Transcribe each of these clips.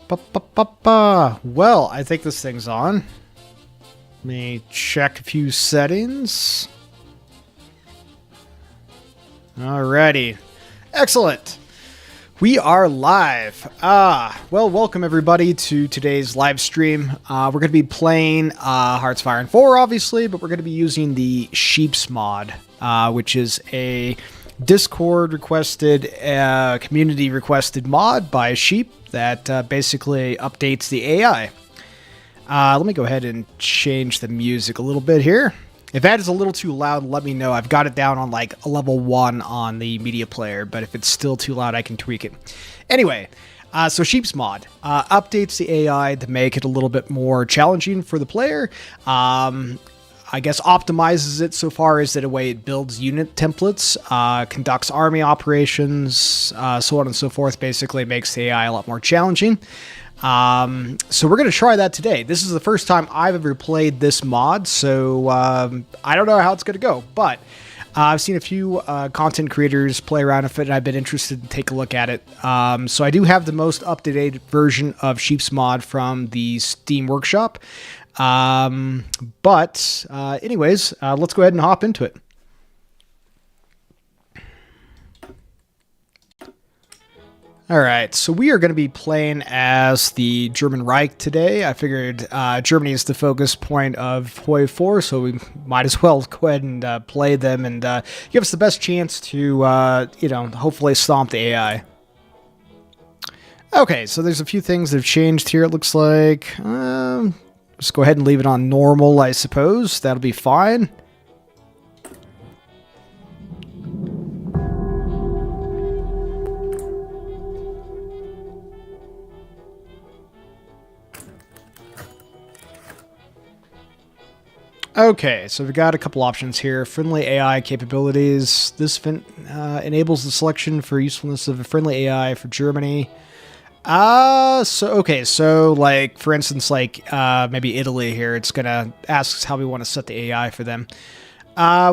Well, I think this thing's on. Let me check a few settings. Alrighty. Excellent. We are live. Well, welcome everybody to today's live stream. We're going to be playing Hearts of Iron 4, obviously, but we're going to be using the Sheeps mod, which is a Discord requested, community requested mod by Sheep that basically updates the AI. Let me go ahead and change the music a little bit here. If that is a little too loud, let me know. I've got it down on like a level 1 on the media player, but if it's still too loud, I can tweak it. Anyway, so Sheep's mod updates the AI to make it a little bit more challenging for the player. I guess optimizes it so far as that a way it builds unit templates, conducts army operations, so on and so forth. Basically makes the AI a lot more challenging. So we're going to try that today. This is the first time I've ever played this mod, so I don't know how it's going to go, but I've seen a few content creators play around with it, and I've been interested to take a look at it. So I do have the most up-to-date version of Sheep's mod from the Steam Workshop. But anyways, let's go ahead and hop into it. All right, so we are going to be playing as the German Reich today. I figured Germany is the focus point of Hoi 4, so we might as well go ahead and play them and give us the best chance to, hopefully stomp the AI. Okay, so there's a few things that have changed here, it looks like. Just go ahead and leave it on normal, I suppose. That'll be fine. Okay, so we've got a couple options here. Friendly AI capabilities. This enables the selection for usefulness of a friendly AI for Germany. So like, for instance, like maybe Italy here, it's going to ask us how we want to set the AI for them.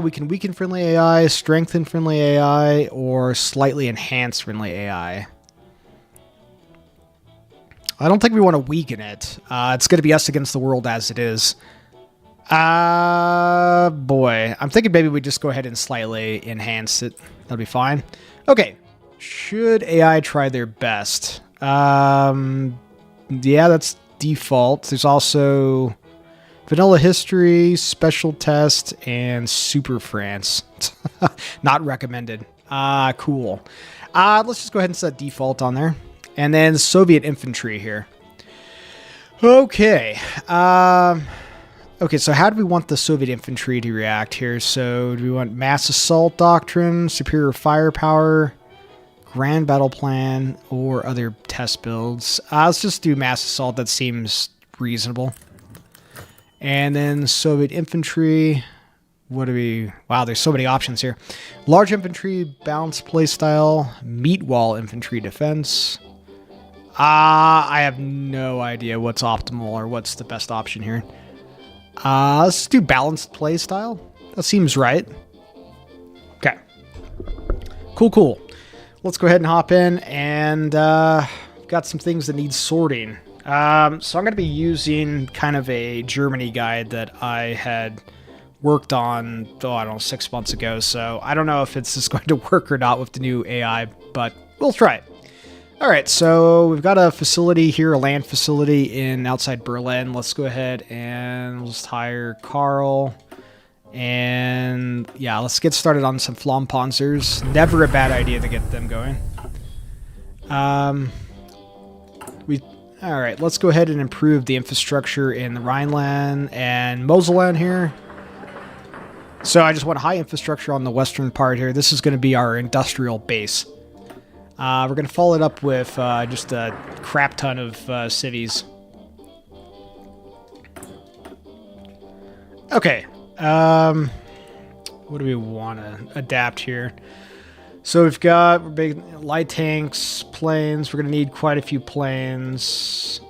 We can weaken friendly AI, strengthen friendly AI, or slightly enhance friendly AI. I don't think we want to weaken it. It's going to be us against the world as it is. Boy, I'm thinking maybe we just go ahead and slightly enhance it. That'll be fine. Okay. Should AI try their best? Yeah, that's default. There's also vanilla history, special test, and super France. Not recommended. Cool. Let's just go ahead and set default on there. And then Soviet infantry here. Okay. Okay, so how do we want the Soviet infantry to react here? So do we want mass assault doctrine, superior firepower, grand battle plan, or other test builds? Let's just do mass assault. That seems reasonable. And then Soviet infantry. What do we... Wow, there's so many options here. Large infantry, balanced playstyle, meat wall infantry defense. I have no idea what's optimal or what's the best option here. Let's do balanced play style. That seems right. Okay. Cool. Let's go ahead and hop in, and got some things that need sorting. So I'm going to be using kind of a Germany guide that I had worked on, I don't know, 6 months ago. So I don't know if it's just going to work or not with the new AI, but we'll try it. All right, so we've got a facility here, a land facility in outside Berlin. Let's go ahead and just hire Carl. And yeah, let's get started on some Flampanzers. Never a bad idea to get them going. All right, let's go ahead and improve the infrastructure in the Rhineland and Moselland here. So I just want high infrastructure on the western part here. This is going to be our industrial base. We're going to follow it up with just a crap ton of cities. Okay. What do we want to adapt here? So we've got big light tanks, planes. We're going to need quite a few planes.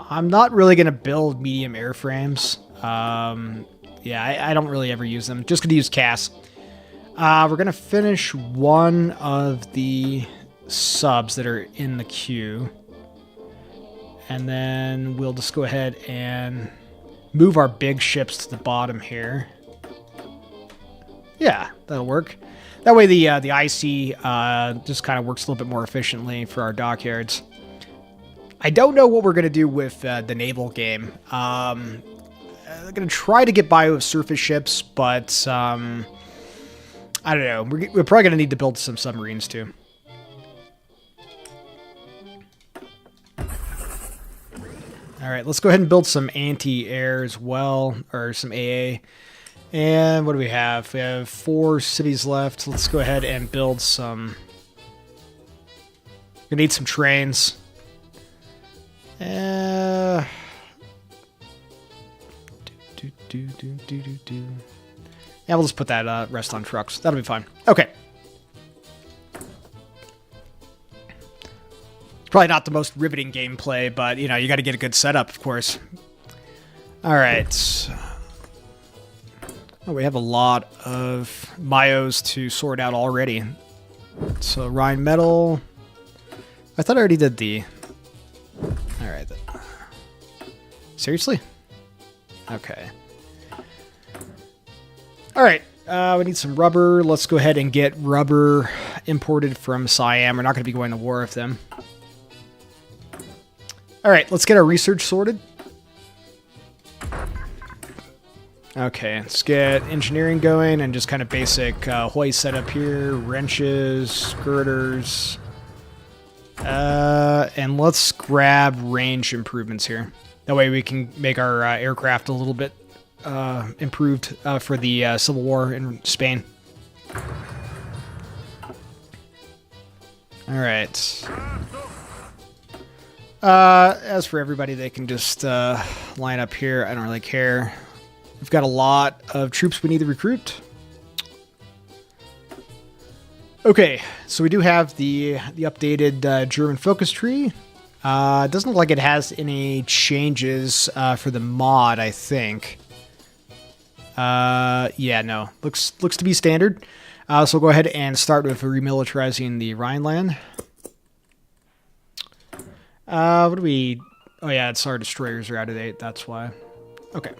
I'm not really going to build medium airframes. Yeah, I don't really ever use them. Just going to use CAS. We're going to finish one of the subs that are in the queue. And then we'll just go ahead and move our big ships to the bottom here. Yeah, that'll work. That way the IC just kind of works a little bit more efficiently for our dockyards. I don't know what we're going to do with the naval game. I'm going to try to get by with surface ships, but I don't know. We're probably going to need to build some submarines too. All right, let's go ahead and build some anti-air as well, or some AA. And what do we have? We have 4 cities left. Let's go ahead and build some. We need some trains. Yeah, we'll just put that rest on trucks. That'll be fine. Okay. Probably not the most riveting gameplay, but, you know, you got to get a good setup, of course. All right. Oh, we have a lot of Mayos to sort out already. So, Rhine Metal. I thought I already did the... All right. Seriously? Okay. All right. We need some rubber. Let's go ahead and get rubber imported from Siam. We're not going to be going to war with them. All right, let's get our research sorted. Okay, let's get engineering going and just kind of basic hoist setup here, wrenches, girders. And let's grab range improvements here. That way we can make our aircraft a little bit improved for the Civil War in Spain. All right. As for everybody, they can just line up here. I don't really care. We've got a lot of troops we need to recruit. Okay, so we do have the updated German focus tree. It doesn't look like it has any changes for the mod, I think. Yeah, no. Looks to be standard. So we'll go ahead and start with remilitarizing the Rhineland. What do we... Oh, yeah, it's our destroyers are out of date. That's why. Okay.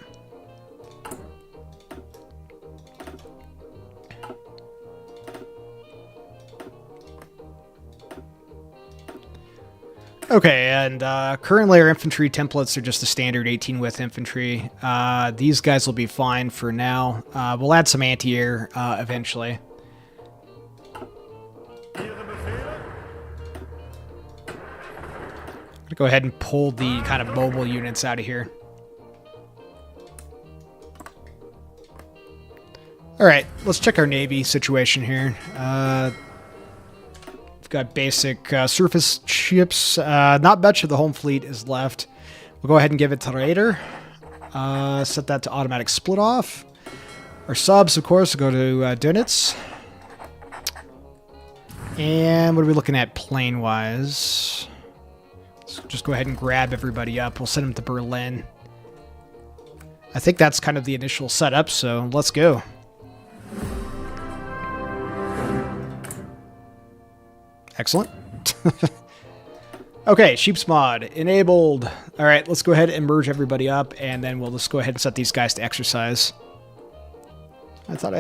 Okay, and currently our infantry templates are just the standard 18-width infantry. These guys will be fine for now. We'll add some anti-air eventually. Go ahead and pull the kind of mobile units out of here. All right, let's check our Navy situation here. We've got basic surface ships. Not much of the home fleet is left. We'll go ahead and give it to Raider. Set that to automatic split off. Our subs, of course, will go to Dönitz. And what are we looking at plane-wise? So just go ahead and grab everybody up. We'll send them to Berlin. I think that's kind of the initial setup, so let's go. Excellent. Okay, Sheep's Mod enabled. All right, let's go ahead and merge everybody up, and then we'll just go ahead and set these guys to exercise. I thought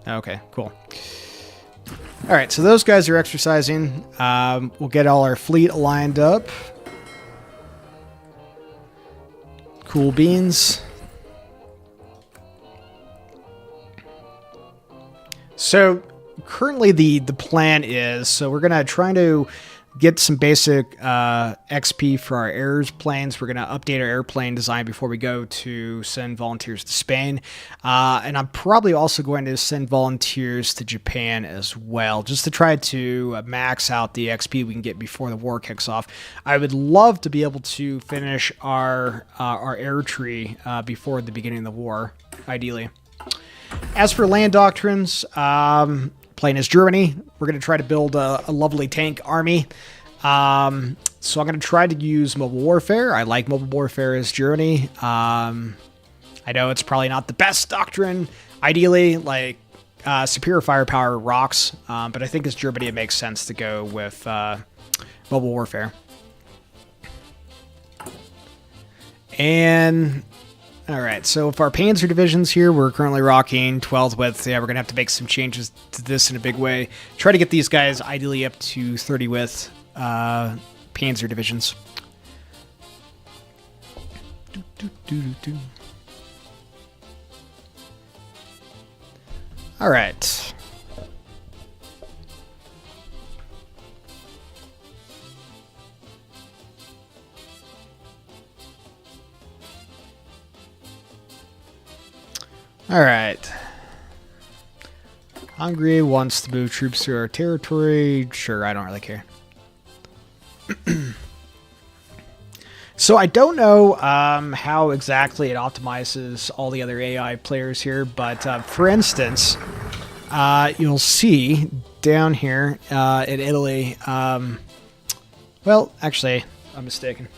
Okay, cool. All right, so those guys are exercising. We'll get all our fleet lined up. Cool beans. So currently the plan is, so we're going to try to get some basic XP for our airplanes. We're going to update our airplane design before we go to send volunteers to Spain. And I'm probably also going to send volunteers to Japan as well, just to try to max out the XP we can get before the war kicks off. I would love to be able to finish our air tree before the beginning of the war, ideally. As for land doctrines, playing as Germany, we're going to try to build a lovely tank army. So I'm going to try to use mobile warfare. I like mobile warfare as Germany. I know it's probably not the best doctrine. Ideally, like, superior firepower rocks, but I think as Germany it makes sense to go with mobile warfare. And all right, so if our Panzer divisions here, we're currently rocking 12th width. Yeah, we're gonna have to make some changes to this in a big way. Try to get these guys ideally up to 30 width Panzer divisions. All right. All right. Hungary wants to move troops through our territory. Sure, I don't really care. So I don't know how exactly it optimizes all the other AI players here, but for instance, you'll see down here in Italy, well, actually, I'm mistaken.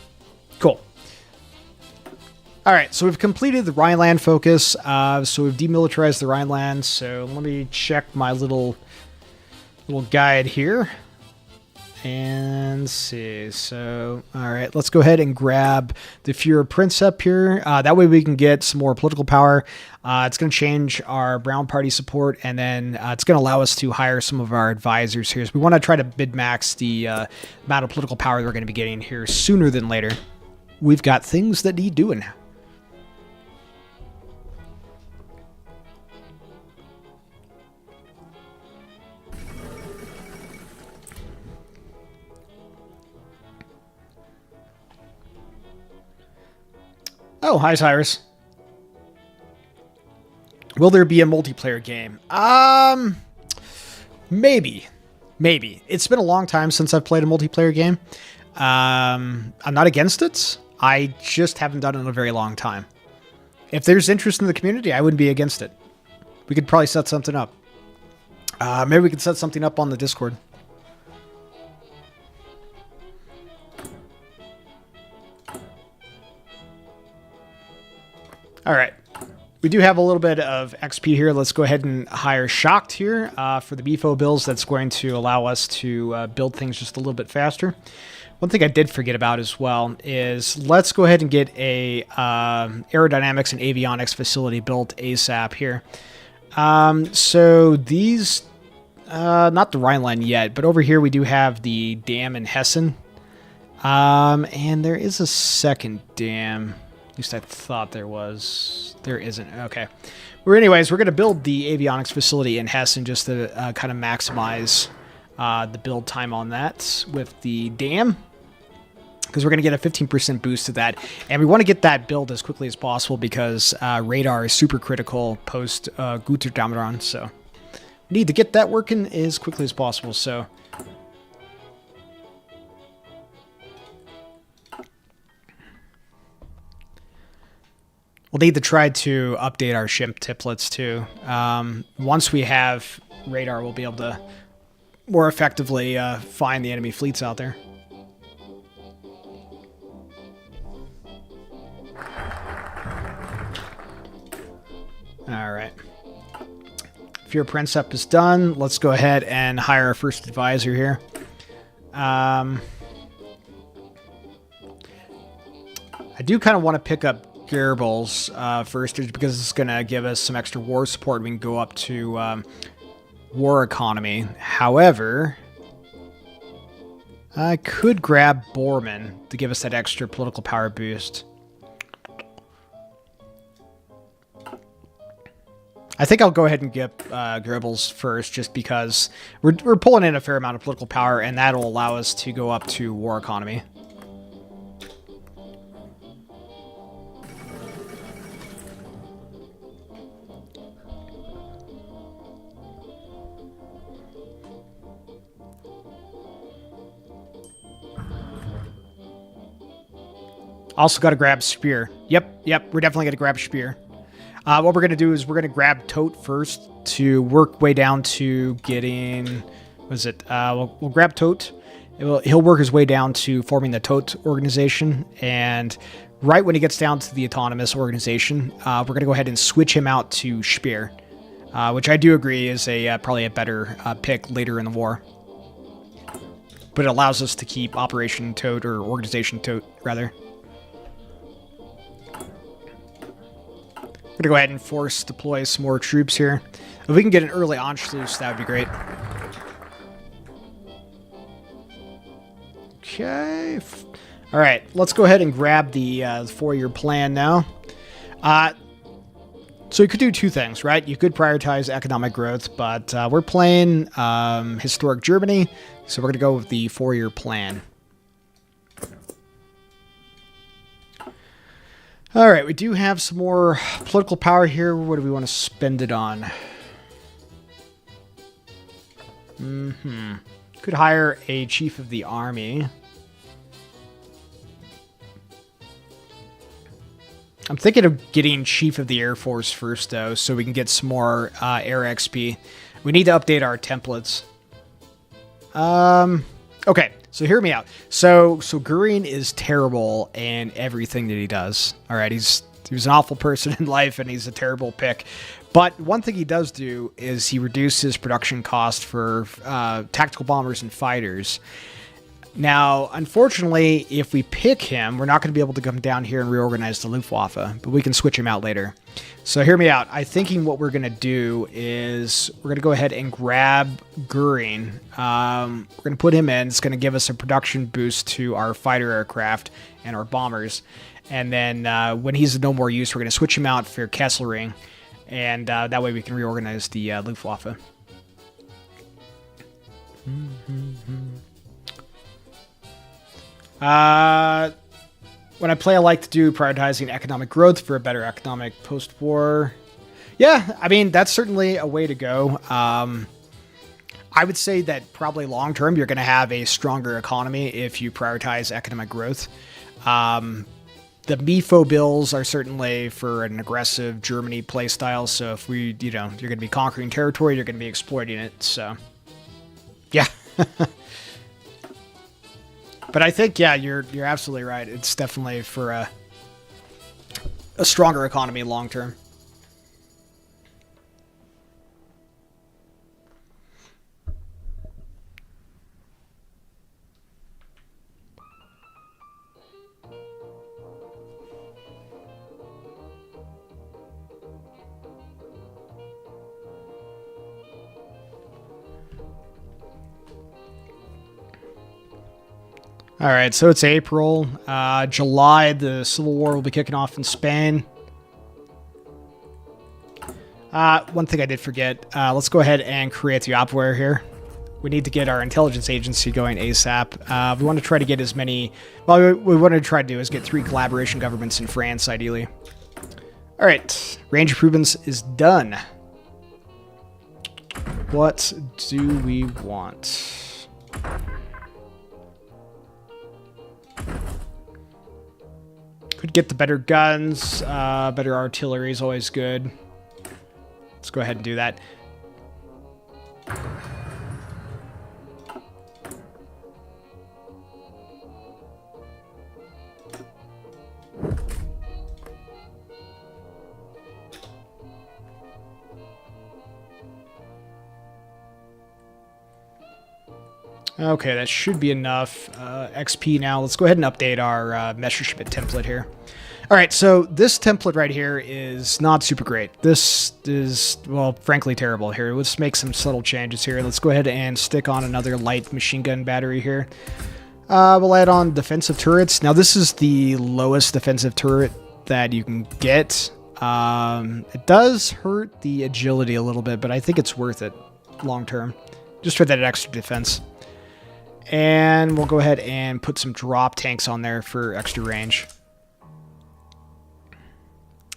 Cool. All right, so we've completed the Rhineland focus. So we've demilitarized the Rhineland. So let me check my little guide here and see. So, all right, let's go ahead and grab the Führer Prinzip here. That way we can get some more political power. It's going to change our Brown Party support, and then it's going to allow us to hire some of our advisors here. So we want to try to bid-max the amount of political power that we're going to be getting here sooner than later. We've got things that need doing. Oh, hi, Cyrus. Will there be a multiplayer game? Maybe. Maybe. It's been a long time since I've played a multiplayer game. I'm not against it. I just haven't done it in a very long time. If there's interest in the community, I wouldn't be against it. We could probably set something up. Maybe we could set something up on the Discord. All right, we do have a little bit of XP here. Let's go ahead and hire Shocked here for the BFO builds. That's going to allow us to build things just a little bit faster. One thing I did forget about as well is let's go ahead and get a aerodynamics and avionics facility built ASAP here. So these, not the Rhineland yet, but over here we do have the dam in Hessen. And there is a second dam. At least I thought there was. There isn't. Okay. Well, anyways, we're going to build the avionics facility in Hessen just to kind of maximize the build time on that with the dam, because we're going to get a 15% boost to that. And we want to get that built as quickly as possible because radar is super critical post Guter Dameron. So we need to get that working as quickly as possible. So we'll need to try to update our ship templates too. Once we have radar, we'll be able to more effectively find the enemy fleets out there. All right. Führer Prinzip is done. Let's go ahead and hire our first advisor here. I do kind of want to pick up Goebbels first, because it's going to give us some extra war support. We can go up to war economy. However, I could grab Bormann to give us that extra political power boost. I think I'll go ahead and get Goebbels first, just because we're pulling in a fair amount of political power, and that'll allow us to go up to war economy. Also got to grab Spear. Yep, we're definitely going to grab Spear. What we're going to do is we're going to grab Todt first to work way down to getting... What is it? We'll grab Todt. He'll work his way down to forming the Todt organization. And right when he gets down to the autonomous organization, we're going to go ahead and switch him out to Speer. which I do agree is a probably a better pick later in the war. But it allows us to keep Operation Toad, or Organization Toad, rather. I'm going to go ahead and force deploy some more troops here. If we can get an early Anschluss, that would be great. Okay. All right, let's go ahead and grab the 4-year plan now. So you could do two things, right? You could prioritize economic growth, but we're playing historic Germany, so we're going to go with the 4-year plan. All right, we do have some more political power here. What do we want to spend it on? Could hire a chief of the army. I'm thinking of getting chief of the Air Force first, though, so we can get some more air XP. We need to update our templates. Okay, so hear me out. So Goering is terrible in everything that he does. All right, he was an awful person in life, and he's a terrible pick. But one thing he does do is he reduces production cost for tactical bombers and fighters. Now, unfortunately, if we pick him, we're not going to be able to come down here and reorganize the Luftwaffe, but we can switch him out later. So hear me out. I'm thinking what we're going to do is we're going to go ahead and grab Goering. We're going to put him in. It's going to give us a production boost to our fighter aircraft and our bombers. And then when he's of no more use, we're going to switch him out for Kesselring. And that way we can reorganize the Luftwaffe. When I play, I like to do prioritizing economic growth for a better economic post-war. Yeah, I mean, that's certainly a way to go. I would say that probably long-term, you're going to have a stronger economy if you prioritize economic growth. The MIFO bills are certainly for an aggressive Germany playstyle. So if we, you're going to be conquering territory, you're going to be exploiting it. So, yeah. But I think, yeah, you're absolutely right. It's definitely for a stronger economy long term. All right, so it's April. July, the Civil War will be kicking off in Spain. One thing I did forget. Let's go ahead and create the opware here. We need to get our intelligence agency going ASAP. We want to try to get as many... Well, we want to try to do is get 3 collaboration governments in France, ideally. All right, range improvements is done. What do we want? Could get the better guns. Better artillery is always good. Let's go ahead and do that. Okay, that should be enough XP now. Let's go ahead and update our Messerschmitt template here. All right, so this template right here is not super great. This is, well, frankly terrible here. Let's make some subtle changes here. Let's go ahead and stick on another light machine gun battery here. We'll add on defensive turrets. Now, this is the lowest defensive turret that you can get. It does hurt the agility a little bit, but I think it's worth it long term, just for that extra defense. And we'll go ahead and put some drop tanks on there for extra range.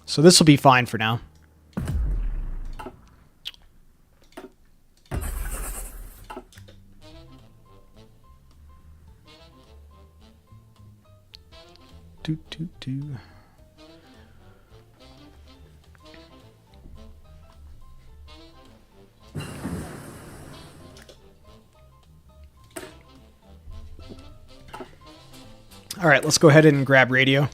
So this will be fine for now. All right, let's go ahead and grab radio.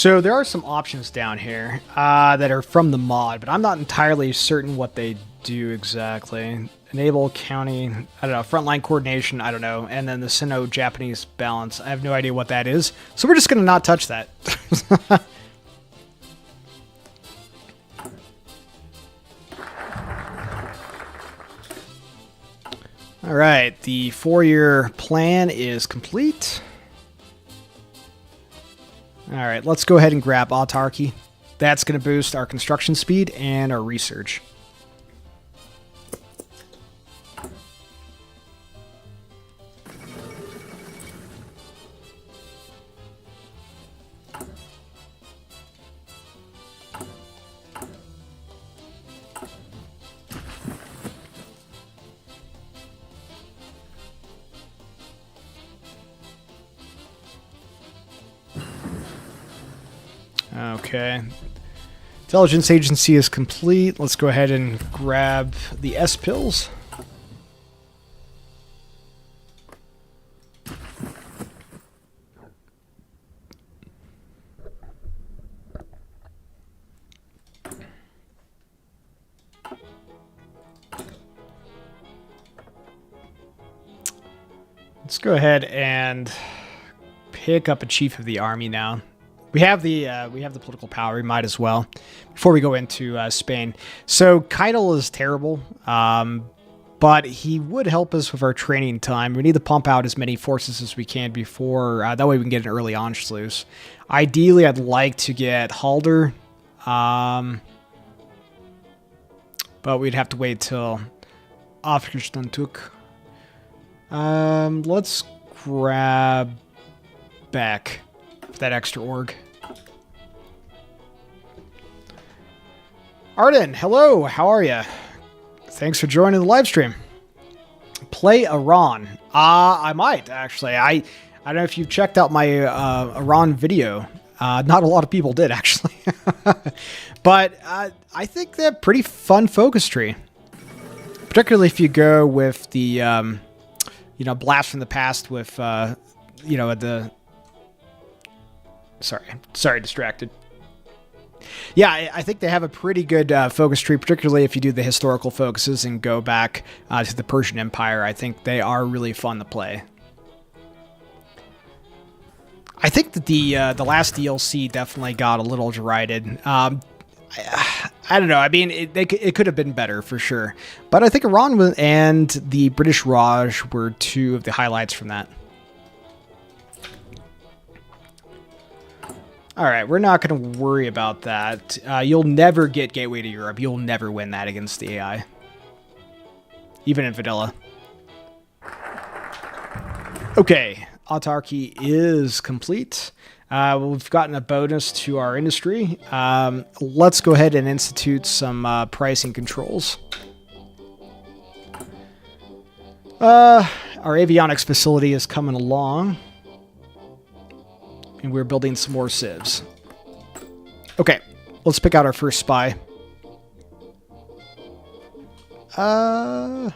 So there are some options down here that are from the mod, but I'm not entirely certain what they do exactly. Enable county, I don't know, frontline coordination, I don't know, and then the Sino-Japanese balance. I have no idea what that is, so we're just going to not touch that. All right, the 4-year plan is complete. All right, let's go ahead and grab autarky. That's going to boost our construction speed and our research. Okay. Intelligence agency is complete. Let's go ahead and grab the S pills. Let's go ahead and pick up a chief of the army now. We have the political power. We might as well before we go into Spain. So Keitel is terrible, but he would help us with our training time. We need to pump out as many forces as we can before that way we can get an early Anschluss. Ideally, I'd like to get Halder, but we'd have to wait till Attrition took. Let's grab back that extra org. Arden, hello, how are you? Thanks for joining the live stream. Play Iran. I might actually. I don't know if you've checked out my Iran video. Not a lot of people did actually, but I think they're pretty fun focus tree, particularly if you go with the blast from the past with the. Sorry, distracted. Yeah, I think they have a pretty good focus tree, particularly if you do the historical focuses and go back to the Persian Empire. I think they are really fun to play. I think that the last DLC definitely got a little derided. I don't know. I mean, it could have been better for sure. But I think Iran and the British Raj were two of the highlights from that. All right, we're not going to worry about that. You'll never get Gateway to Europe. You'll never win that against the AI. Even in vanilla. Okay, autarky is complete. We've gotten a bonus to our industry. Let's go ahead and institute some pricing controls. Our avionics facility is coming along. And we're building some more civs. Okay, let's pick out our first spy. I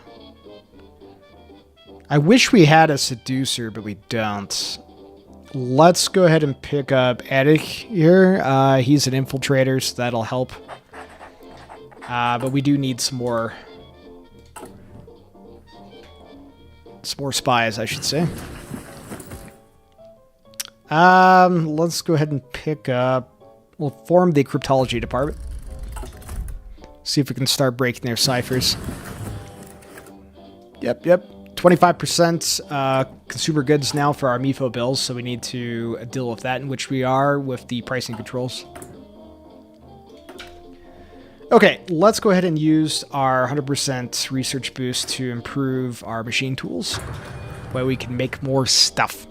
wish we had a seducer, but we don't. Let's go ahead and pick up Edik here. He's an infiltrator, so that'll help. But we do need some more spies, I should say. Let's go ahead and pick up... We'll form the cryptology department. See if we can start breaking their ciphers. Yep. 25% consumer goods now for our MIFO bills, so we need to deal with that, in which we are with the pricing controls. Okay, let's go ahead and use our 100% research boost to improve our machine tools, where we can make more stuff.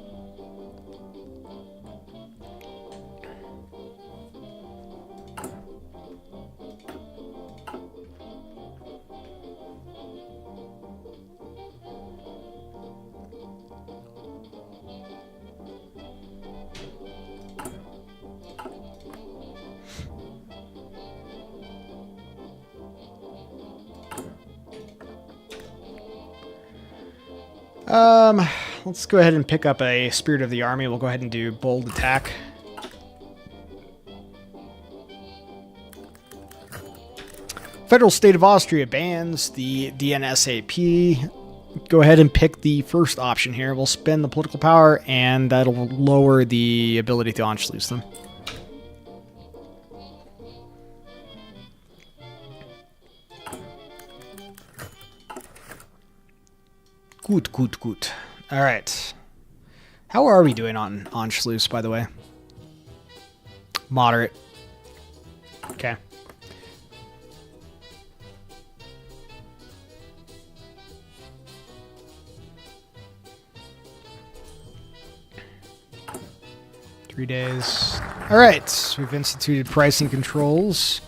Let's go ahead and pick up a Spirit of the Army. We'll go ahead and do bold attack. Federal State of Austria bans the DNSAP. Go ahead and pick the first option here. We'll spend the political power, and that'll lower the ability to Anschluss them. Good, good, good. All right. How are we doing on Anschluss, by the way? Moderate. Okay. Three days. All right. We've instituted pricing controls.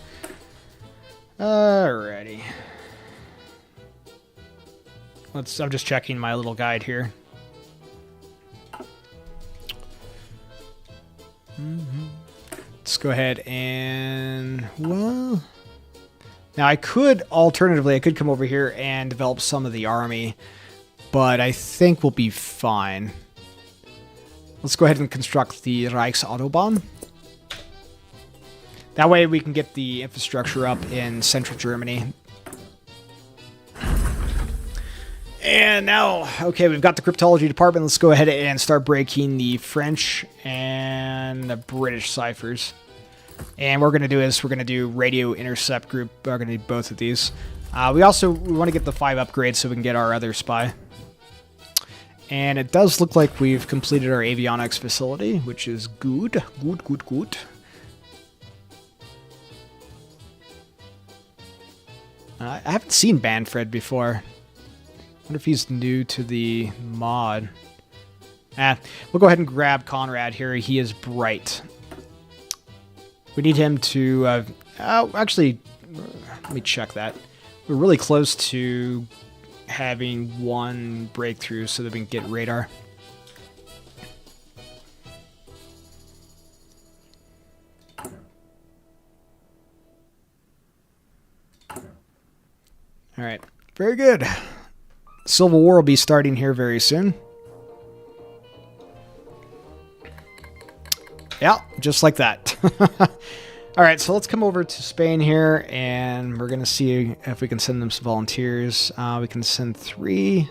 Alrighty. I'm just checking my little guide here. Let's go ahead and, well, now I could come over here and develop some of the army, but I think we'll be fine. Let's go ahead and construct the Reichsautobahn. That way we can get the infrastructure up in central Germany. And now, okay, we've got the cryptology department. Let's go ahead and start breaking the French and the British ciphers. And what we're going to do is we're going to do radio intercept group. We're going to do both of these. We want to get the 5 upgrades so we can get our other spy. And it does look like we've completed our avionics facility, which is good. Good, good, good. I haven't seen Banfred before. I wonder if he's new to the mod. We'll go ahead and grab Conrad here. He is bright. We need him to... actually, let me check that. We're really close to having one breakthrough so that we can get radar. All right. Very good. Civil War will be starting here very soon. Yeah, just like that. All right, so let's come over to Spain here, and we're going to see if we can send them some volunteers. We can send 3.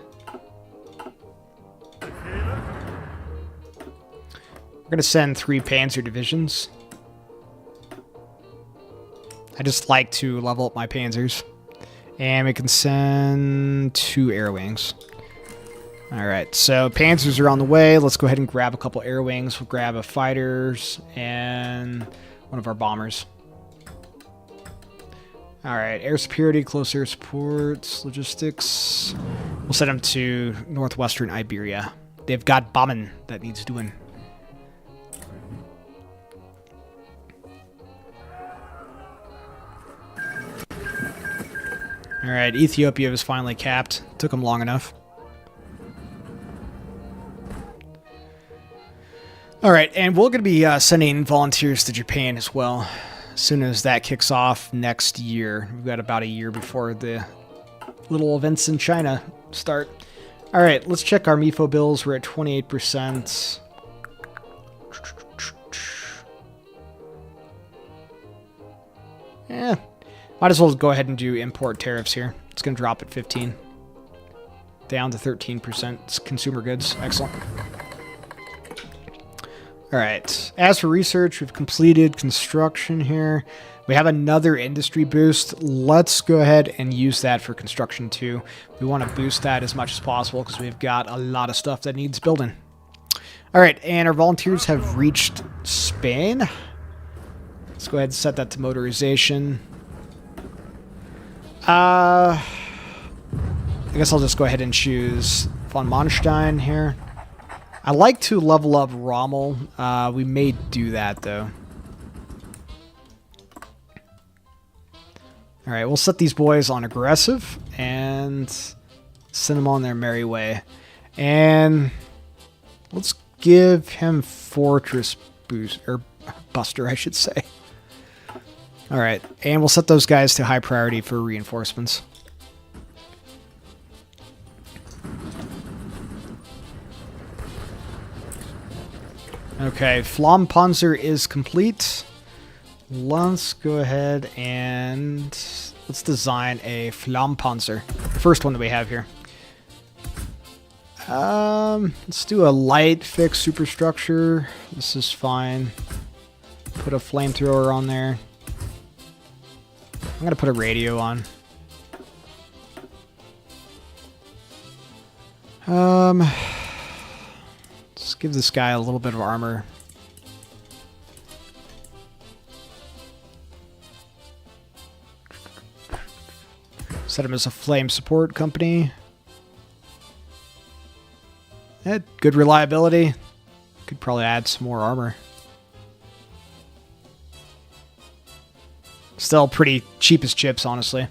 We're going to send 3 Panzer divisions. I just like to level up my Panzers. And we can send 2 air wings. Alright, so Panzers are on the way. Let's go ahead and grab a couple air wings. We'll grab a fighters and one of our bombers. Alright, air superiority, close air support, logistics. We'll send them to northwestern Iberia. They've got bombing that needs doing. Alright, Ethiopia was finally capped. Took them long enough. Alright, and we're going to be sending volunteers to Japan as well. As soon as that kicks off next year. We've got about a year before the little events in China start. Alright, let's check our MIFO bills. We're at 28%. Yeah. Might as well go ahead and do import tariffs here. It's going to drop at 15. Down to 13%. It's consumer goods. Excellent. Alright. As for research, we've completed construction here. We have another industry boost. Let's go ahead and use that for construction too. We want to boost that as much as possible because we've got a lot of stuff that needs building. Alright, and our volunteers have reached Spain. Let's go ahead and set that to motorization. I guess I'll just go ahead and choose von Manstein here. I like to level up Rommel. We may do that, though. Alright, we'll set these boys on aggressive and send them on their merry way. And let's give him Fortress Boost, or Buster, I should say. Alright, and we'll set those guys to high priority for reinforcements. Okay, Flammpanzer is complete. Let's go ahead and Let's design a Flammpanzer. The first one that we have here. Let's do a light fixed superstructure. This is fine. Put a flamethrower on there. I'm gonna put a radio on. Let's give this guy a little bit of armor. Set him as a flame support company. Good reliability. Could probably add some more armor. Still pretty cheap as chips, honestly.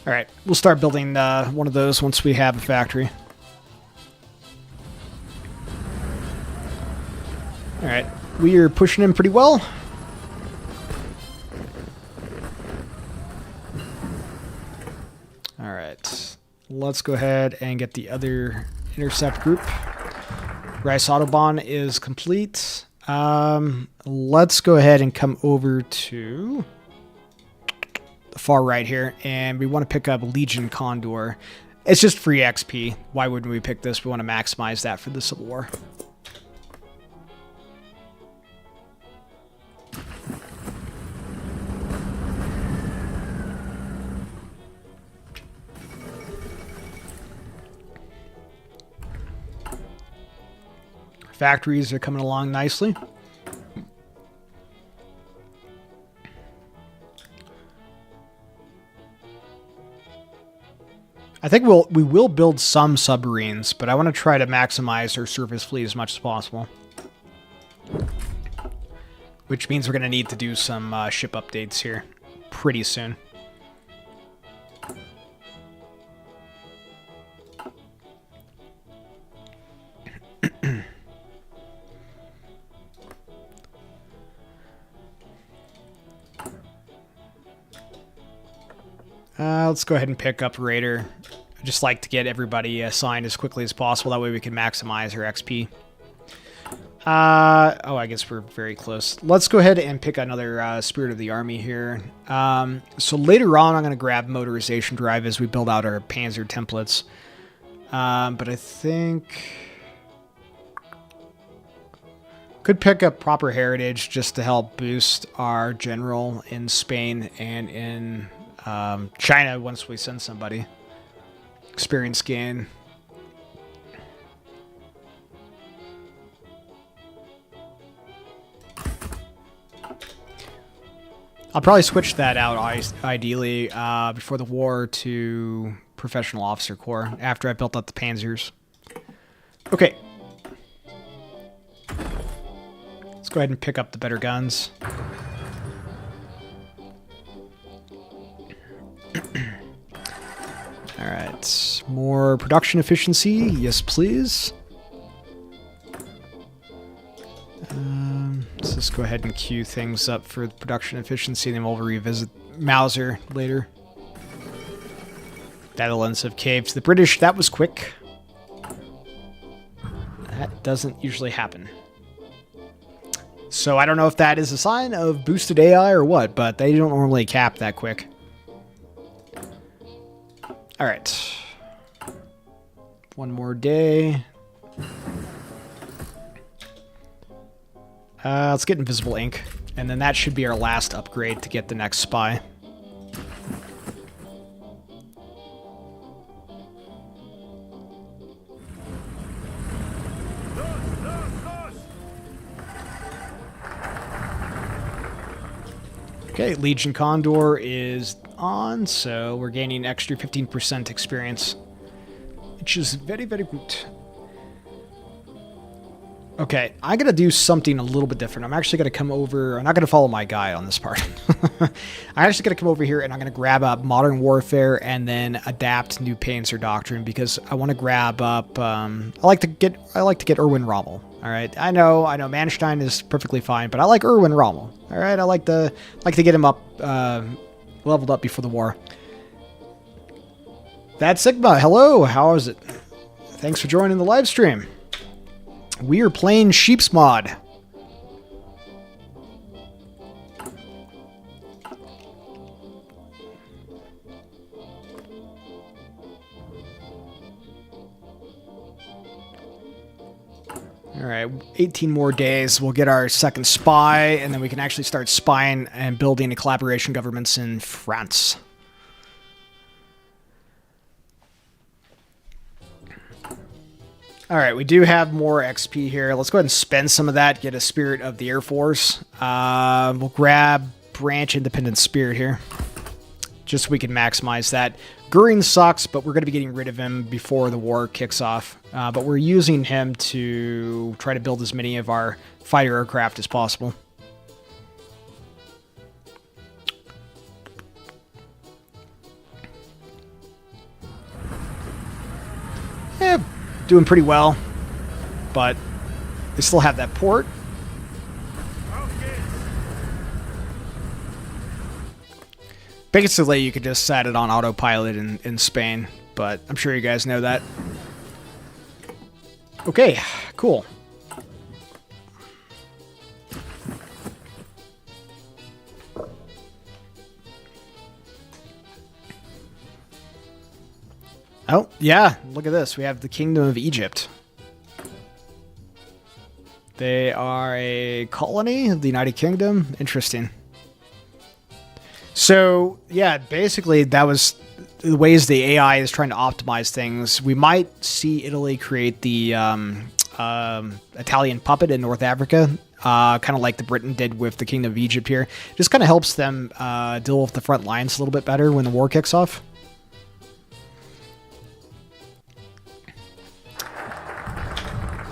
Alright, we'll start building one of those once we have a factory. Alright, we are pushing him pretty well. Alright, let's go ahead and get the other intercept group. Rice Autobahn is complete. Let's go ahead and come over to the far right here, and we want to pick up Legion Condor. It's just free XP. Why wouldn't we pick this? We want to maximize that for the Civil War. Factories are coming along nicely. I think we will build some submarines, but I want to try to maximize our surface fleet as much as possible. Which means we're going to need to do some ship updates here pretty soon. Let's go ahead and pick up Raider. I just like to get everybody assigned as quickly as possible. That way we can maximize our XP. Oh, I guess we're very close. Let's go ahead and pick another Spirit of the Army here. So later on, I'm going to grab Motorization Drive as we build out our Panzer templates. But I think... could pick up Proper Heritage just to help boost our general in Spain and in... China once we send somebody. Experience gain. I'll probably switch that out ideally before the war to Professional Officer Corps after I built up the Panzers. Okay. Let's go ahead and pick up the better guns. Alright, more production efficiency. Yes, please. Let's just go ahead and queue things up for production efficiency, then we'll revisit Mauser later. Netherlands have caved to the British. That was quick. That doesn't usually happen. So I don't know if that is a sign of boosted AI or what, but they don't normally cap that quick. Alright. One more day. Let's get Invisible Ink. And then that should be our last upgrade to get the next spy. Okay, Legion Condor is on, so we're gaining extra 15% experience, which is very, very good. Okay, I'm going to do something a little bit different. I'm actually going to come over... I'm not going to follow my guy on this part. I'm actually going to come over here and I'm going to grab up Modern Warfare and then adapt New Panzer Doctrine because I want to grab up... I like to get Erwin Rommel. All right, I know Manstein is perfectly fine, but I like Erwin Rommel. All right, I like to get him up, leveled up before the war. That's Sigma. Hello, how is it? Thanks for joining the live stream. We are playing Sheep's Mod. All right, 18 more days. We'll get our second spy, and then we can actually start spying and building a collaboration governments in France. All right, we do have more XP here. Let's go ahead and spend some of that, get a Spirit of the Air Force. We'll grab Branch Independent Spirit here, just so we can maximize that. Goering sucks, but we're going to be getting rid of him before the war kicks off. But we're using him to try to build as many of our fighter aircraft as possible. Yeah, doing pretty well, but they still have that port. Basically, you could just set it on autopilot in Spain, but I'm sure you guys know that. Okay, cool. Oh, yeah, look at this. We have the Kingdom of Egypt. They are a colony of the United Kingdom. Interesting. So, yeah, basically that was the ways the AI is trying to optimize things. We might see Italy create the Italian puppet in North Africa, kind of like the Britain did with the Kingdom of Egypt here. Just kind of helps them deal with the front lines a little bit better when the war kicks off.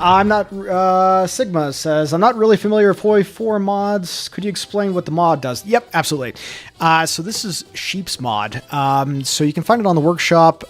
I'm not, Sigma says, I'm not really familiar with Hoi 4 mods. Could you explain what the mod does? Yep, absolutely. So this is Sheep's mod. So you can find it on the workshop.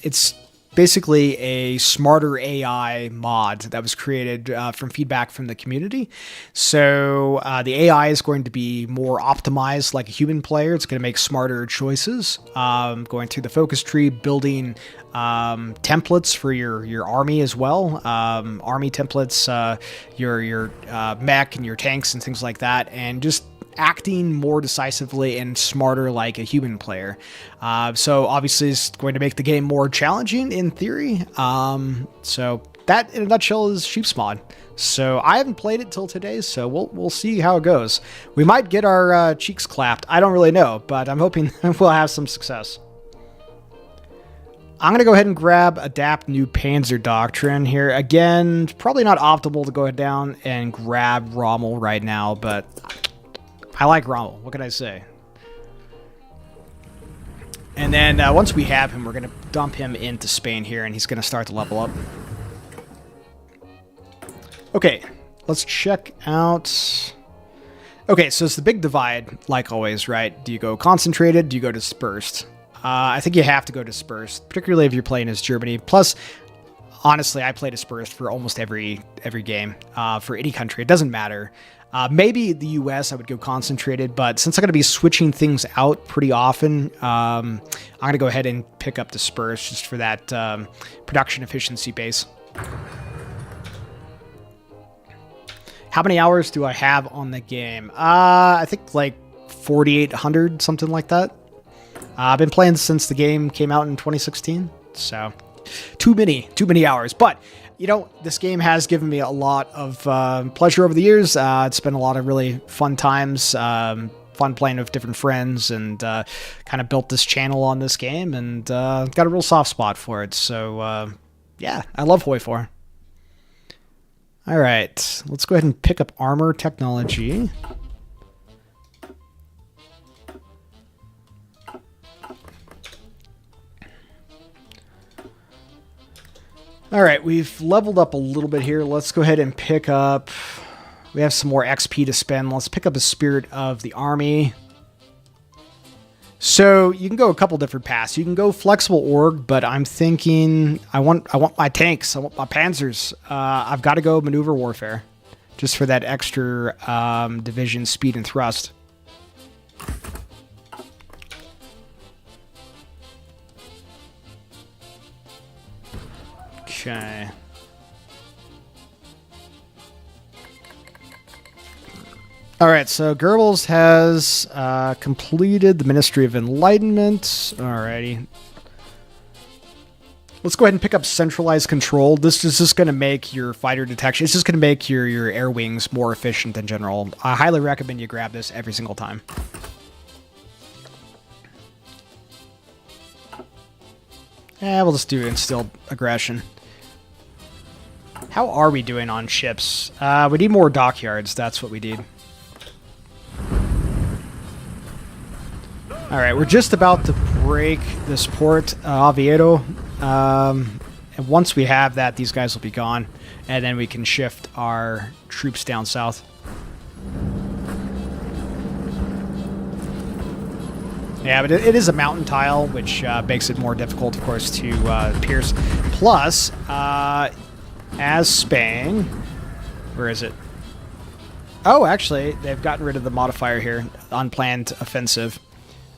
It's basically a smarter AI mod that was created from feedback from the community. So the AI is going to be more optimized like a human player. It's going to make smarter choices, going through the focus tree, building templates for your army as well. Army templates, your mech and your tanks and things like that, and just acting more decisively and smarter like a human player. So obviously it's going to make the game more challenging in theory. So that in a nutshell is Sheep's mod. So I haven't played it till today, so we'll see how it goes. We might get our cheeks clapped. I don't really know, but I'm hoping we'll have some success. I'm going to go ahead and grab Adapt New Panzer Doctrine here. Again, probably not optimal to go down and grab Rommel right now, but I like Rommel. What can I say? And then once we have him, we're going to dump him into Spain here, and he's going to start to level up. Okay, let's check out... Okay, so it's the big divide, like always, right? Do you go concentrated? Do you go dispersed? I think you have to go dispersed, particularly if you're playing as Germany. Plus, honestly, I play dispersed for almost every game, for any country. It doesn't matter. Maybe the US, I would go concentrated, but since I'm going to be switching things out pretty often, I'm going to go ahead and pick up dispersed just for that production efficiency base. How many hours do I have on the game? I think like 4,800, something like that. I've been playing since the game came out in 2016, so too many hours. But, you know, this game has given me a lot of pleasure over the years. It's been a lot of really fun times, fun playing with different friends, and kind of built this channel on this game, and got a real soft spot for it. So, yeah, I love Hoi 4. All right, let's go ahead and pick up armor technology. All right, we've leveled up a little bit here. Let's go ahead and pick up... We have some more XP to spend. Let's pick up a Spirit of the Army. So you can go a couple different paths. You can go flexible org, but I'm thinking I want my tanks. I want my panzers. I've got to go maneuver warfare, just for that extra division speed and thrust. Okay. All right, so Goebbels has completed the Ministry of Enlightenment. Alrighty. Let's go ahead and pick up centralized control. This is just going to make your fighter detection. It's just going to make your air wings more efficient in general. I highly recommend you grab this every single time. Yeah, we'll just do instilled aggression. How are we doing on ships? We need more dockyards. That's what we need. Alright, we're just about to break this port, Oviedo. And once we have that, these guys will be gone. And then we can shift our troops down south. Yeah, but it is a mountain tile, which makes it more difficult, of course, to pierce. Plus, as Spain... Where is it? Oh, actually, they've gotten rid of the modifier here. Unplanned offensive.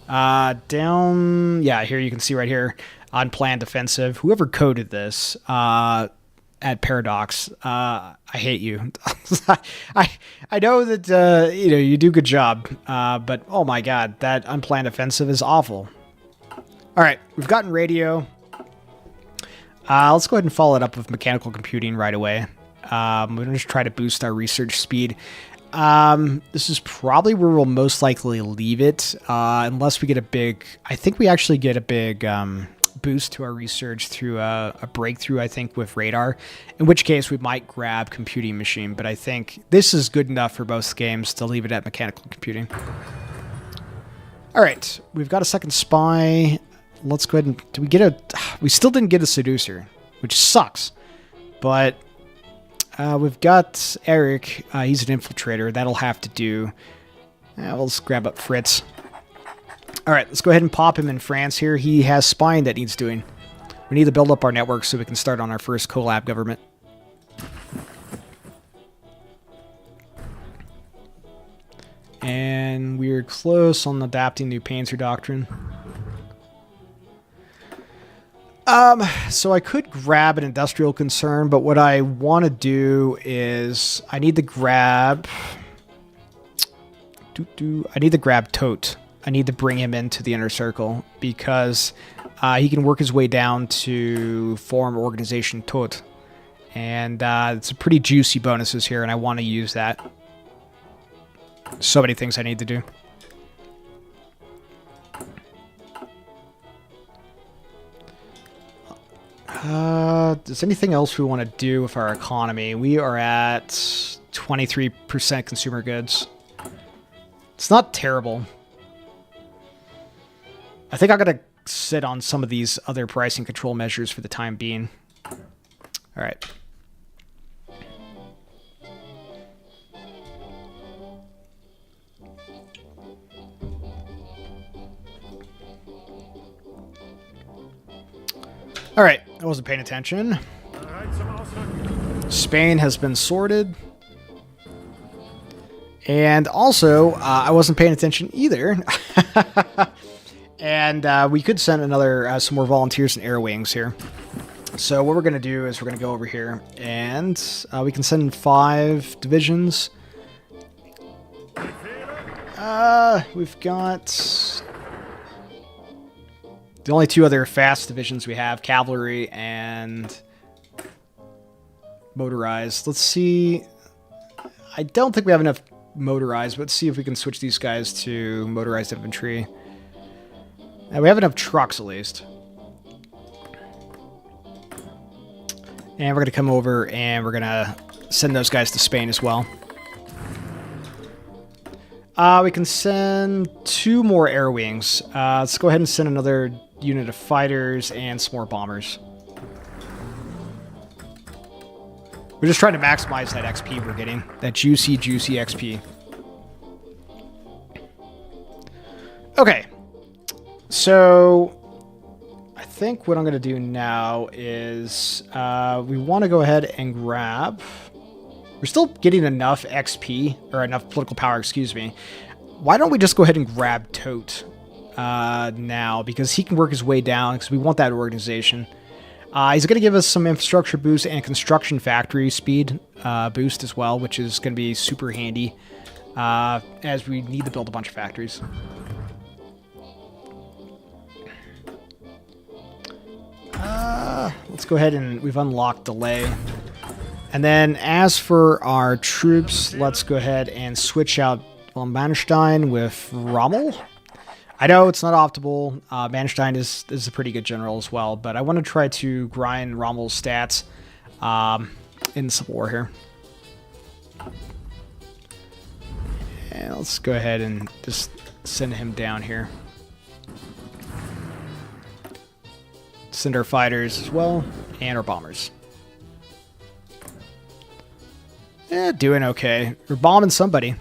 Down... Yeah, here you can see right here. Unplanned offensive. Whoever coded this at Paradox, I hate you. I know that you do a good job, but oh my god, that unplanned offensive is awful. All right, we've gotten radio. Let's go ahead and follow it up with mechanical computing right away. We're going to just try to boost our research speed. This is probably where we'll most likely leave it, unless we get a big... I think we actually get a big boost to our research through a breakthrough, I think, with radar, in which case we might grab computing machine, but I think this is good enough for both games to leave it at mechanical computing. All right, we've got a second spy. Let's go ahead and... Do we get a... We still didn't get a seducer, which sucks, but... we've got Eric. He's an infiltrator. That'll have to do. We'll just grab up Fritz. All right, let's go ahead and pop him in France here. He has spying that needs doing. We need to build up our network so we can start on our first collab government. And we're close on adapting new Panzer Doctrine. So I could grab an industrial concern, but what I want to do is I need to grab... I need to grab Tote. I need to bring him into the inner circle because he can work his way down to form organization Tote. And it's a pretty juicy bonuses here, and I want to use that. So many things I need to do. Is anything else we want to do with our economy? We are at 23% consumer goods. It's not terrible. I think I'm going to sit on some of these other pricing control measures for the time being. All right. All right, I wasn't paying attention. Spain has been sorted. And also, I wasn't paying attention either. And we could send another, some more volunteers and air wings here. So what we're going to do is we're going to go over here and we can send 5 divisions. We've got... The only 2 other fast divisions we have, cavalry and motorized. Let's see. I don't think we have enough motorized, but let's see if we can switch these guys to motorized infantry. We have enough trucks, at least. And we're going to come over and we're going to send those guys to Spain as well. We can send 2 more air wings. Let's go ahead and send another unit of fighters and some more bombers. We're just trying to maximize that XP we're getting. That juicy, juicy XP. Okay. So, I think what I'm going to do now is we want to go ahead and grab... We're still getting enough XP, or enough political power, excuse me. Why don't we just go ahead and grab Tote now? Because he can work his way down, because we want that organization. He's going to give us some infrastructure boost and construction factory speed boost as well, which is going to be super handy as we need to build a bunch of factories. let's go ahead and we've unlocked delay. And then as for our troops, let's go ahead and switch out von Manstein with Rommel. I know it's not optimal. Manstein is a pretty good general as well, but I want to try to grind Rommel's stats in Civil War here. And let's go ahead and just send him down here. Send our fighters as well, and our bombers. Yeah, doing okay. We're bombing somebody.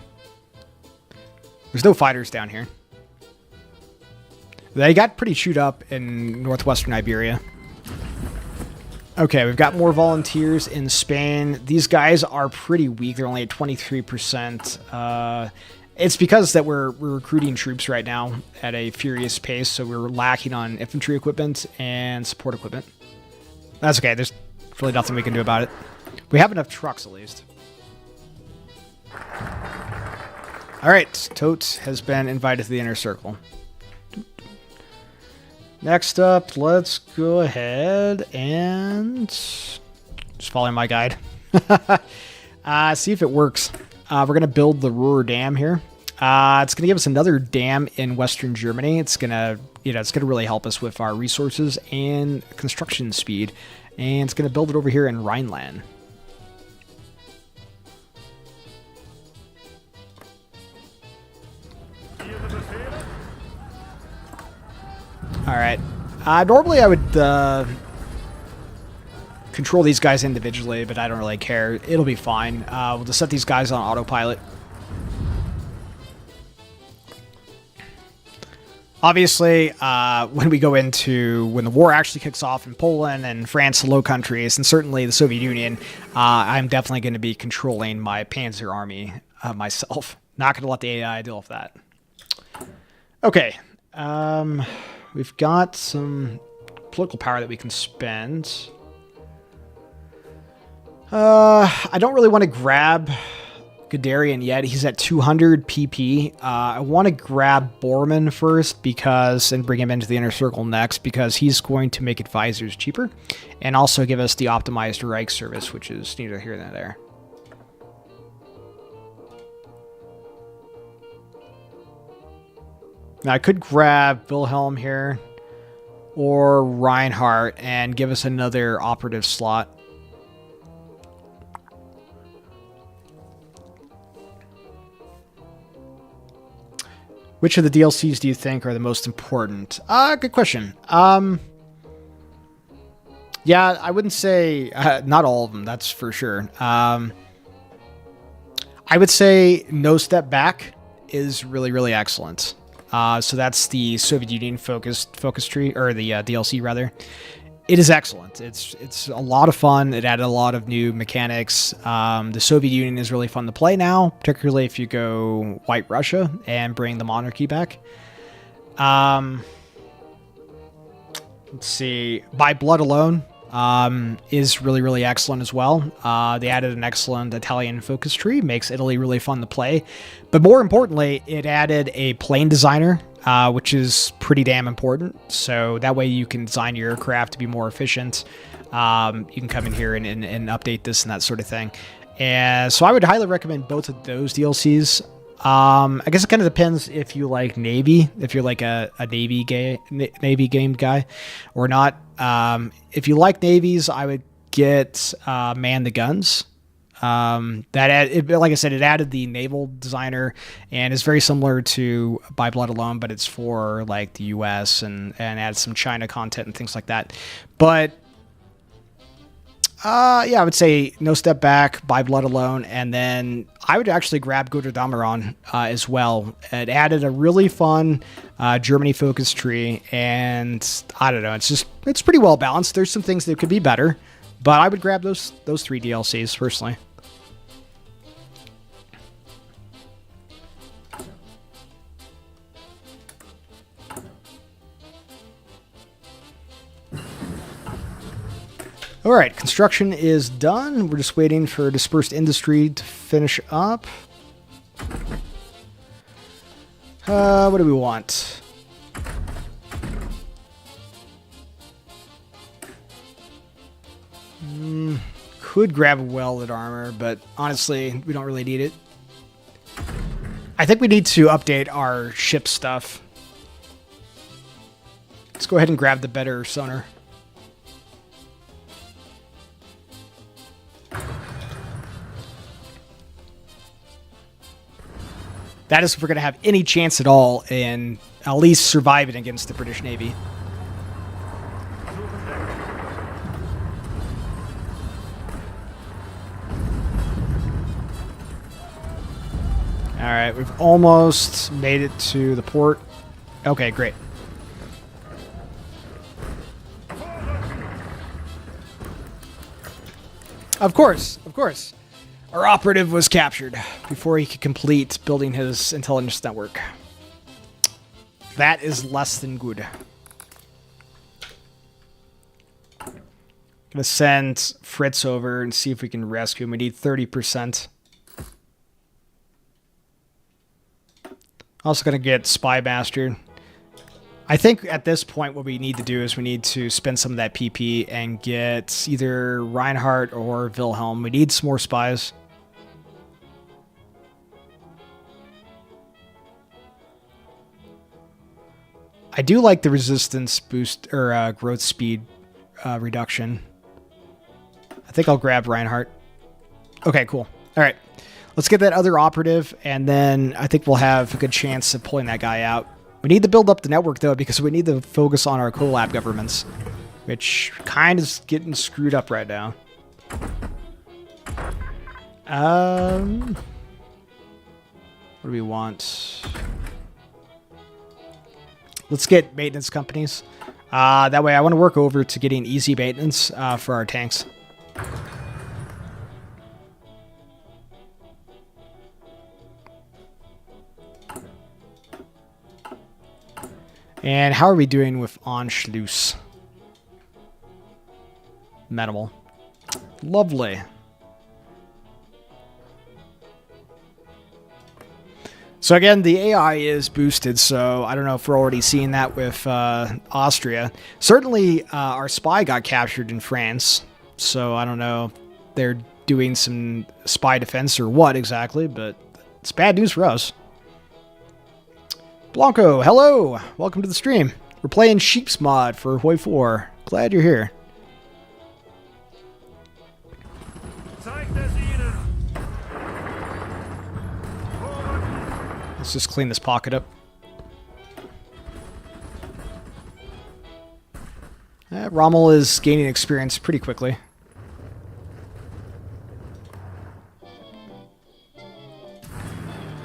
There's no fighters down here. They got pretty chewed up in northwestern Iberia. Okay, we've got more volunteers in Spain. These guys are pretty weak. They're only at 23%. It's because that we're recruiting troops right now at a furious pace, so we're lacking on infantry equipment and support equipment. That's okay. There's really nothing we can do about it. We have enough trucks, at least. All right, Totes has been invited to the inner circle. Next up, let's go ahead and just follow my guide. See if it works. We're going to build the Ruhr Dam here. It's going to give us another dam in Western Germany. It's going to, it's going to really help us with our resources and construction speed. And it's going to build it over here in Rhineland. All right. Normally I would control these guys individually, but I don't really care. It'll be fine. We'll just set these guys on autopilot. Obviously, when the war actually kicks off in Poland and France, the Low Countries, and certainly the Soviet Union, I'm definitely going to be controlling my Panzer Army myself. Not going to let the AI deal with that. Okay. We've got some political power that we can spend. I don't really want to grab Guderian yet. He's at 200 PP. I want to grab Bormann first and bring him into the inner circle next because he's going to make advisors cheaper and also give us the optimized Reich service, which is neither here nor there. Now I could grab Wilhelm here or Reinhardt and give us another operative slot. Which of the DLCs do you think are the most important? Good question. Yeah, I wouldn't say not all of them, that's for sure. I would say No Step Back is really, really excellent. So that's the Soviet Union focus tree, or the DLC rather. It is excellent. It's a lot of fun. It added a lot of new mechanics. The Soviet Union is really fun to play now, particularly if you go White Russia and bring the monarchy back. Let's see. By Blood Alone is really, really excellent as well. They added an excellent Italian focus tree, makes Italy really fun to play. But more importantly, it added a plane designer, which is pretty damn important. So that way you can design your aircraft to be more efficient. You can come in here and update this and that sort of thing. And so I would highly recommend both of those DLCs. I guess it kind of depends if you like Navy, if you're like a Navy game guy or not. If you like navies, I would get Man the Guns. Like I said, it added the naval designer and is very similar to By Blood Alone, but it's for like the US and adds some China content and things like that. But yeah, I would say No Step Back, By Blood Alone, and then I would actually grab Götterdämmerung as well. It added a really fun Germany focus tree, and I don't know, it's pretty well balanced. There's some things that could be better, but I would grab those 3 DLCs personally. All right, construction is done. We're just waiting for dispersed industry to finish up. What do we want? could grab a welded armor, but honestly, we don't really need it. I think we need to update our ship stuff. Let's go ahead and grab the better sonar. That is if we're going to have any chance at all in at least surviving against the British Navy. All right, we've almost made it to the port. Okay, great. Of course, of course. Our operative was captured before he could complete building his intelligence network. That is less than good. Gonna send Fritz over and see if we can rescue him. We need 30%. Also gonna get Spy Bastard. I think at this point what we need to do is we need to spend some of that PP and get either Reinhardt or Wilhelm. We need some more spies. I do like the resistance boost or growth speed reduction. I think I'll grab Reinhardt. Okay, cool. All right. Let's get that other operative, and then I think we'll have a good chance of pulling that guy out. We need to build up the network, though, because we need to focus on our collab governments, which kind of is getting screwed up right now. What do we want? Let's get maintenance companies. That way I want to work over to getting easy maintenance for our tanks. And how are we doing with Anschluss? Minimal. Lovely. So again, the AI is boosted, so I don't know if we're already seeing that with Austria. Certainly, our spy got captured in France, so I don't know if they're doing some spy defense or what exactly, but it's bad news for us. Blanco, hello! Welcome to the stream. We're playing Sheep's Mod for Hoi 4. Glad you're here. Let's just clean this pocket up. Rommel is gaining experience pretty quickly.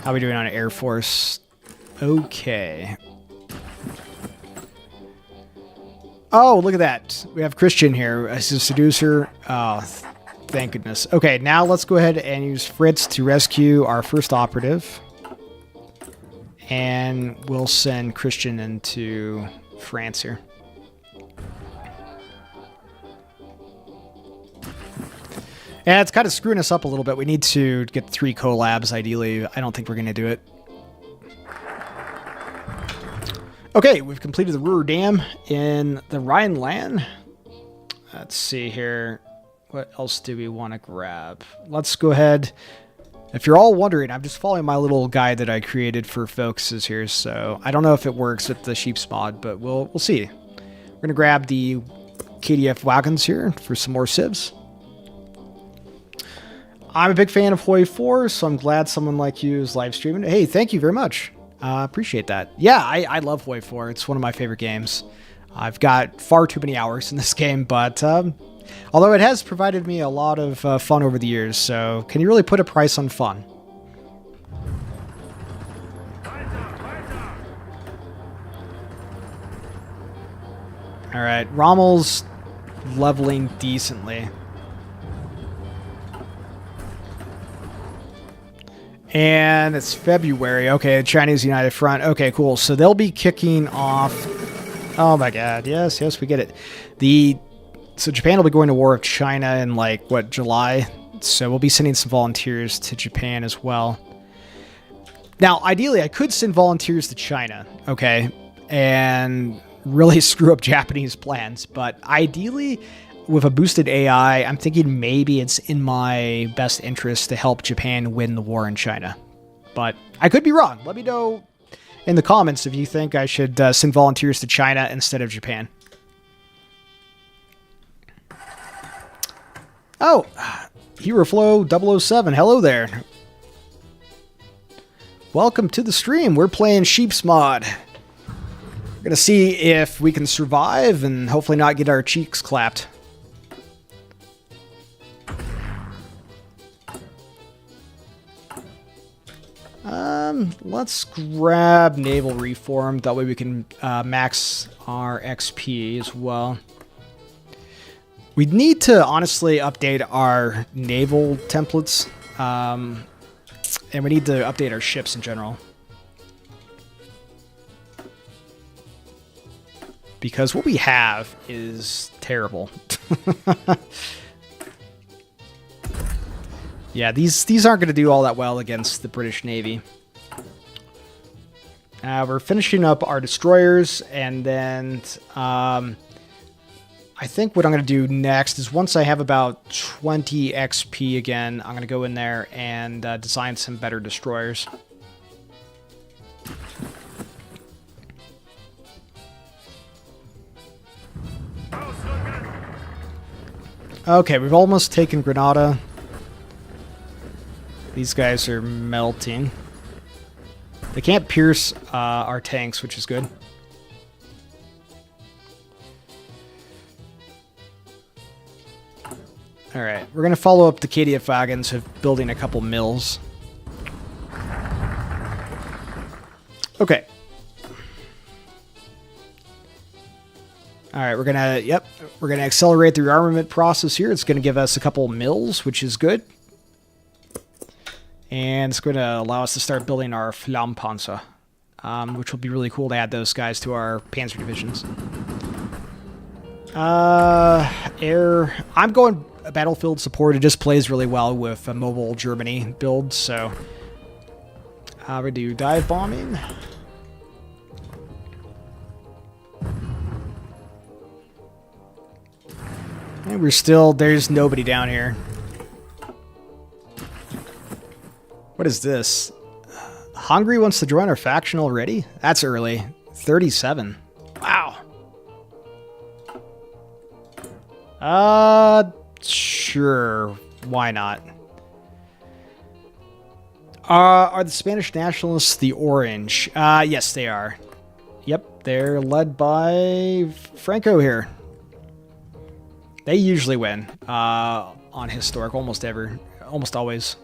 How are we doing on Air Force? Okay. Oh, look at that. We have Christian here as a seducer. Oh, thank goodness. Okay, now let's go ahead and use Fritz to rescue our first operative. And we'll send Christian into France here. Yeah, it's kind of screwing us up a little bit. We need to get 3 collabs, ideally. I don't think we're going to do it. Okay, we've completed the Ruhr Dam in the Rhineland. Let's see here. What else do we want to grab? Let's go ahead. If you're all wondering, I'm just following my little guide that I created for focuses here, so I don't know if it works with the Sheep's mod, but we'll see. We're going to grab the KDF wagons here for some more civs. I'm a big fan of Hoi 4, so I'm glad someone like you is live streaming. Hey, thank you very much. Appreciate that. Yeah, I love Hoi 4. It's one of my favorite games. I've got far too many hours in this game, but although it has provided me a lot of fun over the years, so can you really put a price on fun? All right, Rommel's leveling decently. And it's February. Okay, Chinese United Front. Okay, cool. So they'll be kicking off. Oh my God. Yes, we get it. So Japan will be going to war with China in like, what, July? So we'll be sending some volunteers to Japan as well. Now, ideally, I could send volunteers to China, okay, and really screw up Japanese plans. But ideally, with a boosted AI, I'm thinking maybe it's in my best interest to help Japan win the war in China. But I could be wrong. Let me know in the comments if you think I should send volunteers to China instead of Japan. Oh, HeroFlow007, hello there. Welcome to the stream. We're playing Sheep's Mod. We're going to see if we can survive and hopefully not get our cheeks clapped. Let's grab Naval Reform. That way we can max our XP as well. We need to honestly update our naval templates. And we need to update our ships in general. Because what we have is terrible. Yeah, these aren't going to do all that well against the British Navy. We're finishing up our destroyers, and then I think what I'm going to do next is once I have about 20 XP again, I'm going to go in there and design some better destroyers. Okay, we've almost taken Granada. These guys are melting. They can't pierce our tanks, which is good. Alright, we're going to follow up the KDF wagons of building a couple mills. Okay. Alright, we're going to accelerate the rearmament process here. It's going to give us a couple mills, which is good. And it's going to allow us to start building our Flammpanzer, which will be really cool to add those guys to our panzer divisions. Air. I'm going battlefield support. It just plays really well with a mobile Germany build, so we do dive bombing. And there's nobody down here. What is this? Hungary wants to join our faction already? That's early. 37. Wow. Sure. Why not? Are the Spanish nationalists the orange? Yes, they are. Yep, they're led by Franco here. They usually win on historic, almost always.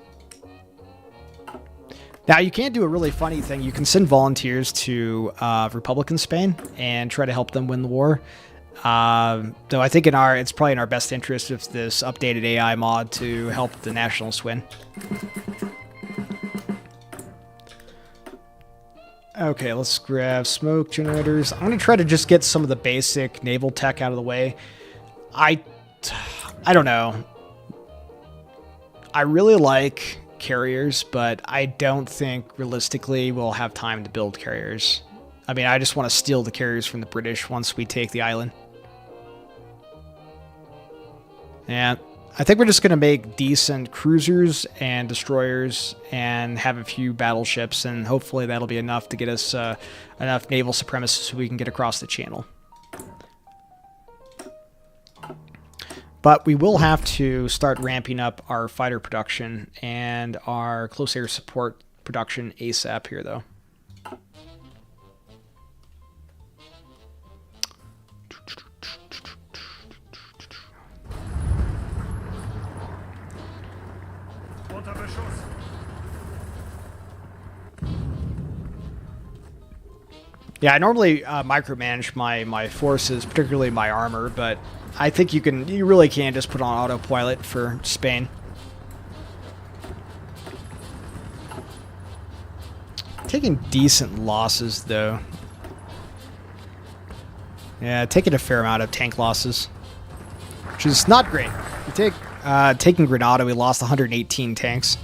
Now, you can do a really funny thing. You can send volunteers to Republican Spain and try to help them win the war. Though I think it's probably in our best interest with this updated AI mod to help the nationalists win. Okay, let's grab smoke generators. I'm going to try to just get some of the basic naval tech out of the way. I don't know. I really like carriers, but I don't think realistically we'll have time to build carriers. I mean, I just want to steal the carriers from the British once we take the island. And I think we're just going to make decent cruisers and destroyers and have a few battleships, and hopefully that'll be enough to get us enough naval supremacy so we can get across the channel. But we will have to start ramping up our fighter production and our close air support production ASAP here, though. Yeah, I normally micromanage my forces, particularly my armor, but I think you really can just put on autopilot for Spain. Taking decent losses, though. Yeah, taking a fair amount of tank losses, which is not great. You taking Granada, we lost 118 tanks,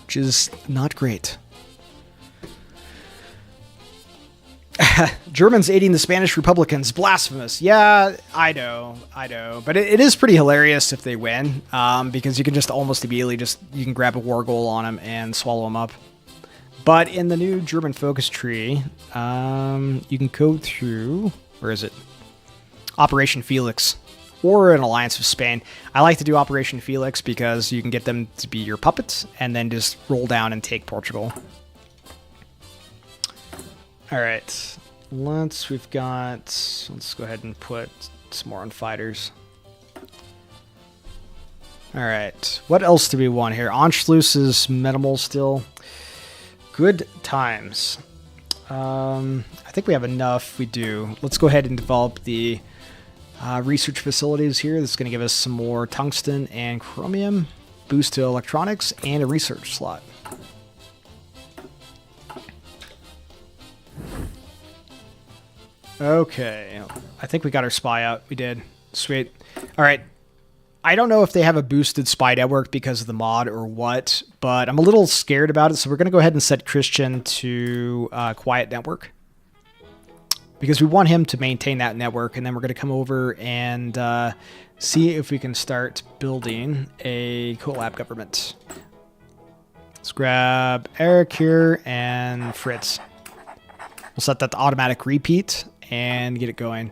which is not great. Germans aiding the Spanish Republicans. Blasphemous. Yeah, I know. But it is pretty hilarious if they win, because you can just almost immediately you can grab a war goal on them and swallow them up. But in the new German focus tree, you can go through, where is it? Operation Felix, or an alliance with Spain. I like to do Operation Felix because you can get them to be your puppets and then just roll down and take Portugal. All right, let's go ahead and put some more on fighters. All right, what else do we want here? Anschluss is minimal still. Good times. I think we have enough. We do. Let's go ahead and develop the research facilities here. This is going to give us some more tungsten and chromium, boost to electronics, and a research slot. Okay, I think we got our spy out. We did. Sweet. All right. I don't know if they have a boosted spy network because of the mod or what, but I'm a little scared about it, so we're going to go ahead and set Christian to quiet network, because we want him to maintain that network, and then we're going to come over and see if we can start building a collab government. Let's grab Eric here and Fritz. We'll set that to automatic repeat and get it going.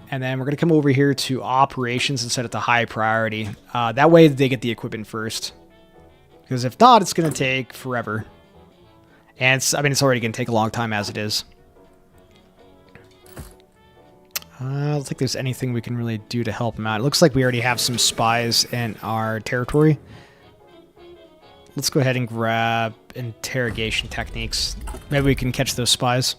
And then we're going to come over here to operations and set it to high priority. That way they get the equipment first. Because if not, it's going to take forever. And it's already going to take a long time as it is. I don't think there's anything we can really do to help them out. It looks like we already have some spies in our territory. Let's go ahead and grab interrogation techniques. Maybe we can catch those spies.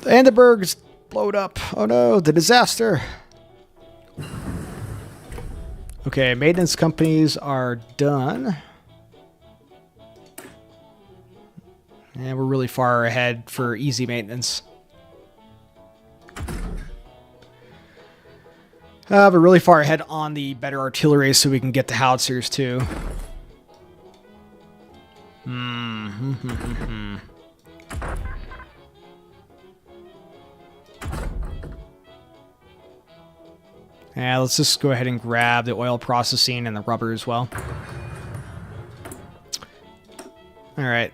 The Hindenburg's blowed up. Oh no, the disaster. Okay, maintenance companies are done. And we're really far ahead for easy maintenance. We're really far ahead on the better artillery, so we can get the howitzers too. Yeah, let's just go ahead and grab the oil processing and the rubber as well. All right.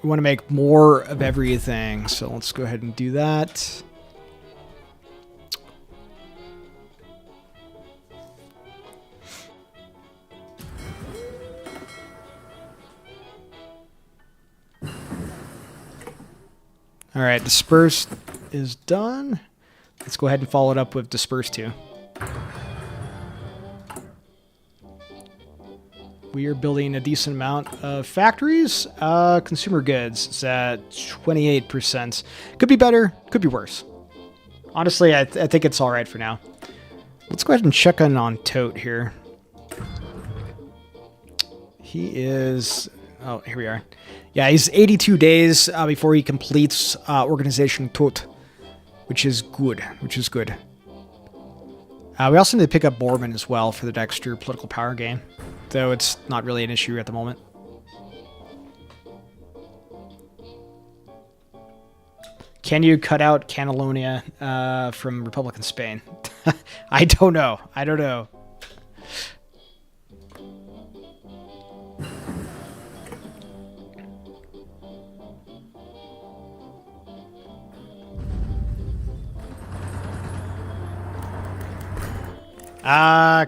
We want to make more of everything, so let's go ahead and do that. All right, dispersed is done. Let's go ahead and follow it up with disperse 2. We are building a decent amount of factories. Consumer goods is at 28%. Could be better, could be worse. Honestly, I think it's all right for now. Let's go ahead and check in on Tote here. He is... Oh, here we are. Yeah, he's 82 days before he completes Organization Tote, which is good. We also need to pick up Borman as well for the extra political power gain, though it's not really an issue at the moment. Can you cut out Catalonia from Republican Spain? I don't know.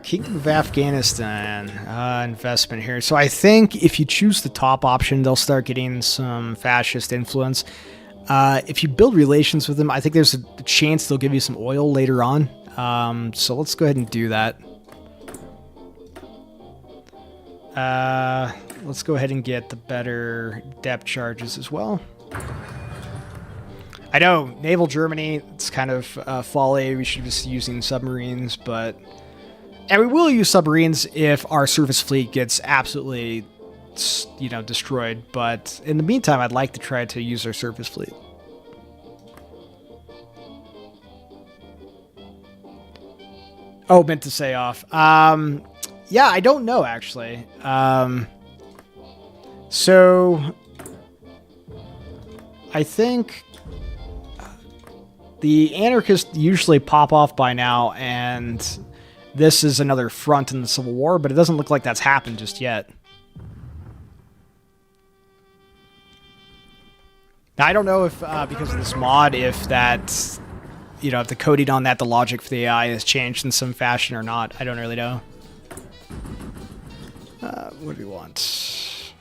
Kingdom of Afghanistan investment here. So I think if you choose the top option, they'll start getting some fascist influence. If you build relations with them, I think there's a chance they'll give you some oil later on. So let's go ahead and do that. Let's go ahead and get the better depth charges as well. I know, Naval Germany, it's kind of folly. We should be just using submarines, but... And we will use submarines if our surface fleet gets absolutely, destroyed. But in the meantime, I'd like to try to use our surface fleet. Oh, meant to say off. Yeah, I don't know, actually. So I think the anarchists usually pop off by now, and this is another front in the Civil War, but it doesn't look like that's happened just yet. Now, I don't know if, because of this mod, if that, you know, if the coding on that, the logic for the AI has changed in some fashion or not. I don't really know. What do we want?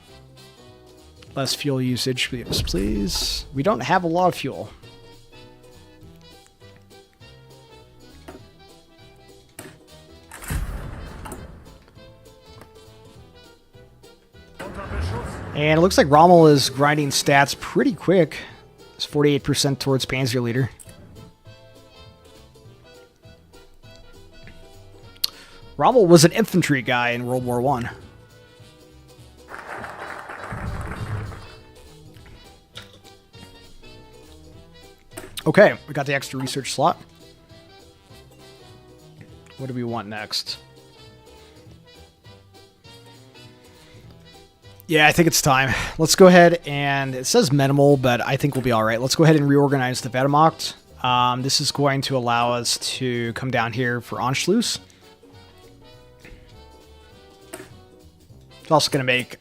Less fuel usage, yes, please. We don't have a lot of fuel. And it looks like Rommel is grinding stats pretty quick. It's 48% towards Panzer Leader. Rommel was an infantry guy in World War I. Okay, we got the extra research slot. What do we want next? Yeah, I think it's time. Let's go ahead and... It says minimal, but I think we'll be alright. Let's go ahead and reorganize the Wehrmacht. This is going to allow us to come down here for Anschluss. It's also going to make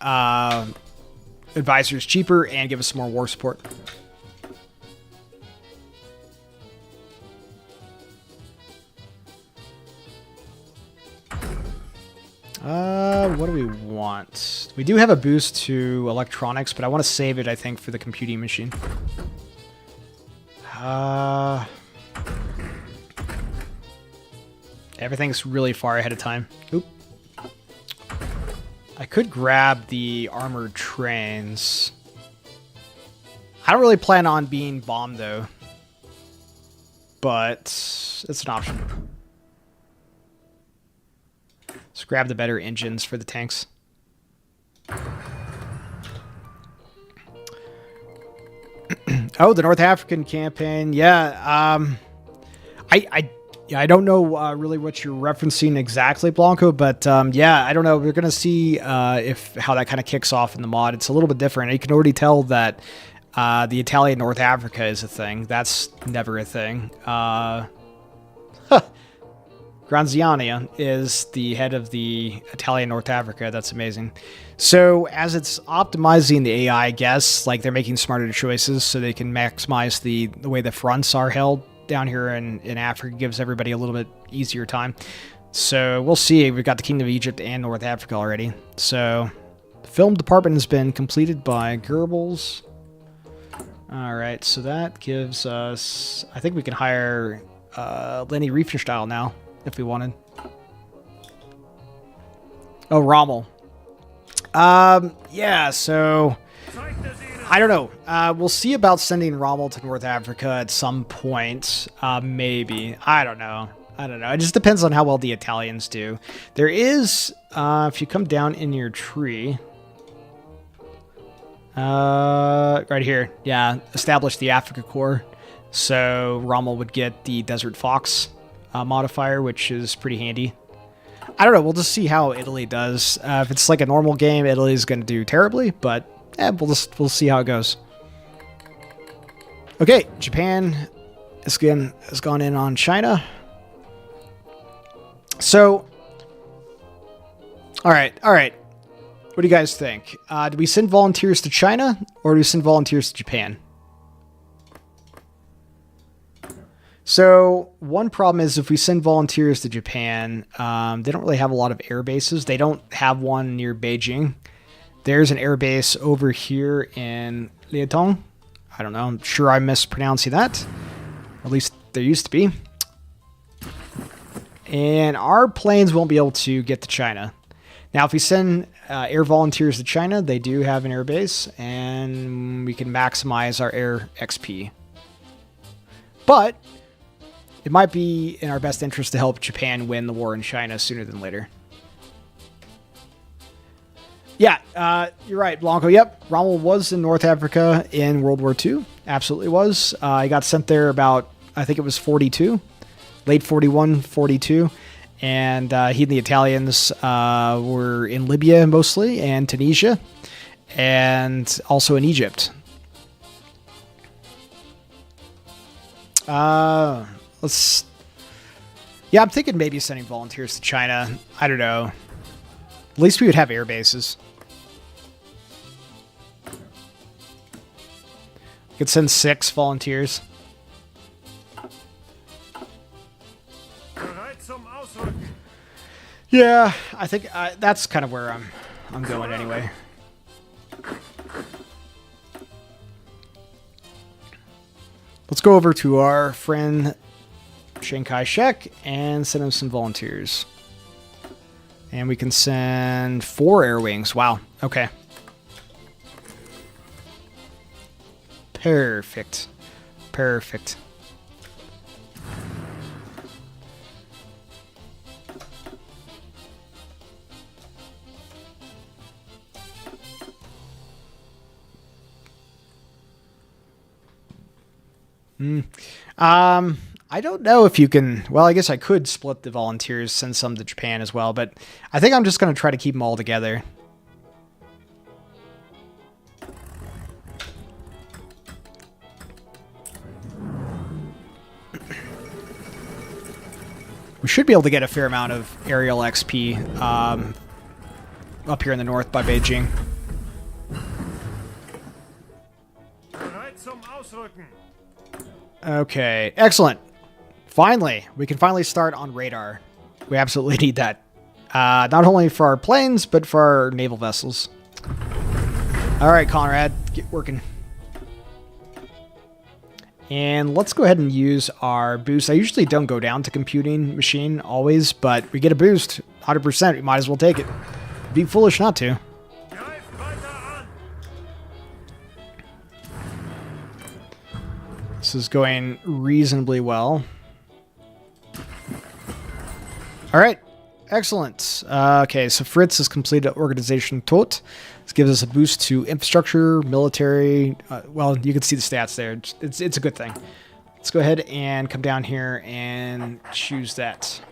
advisors cheaper and give us some more war support. What do we want? We do have a boost to electronics, but I want to save it, I think, for the computing machine. Everything's really far ahead of time. Oop. I could grab the armored trains. I don't really plan on being bombed, though. But it's an option. Let's grab the better engines for the tanks. Oh, the North African campaign. Yeah. I don't know really what you're referencing exactly, Blanco, but yeah, I don't know. We're gonna see if how that kind of kicks off in the mod. It's a little bit different. You can already tell that the Italian North Africa is a thing. That's never a thing. Granziani is the head of the Italian North Africa. That's amazing. So as it's optimizing the AI, I guess, like they're making smarter choices so they can maximize the way the fronts are held down here in Africa. Gives everybody a little bit easier time. So we'll see. We've got the Kingdom of Egypt and North Africa already. So the film department has been completed by Goebbels. All right, so that gives us... I think we can hire Leni Riefenstahl now, if we wanted. Oh, Rommel. Yeah, so... I don't know. We'll see about sending Rommel to North Africa at some point. Maybe. I don't know. It just depends on how well the Italians do. There is... if you come down in your tree... right here. Yeah, establish the Africa Corps. So Rommel would get the Desert Fox modifier, which is pretty handy. I don't know. We'll just see how Italy does. If it's like a normal game, Italy's going to do terribly, but we'll see how it goes. Okay, Japan has gone in on China. So, all right. What do you guys think? Do we send volunteers to China, or do we send volunteers to Japan? So, one problem is if we send volunteers to Japan, they don't really have a lot of air bases. They don't have one near Beijing. There's an air base over here in Liaotong. I don't know. I'm sure I'm mispronouncing that. At least there used to be. And our planes won't be able to get to China. Now, if we send air volunteers to China, they do have an air base, and we can maximize our air XP. But it might be in our best interest to help Japan win the war in China sooner than later. Yeah, you're right, Blanco. Yep, Rommel was in North Africa in World War II. Absolutely was. He got sent there about, I think it was 42. Late 41, 42. And he and the Italians were in Libya mostly, and Tunisia, and also in Egypt. Let's... Yeah, I'm thinking maybe sending volunteers to China. I don't know. At least we would have air bases. We could send 6 volunteers. Yeah, I think that's kind of where I'm going anyway. Let's go over to our friend Chiang Kai-shek and send him some volunteers. And we can send 4 air wings. Wow. Okay. Perfect. Perfect. I don't know if you can... Well, I guess I could split the volunteers, send some to Japan as well, but I think I'm just going to try to keep them all together. We should be able to get a fair amount of aerial XP up here in the north by Beijing. Okay, excellent. Finally, we can finally start on radar. We absolutely need that. Not only for our planes, but for our naval vessels. All right, Conrad, get working. And let's go ahead and use our boost. I usually don't go down to computing machine always, but we get a boost, 100%. We might as well take it. Be foolish not to. This is going reasonably well. All right, excellent. Okay, so Fritz has completed Organization Tot. This gives us a boost to infrastructure, military. Well, you can see the stats there. It's a good thing. Let's go ahead and come down here and choose that.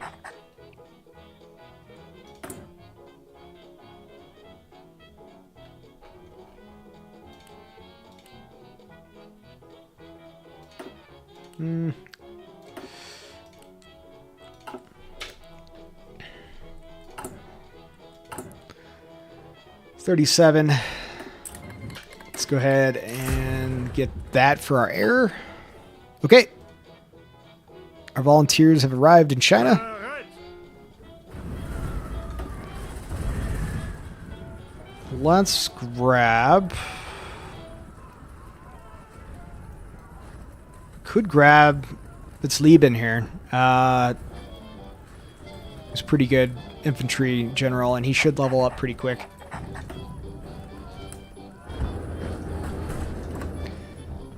Hmm. 37. Let's go ahead and get that for our air. Okay. Our volunteers have arrived in China. Let's grab... Could grab... It's Lieben here. He's pretty good infantry general, and he should level up pretty quick.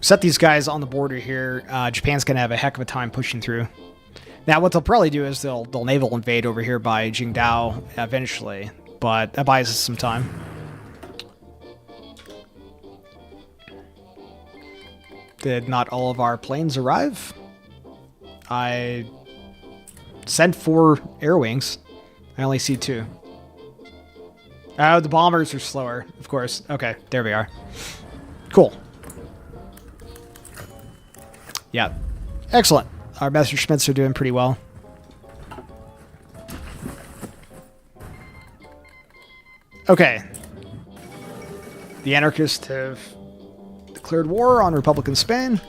Set these guys on the border here. Japan's going to have a heck of a time pushing through. Now, what they'll probably do is they'll naval invade over here by Qingdao eventually, but that buys us some time. Did not all of our planes arrive? I sent 4 air wings. I only see 2. Oh, the bombers are slower, of course. Okay, there we are. Cool. Yeah. Excellent. Our Messerschmitts are doing pretty well. Okay. The anarchists have declared war on Republican Spain.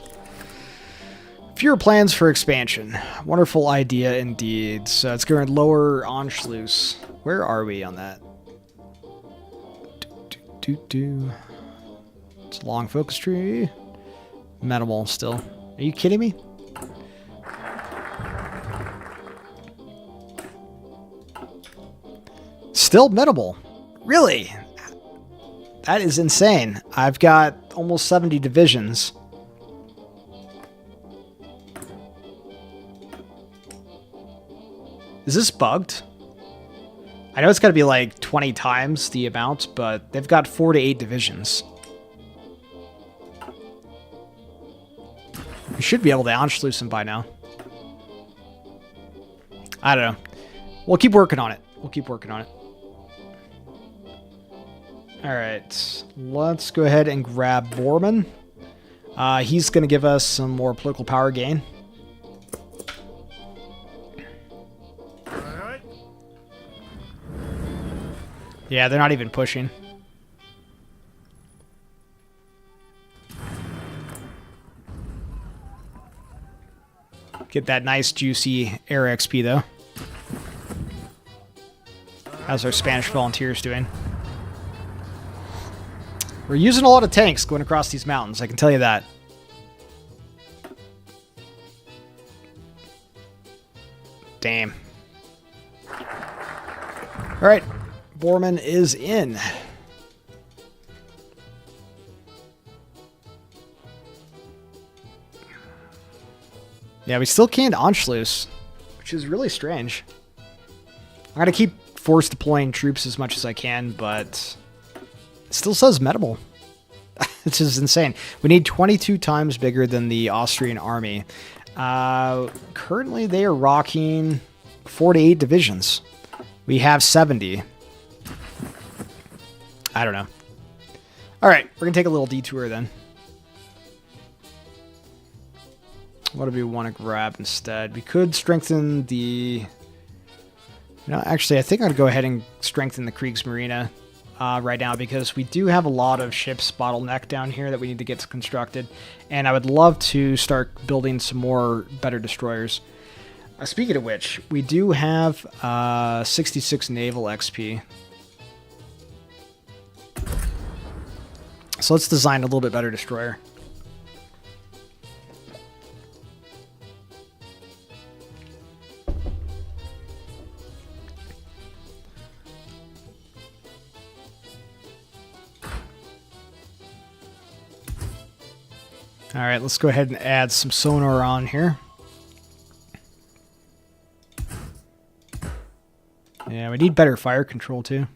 Fewer plans for expansion. Wonderful idea indeed. So it's going to lower Anschluss. Where are we on that? It's a long focus tree. Minimal still. Are you kidding me? Still minimal. Really? That is insane. I've got almost 70 divisions. Is this bugged? I know it's got to be like 20 times the amount, but they've got 4 to 8 divisions. We should be able to Anschluss him by now. I don't know. We'll keep working on it. We'll keep working on it. All right, let's go ahead and grab Borman. He's going to give us some more political power gain. Yeah, they're not even pushing. Get that nice, juicy air XP, though. How's our Spanish volunteers doing? We're using a lot of tanks going across these mountains, I can tell you that. Damn. Alright, Borman is in. Yeah, we still can't Anschluss, which is really strange. I'm going to keep force deploying troops as much as I can, but it still says medible. This is insane. We need 22 times bigger than the Austrian army. Currently, they are rocking 48 divisions. We have 70. I don't know. All right, we're going to take a little detour then. What do we want to grab instead? We could strengthen the... No, actually, I think I'd go ahead and strengthen the Kriegsmarine right now, because we do have a lot of ships bottleneck down here that we need to get constructed, and I would love to start building some more better destroyers. Speaking of which, we do have 66 naval XP. So let's design a little bit better destroyer. All right, let's go ahead and add some sonar on here. Yeah, we need better fire control too.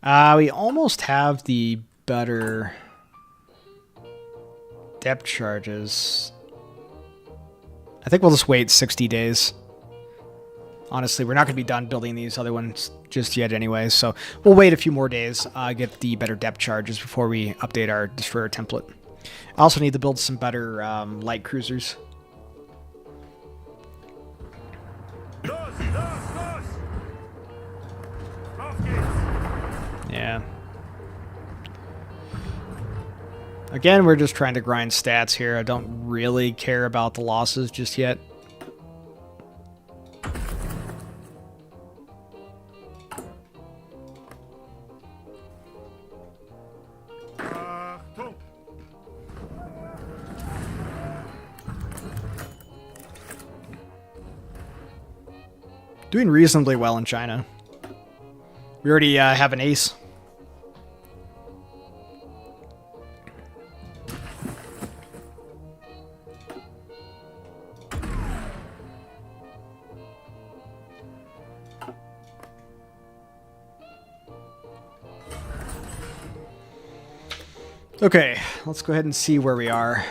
We almost have the better depth charges. I think we'll just wait 60 days. Honestly, we're not going to be done building these other ones just yet anyway, so we'll wait a few more days, get the better depth charges before we update our destroyer template. I also need to build some better light cruisers. Yeah. Again, we're just trying to grind stats here. I don't really care about the losses just yet. Doing reasonably well in China. We already have an ace. Okay, let's go ahead and see where we are.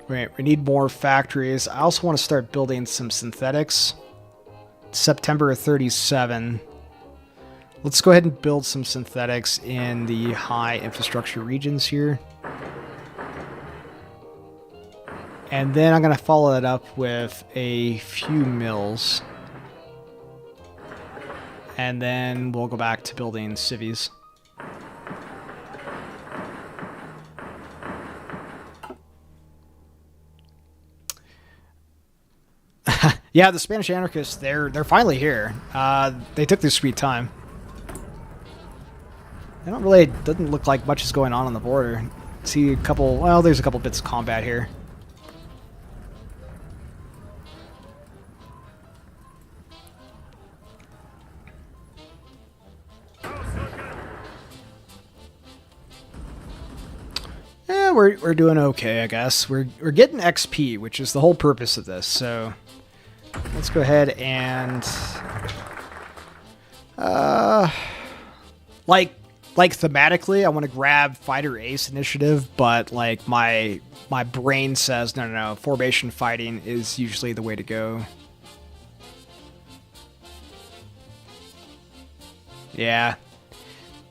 Wait, we need more factories. I also want to start building some synthetics. September of 37. Let's go ahead and build some synthetics in the high infrastructure regions here. And then I'm going to follow that up with a few mills. And then we'll go back to building civies. Yeah, the Spanish anarchists, they're finally here. They took their sweet time. They don't really, doesn't look like much is going on the border. See a couple, well, there's a couple bits of combat here. Yeah, we're doing okay, I guess. We're getting XP, which is the whole purpose of this, so... Let's go ahead and, like thematically, I want to grab Fighter Ace Initiative, but like my brain says, no, formation fighting is usually the way to go. Yeah.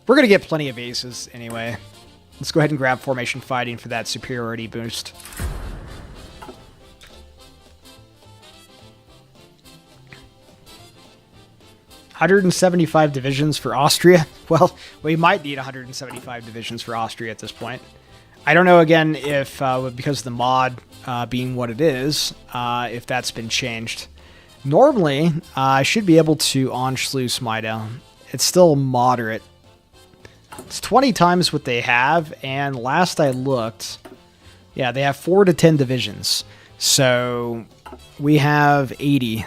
We're going to get plenty of aces anyway. Let's go ahead and grab formation fighting for that superiority boost. $175 divisions for Austria. Well, we might need 175 divisions for Austria at this point. I don't know, again, if because of the mod being what it is, if that's been changed. Normally, I should be able to Anschluss Maida. It's still moderate. It's 20 times what they have, and last I looked, yeah, they have 4 to 10 divisions. So we have 80.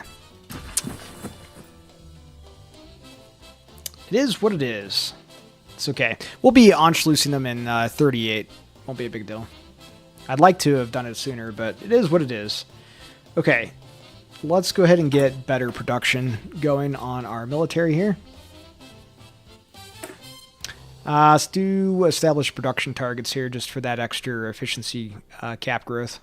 It is what it is. It's okay. We'll be Anschlussing them in 38. Won't be a big deal. I'd like to have done it sooner, but it is what it is. Okay. Let's go ahead and get better production going on our military here. Let's do establish production targets here just for that extra efficiency cap growth.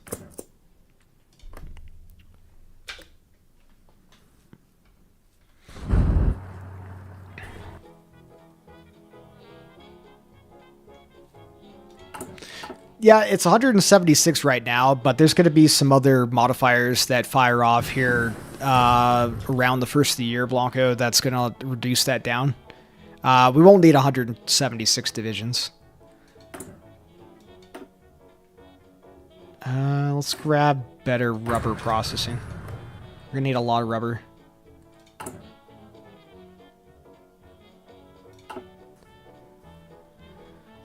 Yeah, it's 176 right now, but there's going to be some other modifiers that fire off here around the first of the year, Blanco, that's going to reduce that down. We won't need 176 divisions. Let's grab better rubber processing. We're going to need a lot of rubber.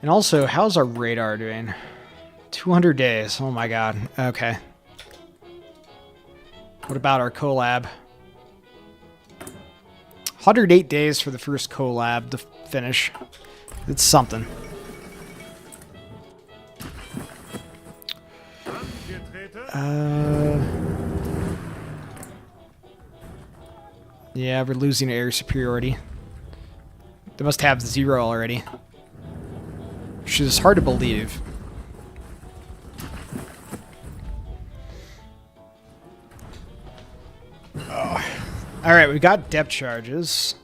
And also, how's our radar doing? 200 days. Oh my god. Okay. What about our collab? 108 days for the first collab to finish. It's something. Yeah, we're losing air superiority. They must have 0 already. Which is hard to believe. Alright, we got depth charges.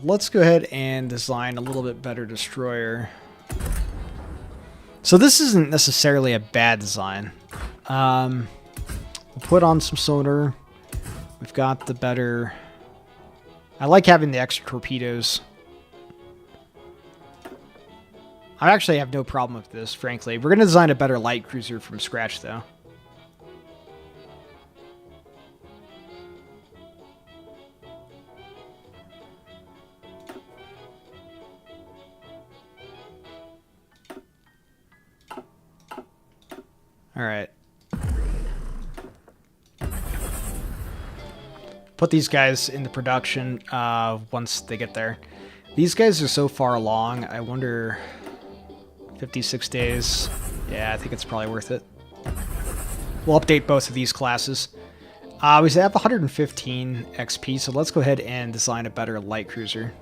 Let's go ahead and design a little bit better destroyer. So this isn't necessarily a bad design. We'll put on some sonar. We've got the better... I like having the extra torpedoes. I actually have no problem with this, frankly. We're going to design a better light cruiser from scratch, though. All right. Put these guys into production once they get there. These guys are so far along. I wonder... 56 days. Yeah, I think it's probably worth it. We'll update both of these classes. We have 115 XP, so let's go ahead and design a better light cruiser.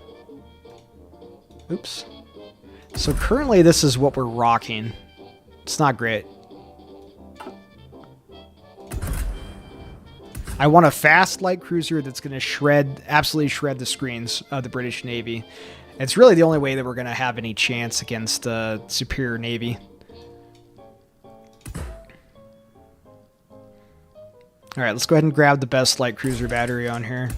Oops. So currently this is what we're rocking. It's not great. I want a fast light cruiser that's going to shred, absolutely shred the screens of the British Navy. It's really the only way that we're going to have any chance against a superior Navy. Alright, let's go ahead and grab the best light cruiser battery on here.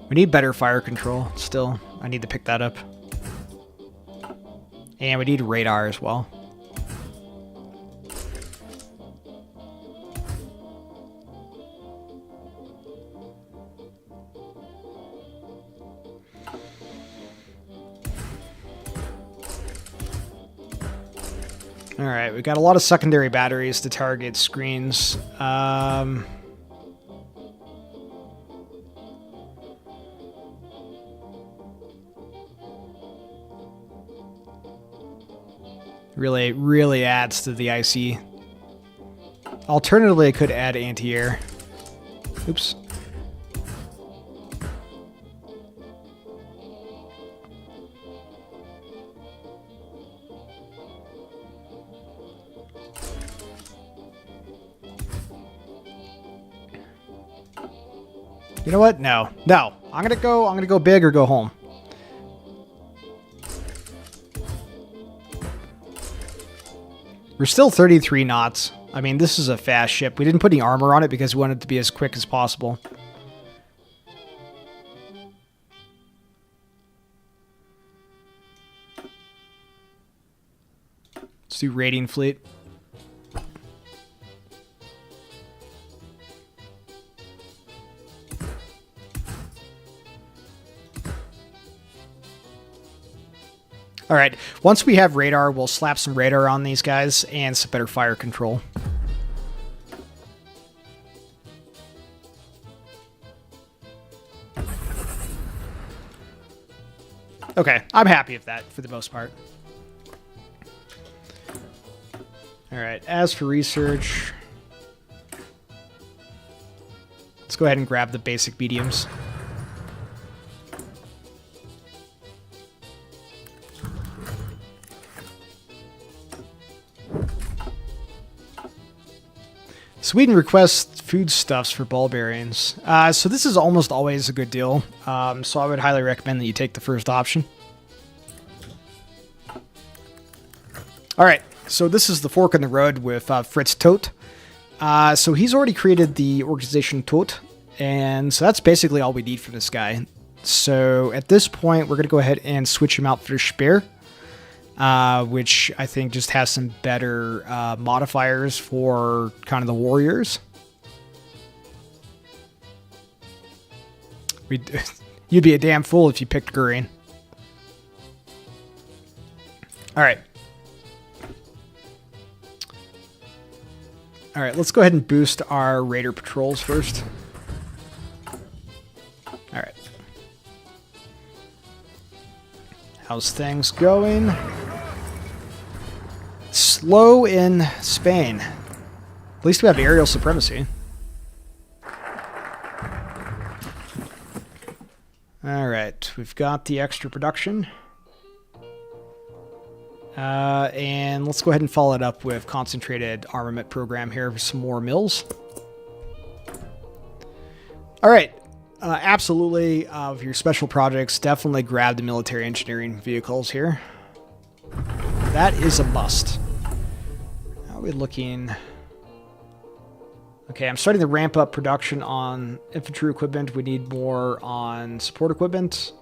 We need better fire control still. I need to pick that up. And we need radar as well. Alright, we've got a lot of secondary batteries to target screens. Really adds to the IC. Alternatively, I could add anti-air. Oops. You know what? No. No. I'm gonna go big or go home. We're still 33 knots. I mean, this is a fast ship. We didn't put any armor on it because we wanted it to be as quick as possible. Let's do raiding fleet. All right, once we have radar, we'll slap some radar on these guys and some better fire control. Okay, I'm happy with that for the most part. All right, as for research, let's go ahead and grab the basic mediums. Sweden requests foodstuffs for barbarians. So this is almost always a good deal. So I would highly recommend that you take the first option. All right. So this is the fork in the road with Fritz Todt. So he's already created the organization Todt. And so that's basically all we need from this guy. So at this point, we're going to go ahead and switch him out for Speer. Which I think just has some better modifiers for kind of the warriors. You'd be a damn fool if you picked Gurian. All right. All right, let's go ahead and boost our raider patrols first. All right. How's things going? Slow in Spain. At least we have aerial supremacy. Alright, we've got the extra production. And let's go ahead and follow it up with concentrated armament program here for some more mills. Alright. Absolutely, of your special projects, definitely grab the military engineering vehicles here. That is a must. How are we looking? Okay, I'm starting to ramp up production on infantry equipment. We need more on support equipment.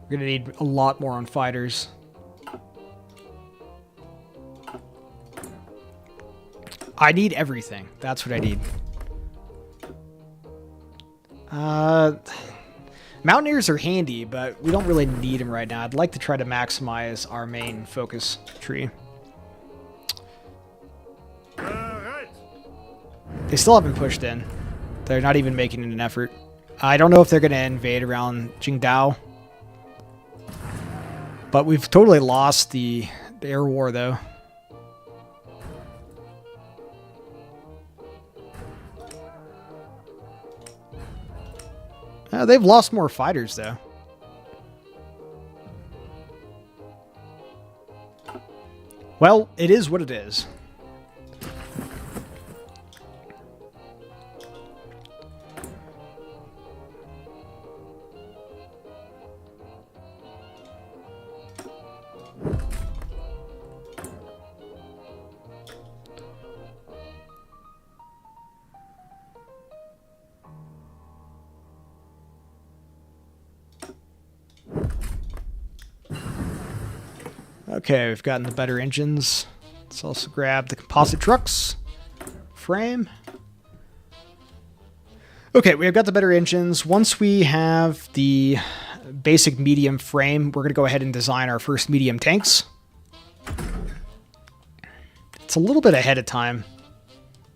We're going to need a lot more on fighters. I need everything. That's what I need. Mountaineers are handy, but we don't really need them right now. I'd like to try to maximize our main focus tree. Right. They still haven't pushed in. They're not even making an effort. I don't know if they're going to invade around Qingdao. But we've totally lost the air war, though. They've lost more fighters, though. Well, it is what it is. Okay, we've gotten the better engines. Let's also grab the composite trucks. Frame. Okay, we've got the better engines. Once we have the basic medium frame, we're going to go ahead and design our first medium tanks. It's a little bit ahead of time.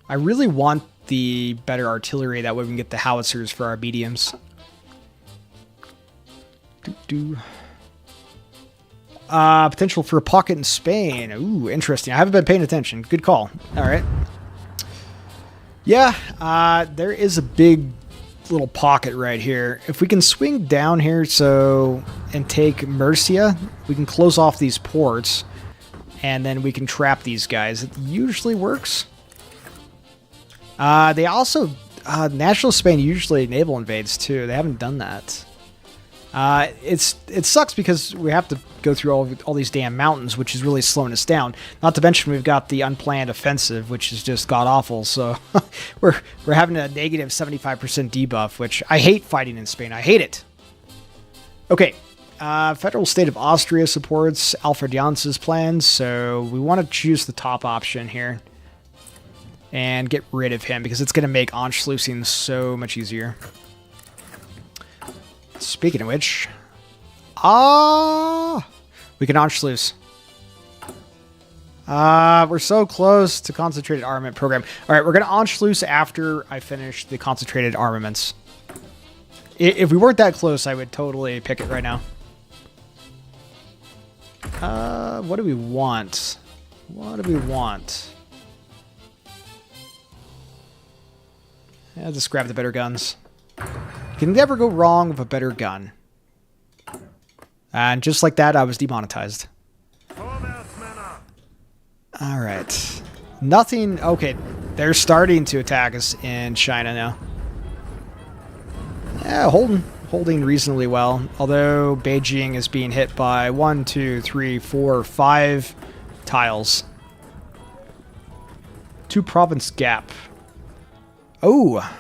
I really want the better artillery. That way we can get the howitzers for our mediums. Potential for a pocket in Spain. Ooh, interesting. I haven't been paying attention. Good call. All right. Yeah, there is a big little pocket right here. If we can swing down here and take Murcia, we can close off these ports and then we can trap these guys. It usually works. They also, National Spain usually naval invades too. They haven't done that. It sucks because we have to go through all these damn mountains, which is really slowing us down. Not to mention we've got the unplanned offensive, which is just god awful. So we're having a negative 75% debuff, which I hate fighting in Spain. I hate it. Okay, Federal State of Austria supports Alfred Janss's plans, so we want to choose the top option here and get rid of him because it's going to make Anschlussing so much easier. Speaking of which, we can Anschluss. We're so close to concentrated armament program. All right, we're going to Anschluss after I finish the concentrated armaments. If we weren't that close, I would totally pick it right now. What do we want? What do we want? Yeah, just grab the better guns. You can never go wrong with a better gun. And just like that, I was demonetized. Alright. Nothing... Okay, they're starting to attack us in China now. Yeah, holding reasonably well. Although Beijing is being hit by 1, 2, 3, 4, 5 tiles. 2 province gap. Oh!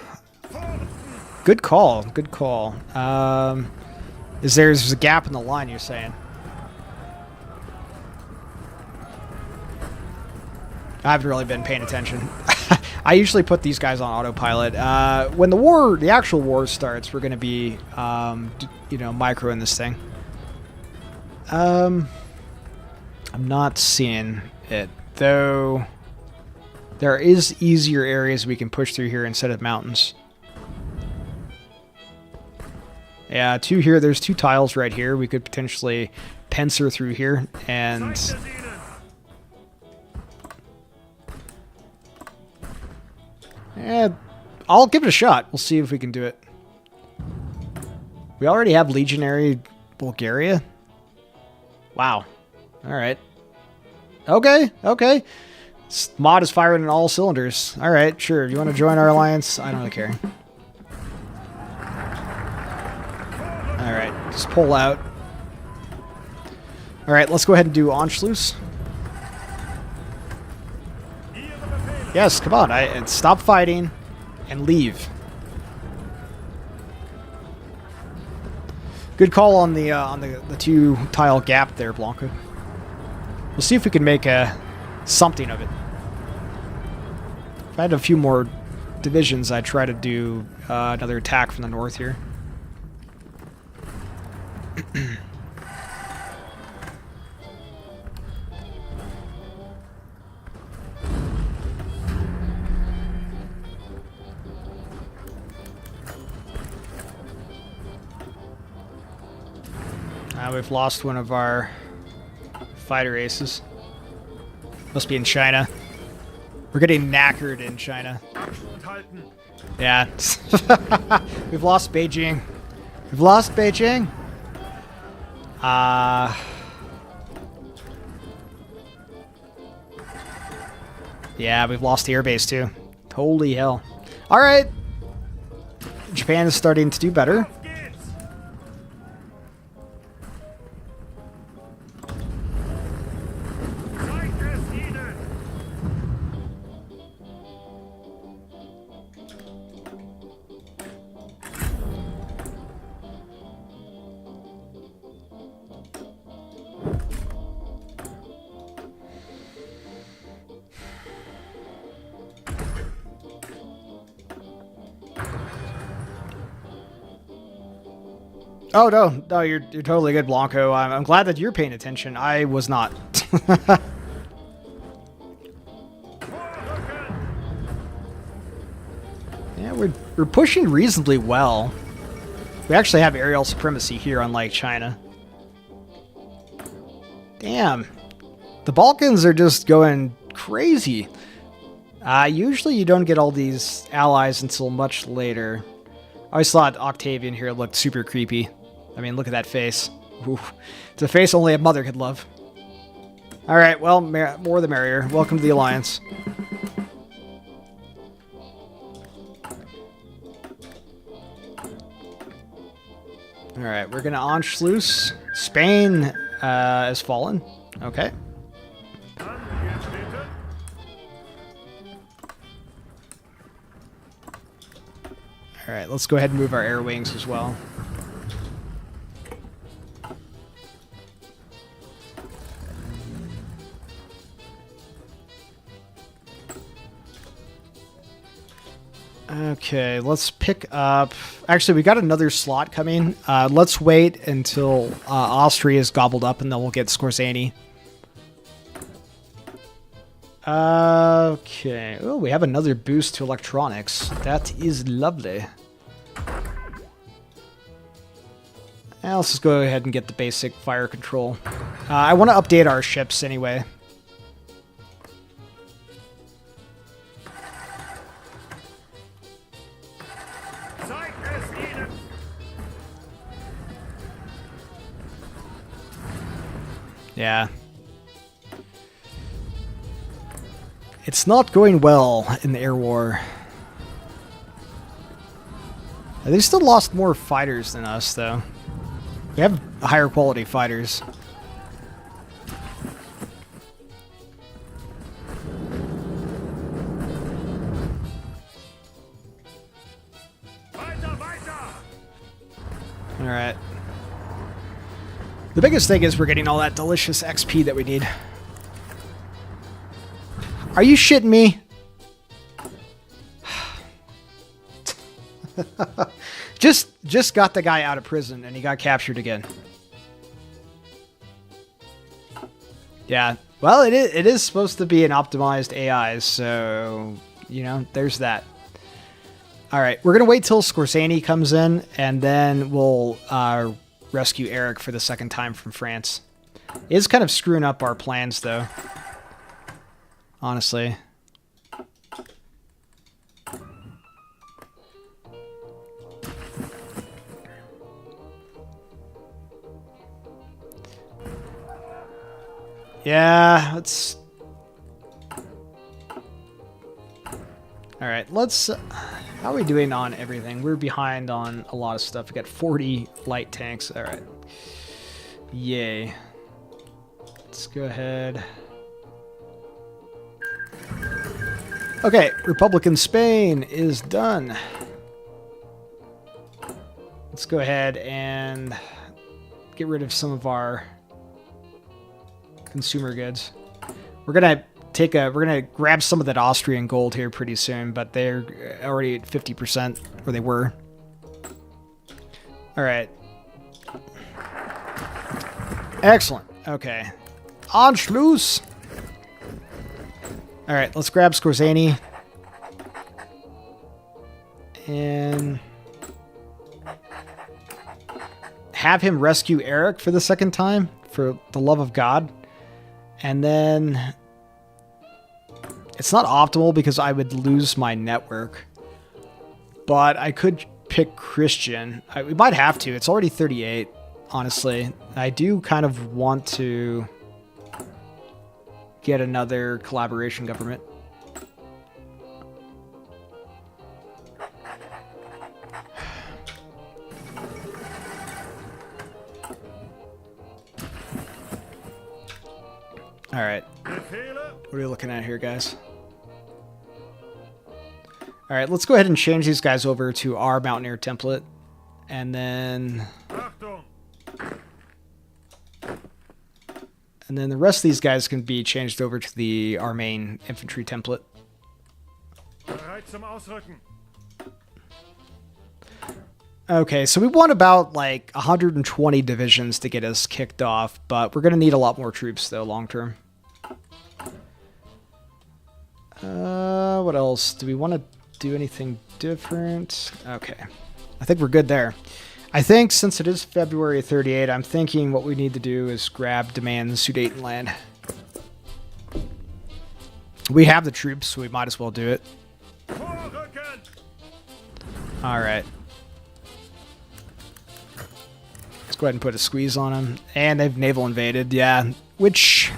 Good call. Good call. There's a gap in the line, you're saying? I haven't really been paying attention. I usually put these guys on autopilot. When the actual war starts, we're going to be, microing this thing. I'm not seeing it, though. There is easier areas we can push through here instead of mountains. Yeah, 2 here. There's 2 tiles right here. We could potentially pincer through here and... Yeah, I'll give it a shot. We'll see if we can do it. We already have Legionary Bulgaria. Wow. Alright. Okay, okay. This mod is firing on all cylinders. Alright, sure. You want to join our alliance? I don't really care. Alright, just pull out. Alright, let's go ahead and do Anschluss. Yes, come on. And stop fighting and leave. Good call on the 2 tile gap there, Blanca. We'll see if we can make something of it. If I had a few more divisions, I'd try to do another attack from the north here. We've lost one of our fighter aces. Must be in China. We're getting knackered in China. Yeah. We've lost Beijing. We've lost Beijing. Yeah, we've lost the airbase too. Holy hell. Alright. Japan is starting to do better. Oh, no, you're totally good, Blanco. I'm glad that you're paying attention. I was not. Yeah, we're pushing reasonably well. We actually have aerial supremacy here, unlike China. Damn. The Balkans are just going crazy. Usually you don't get all these allies until much later. I always thought Octavian here looked super creepy. I mean, look at that face. Ooh. It's a face only a mother could love. All right, well, more the merrier. Welcome to the Alliance. All right, we're going to Anschluss. Spain has fallen. Okay. All right, let's go ahead and move our air wings as well. Okay, let's pick up... Actually, we got another slot coming. Let's wait until Austria is gobbled up, and then we'll get Skorzeny. Okay. Oh, we have another boost to electronics. That is lovely. Now let's just go ahead and get the basic fire control. I want to update our ships anyway. Yeah. It's not going well in the air war. They still lost more fighters than us, though. We have higher quality fighters. Alright. The biggest thing is we're getting all that delicious XP that we need. Are you shitting me? Just got the guy out of prison and he got captured again. Yeah. Well, it is supposed to be an optimized AI, so, you know, there's that. All right, we're going to wait till Skorzeny comes in, and then we'll rescue Eric for the second time from France. It is kind of screwing up our plans, though. Honestly. Yeah, let's... Alright, let's... how are we doing on everything? We're behind on a lot of stuff. We got 40 light tanks. Alright. Yay. Let's go ahead. Okay, Republican Spain is done. Let's go ahead and get rid of some of our consumer goods. We're gonna grab some of that Austrian gold here pretty soon, but they're already at 50%, or they were. All right. Excellent. Okay. Anschluss. All right, let's grab Skorzeny. And have him rescue Eric for the second time, for the love of God. And then it's not optimal because I would lose my network, but I could pick Christian. We might have to. It's already 38, honestly. I do kind of want to get another collaboration government. All right. What are we looking at here, guys? All right, let's go ahead and change these guys over to our Mountaineer template. And then the rest of these guys can be changed over to our main infantry template. Okay, so we want about like 120 divisions to get us kicked off, but we're going to need a lot more troops, though, long term. What else? Do we want to do anything different? Okay. I think we're good there. I think since it is February 38, I'm thinking what we need to do is grab demand Sudetenland. We have the troops, so we might as well do it. Alright. Let's go ahead and put a squeeze on them. And they've naval invaded, yeah. Which...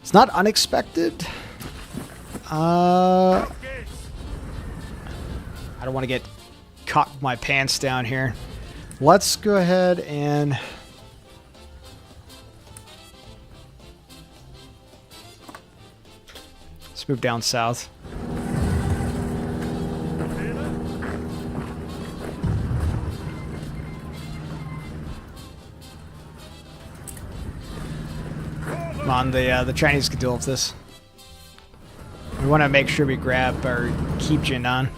It's not unexpected. I don't want to get caught with my pants down here. Let's go ahead and let's move down south. Come on, the Chinese can deal with this. We want to make sure we grab or keep Jinan.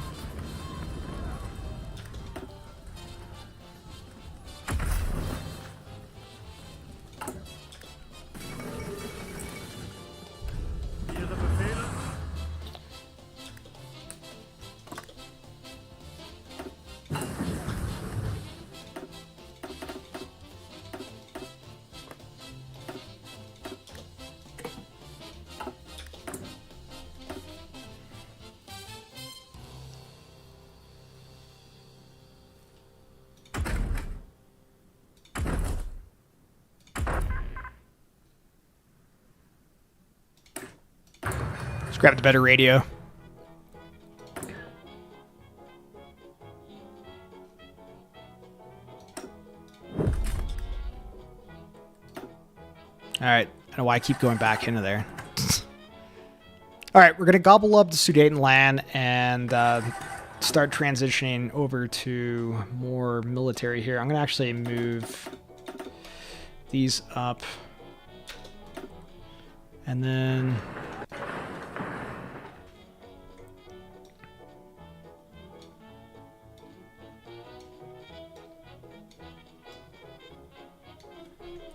Let's grab the better radio. Alright, I don't know why I keep going back into there. Alright, we're going to gobble up the Sudeten land and start transitioning over to more military here. I'm going to actually move these up. And then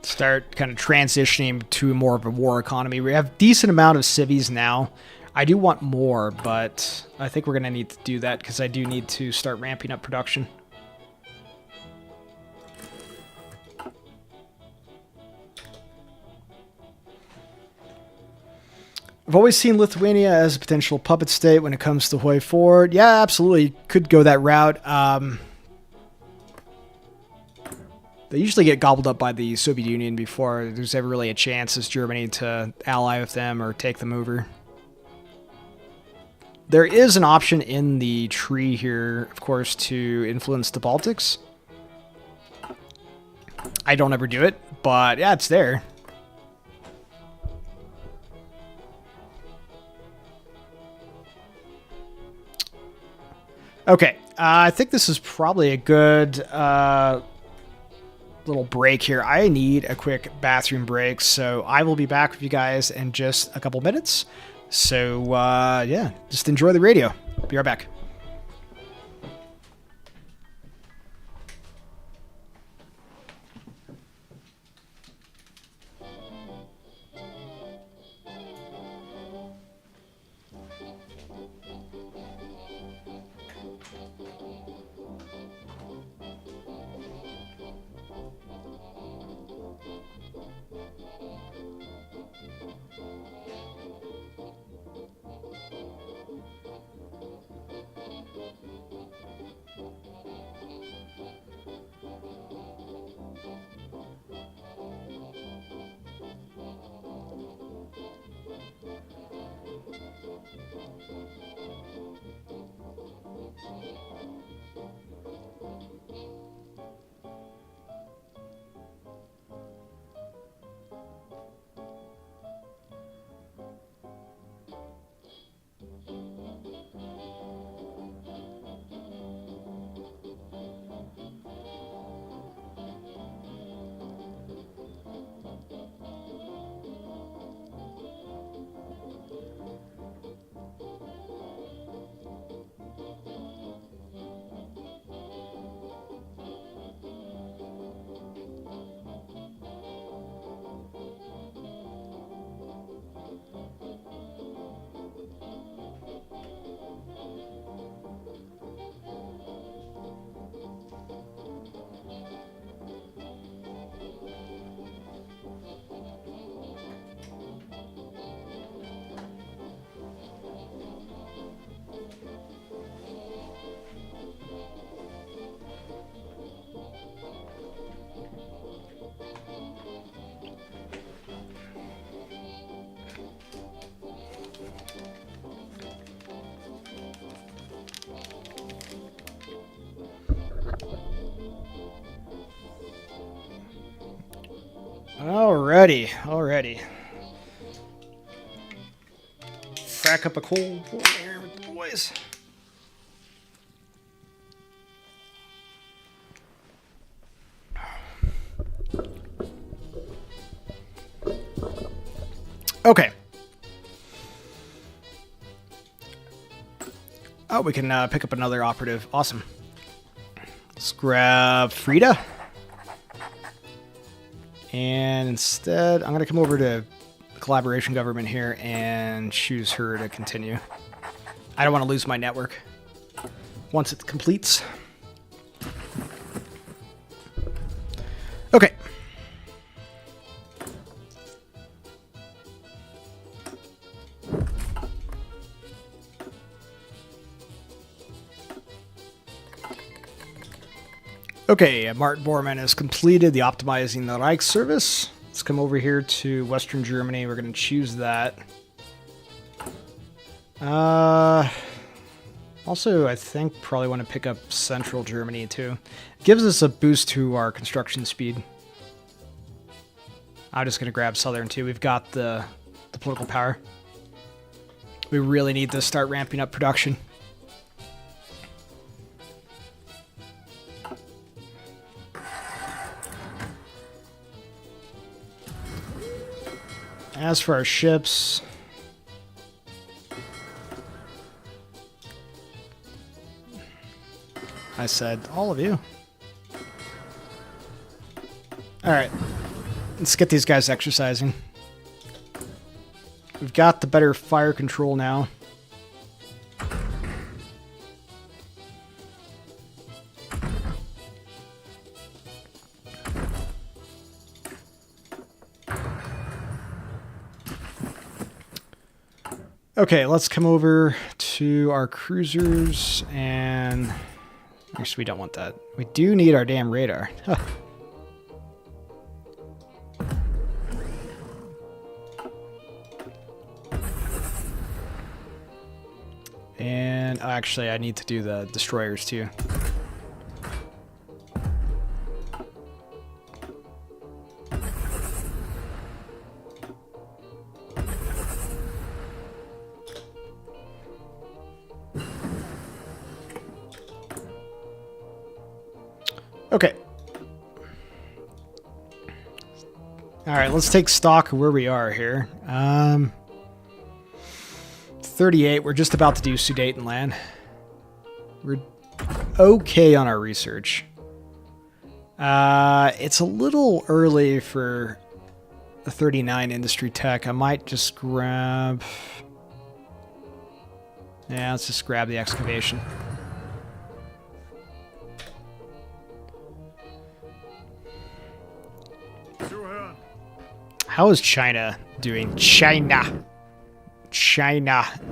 start kind of transitioning to more of a war economy. We have a decent amount of civies now. I do want more, but I think we're going to need to do that because I do need to start ramping up production. I've always seen Lithuania as a potential puppet state when it comes to way forward. Yeah, absolutely. Could go that route. They usually get gobbled up by the Soviet Union before there's ever really a chance as Germany to ally with them or take them over. There is an option in the tree here, of course, to influence the Baltics. I don't ever do it, but yeah, it's there. Okay, I think this is probably a good little break here. I need a quick bathroom break, so I will be back with you guys in just a couple minutes. So, yeah, just enjoy the radio. Be right back. Alrighty. Crack up a cold one here with the boys. Okay. Oh, we can pick up another operative. Awesome. Let's grab Frida. And instead, I'm going to come over to collaboration government here and choose her to continue. I don't want to lose my network once it completes. Okay. Okay, Martin Bormann has completed the Optimizing the Reich service. Let's come over here to Western Germany. We're going to choose that. Also, I think probably want to pick up Central Germany too. It gives us a boost to our construction speed. I'm just going to grab Southern too. We've got the political power. We really need to start ramping up production. As for our ships, I said all of you. All right, let's get these guys exercising. We've got the better fire control now. Okay, let's come over to our cruisers, and actually we don't want that. We do need our damn radar. Huh. And actually I need to do the destroyers too. Okay. All right, let's take stock of where we are here. 38, we're just about to do Sudetenland. We're okay on our research. It's a little early for the 39 industry tech. I might just grab... Yeah, let's just grab the excavation. How is China doing? China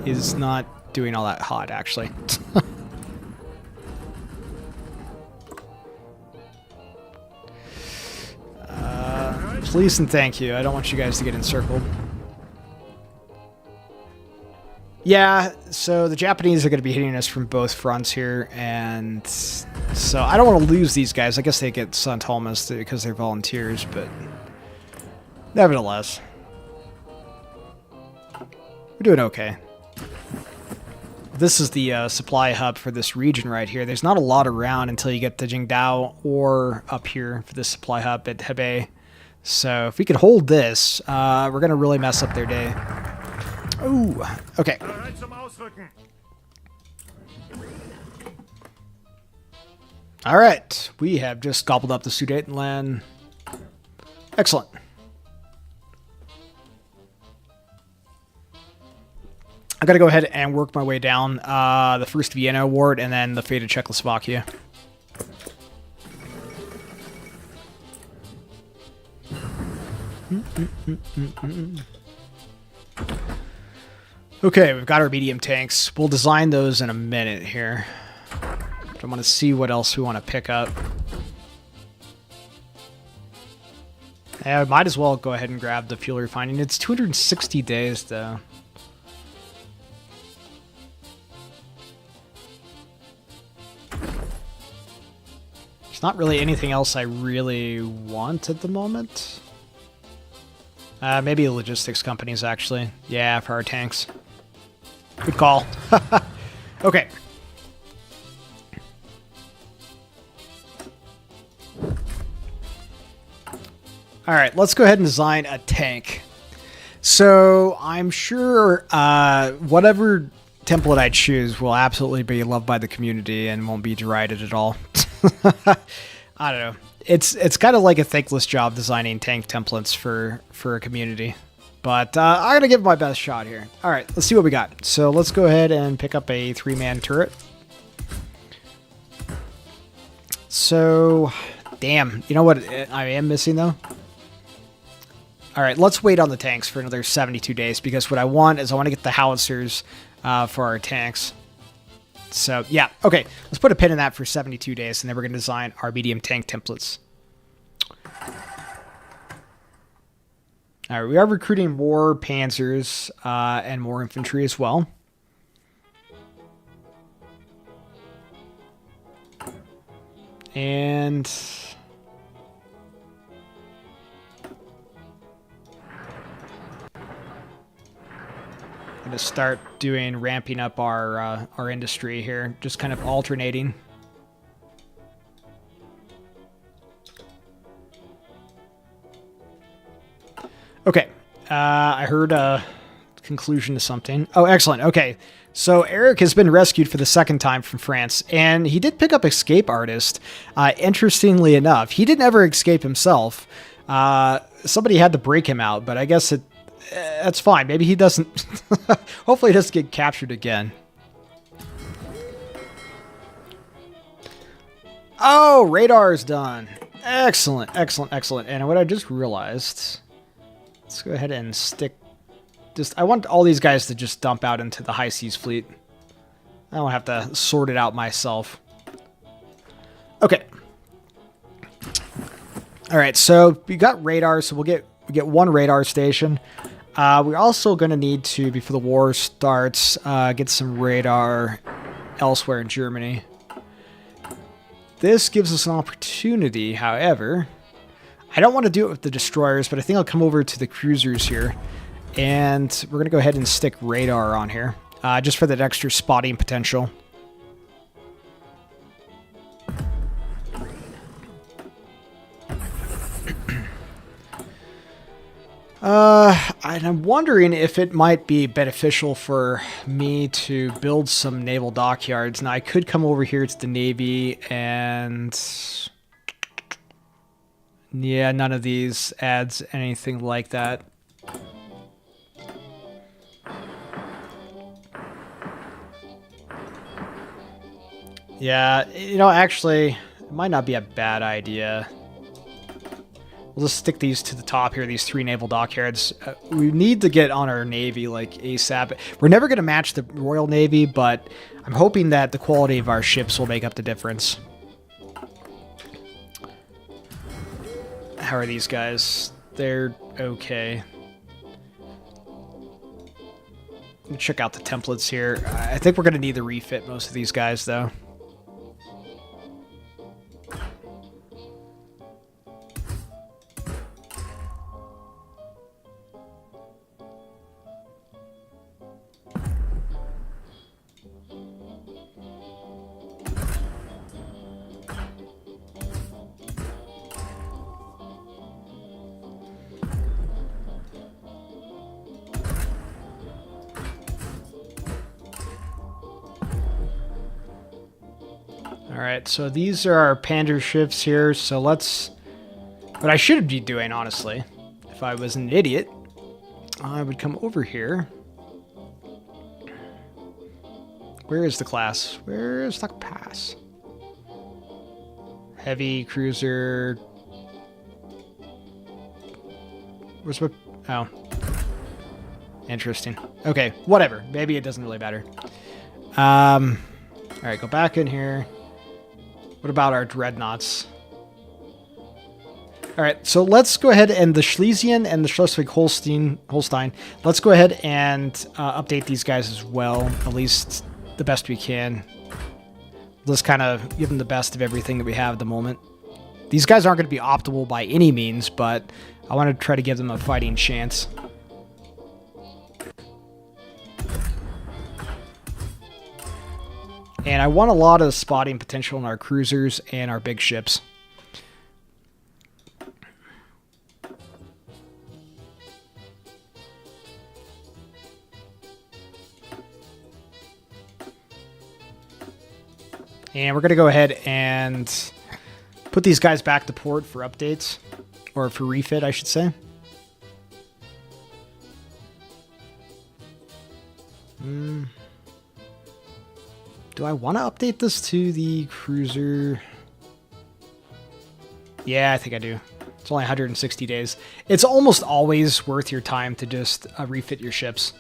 is not doing all that hot, actually. Please and thank you. I don't want you guys to get encircled. Yeah, so the Japanese are going to be hitting us from both fronts here, and so I don't want to lose these guys. I guess they get St. Thomas because they're volunteers, but nevertheless, we're doing okay. This is the supply hub for this region right here. There's not a lot around until you get to Jingdao or up here for this supply hub at Hebei. So if we could hold this, we're going to really mess up their day. Ooh, okay. All right, we have just gobbled up the Sudetenland. Excellent. I got to go ahead and work my way down the First Vienna Award and then the fate of Czechoslovakia. Okay, we've got our medium tanks. We'll design those in a minute here. I want to see what else we want to pick up. Yeah, I might as well go ahead and grab the fuel refining. It's 260 days, though. There's not really anything else I really want at the moment. Maybe logistics companies, actually. Yeah, for our tanks. Good call. Okay. All right, let's go ahead and design a tank. So I'm sure whatever template I choose will absolutely be loved by the community and won't be derided at all. I don't know. It's kind of like a thankless job designing tank templates for a community. But I'm going to give it my best shot here. All right, let's see what we got. So let's go ahead and pick up a 3-man turret. So, damn. You know what I am missing, though? All right, let's wait on the tanks for another 72 days, because what I want is I want to get the howitzers for our tanks. So, yeah, okay. Let's put a pin in that for 72 days, and then we're going to design our medium tank templates. All right, we are recruiting more panzers and more infantry as well. And I'm going to start ramping up our industry here, just kind of alternating. Okay, I heard a conclusion to something. Oh, excellent. Okay, so Eric has been rescued for the second time from France, and he did pick up Escape Artist. Interestingly enough, he didn't ever escape himself. Somebody had to break him out, but I guess that's fine. Maybe he doesn't... Hopefully he doesn't get captured again. Oh, radar is done. Excellent, excellent, excellent. And what I just realized... Let's go ahead and stick... I want all these guys to just dump out into the High Seas Fleet. I don't have to sort it out myself. Okay. Alright, so we got radar, so we get one radar station. We're also going to need to, before the war starts, get some radar elsewhere in Germany. This gives us an opportunity, however... I don't want to do it with the destroyers, but I think I'll come over to the cruisers here. And we're going to go ahead and stick radar on here, just for that extra spotting potential. And I'm wondering if it might be beneficial for me to build some naval dockyards. Now, I could come over here to the Navy and... Yeah, none of these adds anything like that. Yeah, you know, actually, it might not be a bad idea. We'll just stick these to the top here, these 3 naval dockyards. We need to get on our Navy, like, ASAP. We're never going to match the Royal Navy, but I'm hoping that the quality of our ships will make up the difference. How are these guys? They're okay. Let me check out the templates here. I think we're going to need to refit most of these guys, though. Alright, so these are our Panzer ships here, so let's... What I should be doing, honestly, if I was an idiot, I would come over here. Where is the class? Where is the pass? Heavy cruiser... Where's what? Oh. Interesting. Okay, whatever. Maybe it doesn't really matter. Alright, go back in here. What about our dreadnoughts? Alright, so let's go ahead and the Schlesian and the Schleswig-Holstein, let's go ahead and update these guys as well, at least the best we can. Let's kind of give them the best of everything that we have at the moment. These guys aren't going to be optimal by any means, but I want to try to give them a fighting chance. And I want a lot of spotting potential in our cruisers and our big ships. And we're going to go ahead and put these guys back to port for updates. Or for refit, I should say. Do I want to update this to the cruiser? Yeah, I think I do. It's only 160 days. It's almost always worth your time to just refit your ships.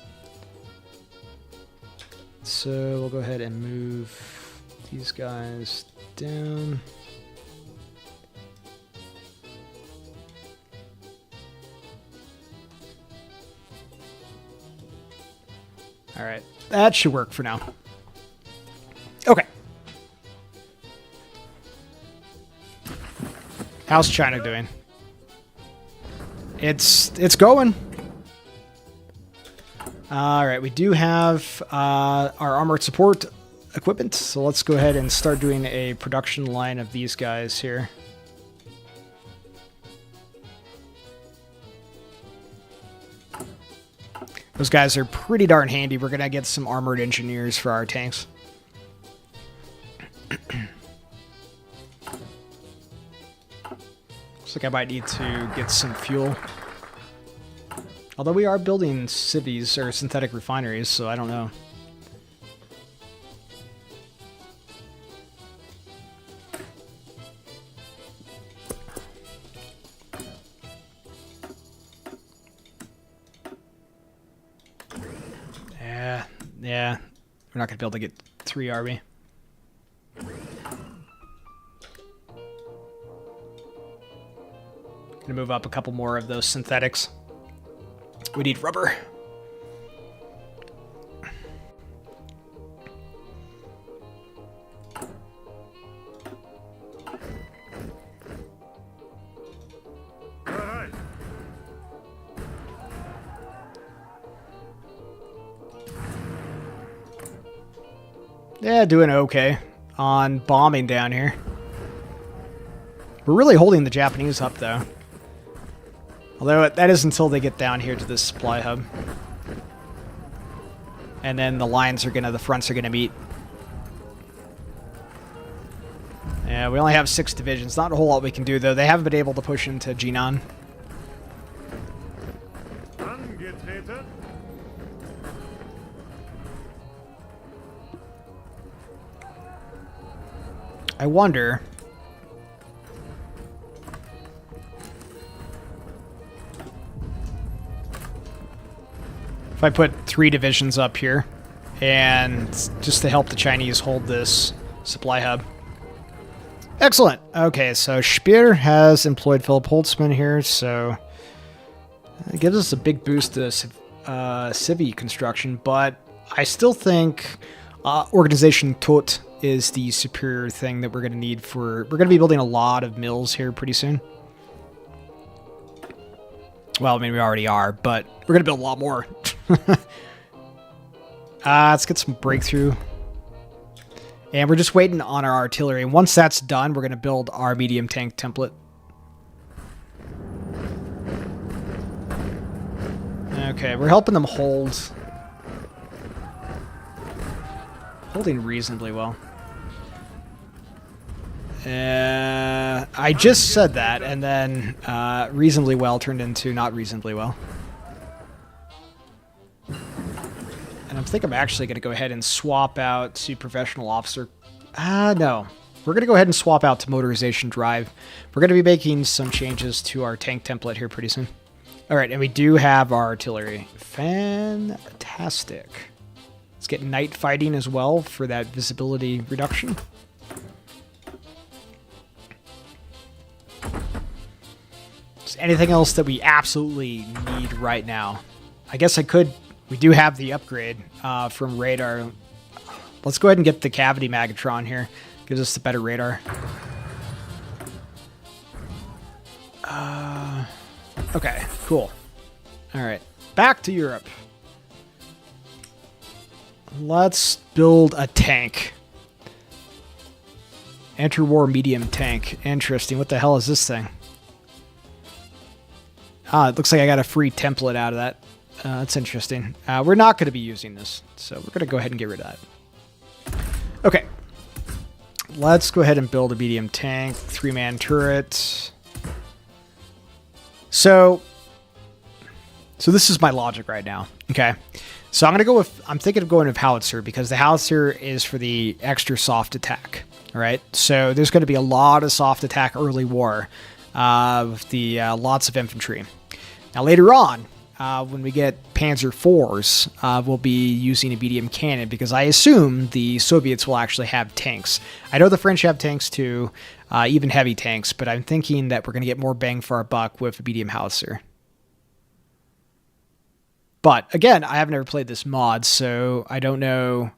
So we'll go ahead and move these guys down. All right, that should work for now. Okay. How's China doing? It's going. All right, we do have our armored support equipment, so let's go ahead and start doing a production line of these guys here. Those guys are pretty darn handy. We're going to get some armored engineers for our tanks. Looks like I might need to get some fuel. Although we are building cities or synthetic refineries, so I don't know. Yeah, we're not going to be able to get 3, are we? Going to move up a couple more of those synthetics. We need rubber. Yeah, doing okay on bombing down here. We're really holding the Japanese up, though. Although that is until they get down here to this supply hub. And then the lines are the fronts are gonna meet. Yeah, we only have 6 divisions. Not a whole lot we can do, though. They haven't been able to push into Jinan. I wonder... if I put 3 divisions up here, and just to help the Chinese hold this supply hub. Excellent! Okay, so Speer has employed Philip Holtzman here, so... it gives us a big boost to civvy construction, but I still think Organization Tot is the superior thing that we're going to need for... we're going to be building a lot of mills here pretty soon. Well, I mean, we already are, but we're going to build a lot more. Let's get some breakthrough. And we're just waiting on our artillery. And once that's done, we're going to build our medium tank template. Okay, we're helping them hold. Holding reasonably well. I just said that, and then reasonably well turned into not reasonably well. And I think I'm actually going to go ahead and swap out to professional officer. No. We're going to go ahead and swap out to motorization drive. We're going to be making some changes to our tank template here pretty soon. All right, and we do have our artillery. Fantastic. Let's get night fighting as well for that visibility reduction. Is anything else that we absolutely need right now? I guess I could... we do have the upgrade from radar. Let's go ahead and get the cavity magatron here. Gives us the better radar. Okay, cool. All right, back to Europe. Let's build a tank. Anti-war medium tank. Interesting. What the hell is this thing? Ah, it looks like I got a free template out of that. That's interesting. We're not going to be using this, so we're going to go ahead and get rid of that. Okay. Let's go ahead and build a medium tank. 3-man turret. So this is my logic right now. Okay. So I'm thinking of going with howitzer because the howitzer is for the extra soft attack. All right. So there's going to be a lot of soft attack early war with the lots of infantry. Now later on, when we get Panzer IVs, we'll be using a medium cannon because I assume the Soviets will actually have tanks. I know the French have tanks too, even heavy tanks, but I'm thinking that we're going to get more bang for our buck with a medium howitzer. But again, I have never played this mod, so I don't know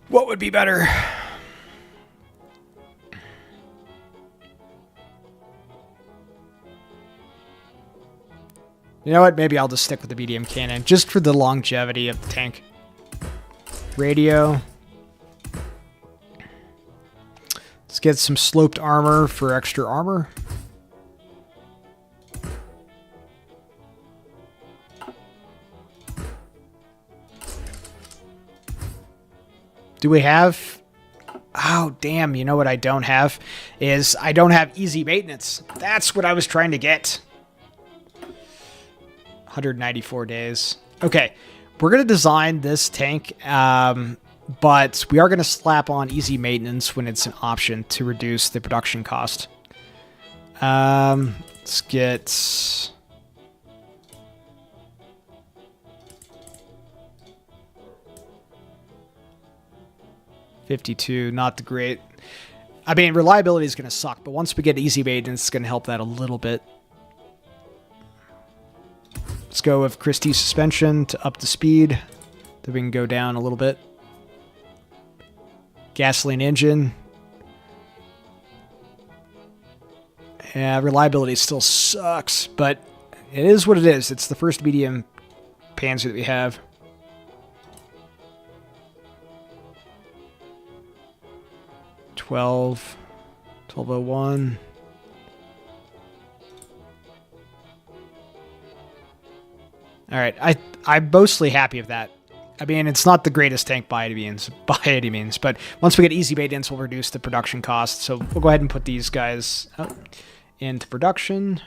what would be better. You know what? Maybe I'll just stick with the medium cannon, just for the longevity of the tank. Radio. Let's get some sloped armor for extra armor. Do we have... Oh, damn. You know what I don't have? Is I don't have easy maintenance. That's what I was trying to get. 194 days. Okay. We're going to design this tank, but we are going to slap on easy maintenance when it's an option to reduce the production cost. Let's get... $52, not the great. I mean, reliability is going to suck, but once we get easy maintenance, it's going to help that a little bit. Let's go with Christie suspension to up the speed. Then we can go down a little bit. Gasoline engine. Yeah, reliability still sucks, but it is what it is. It's the first medium Panzer that we have. $12, 1201. All right, I'm mostly happy with that. I mean, it's not the greatest tank by any means, but once we get easy maintenance, we'll reduce the production cost. So we'll go ahead and put these guys into production.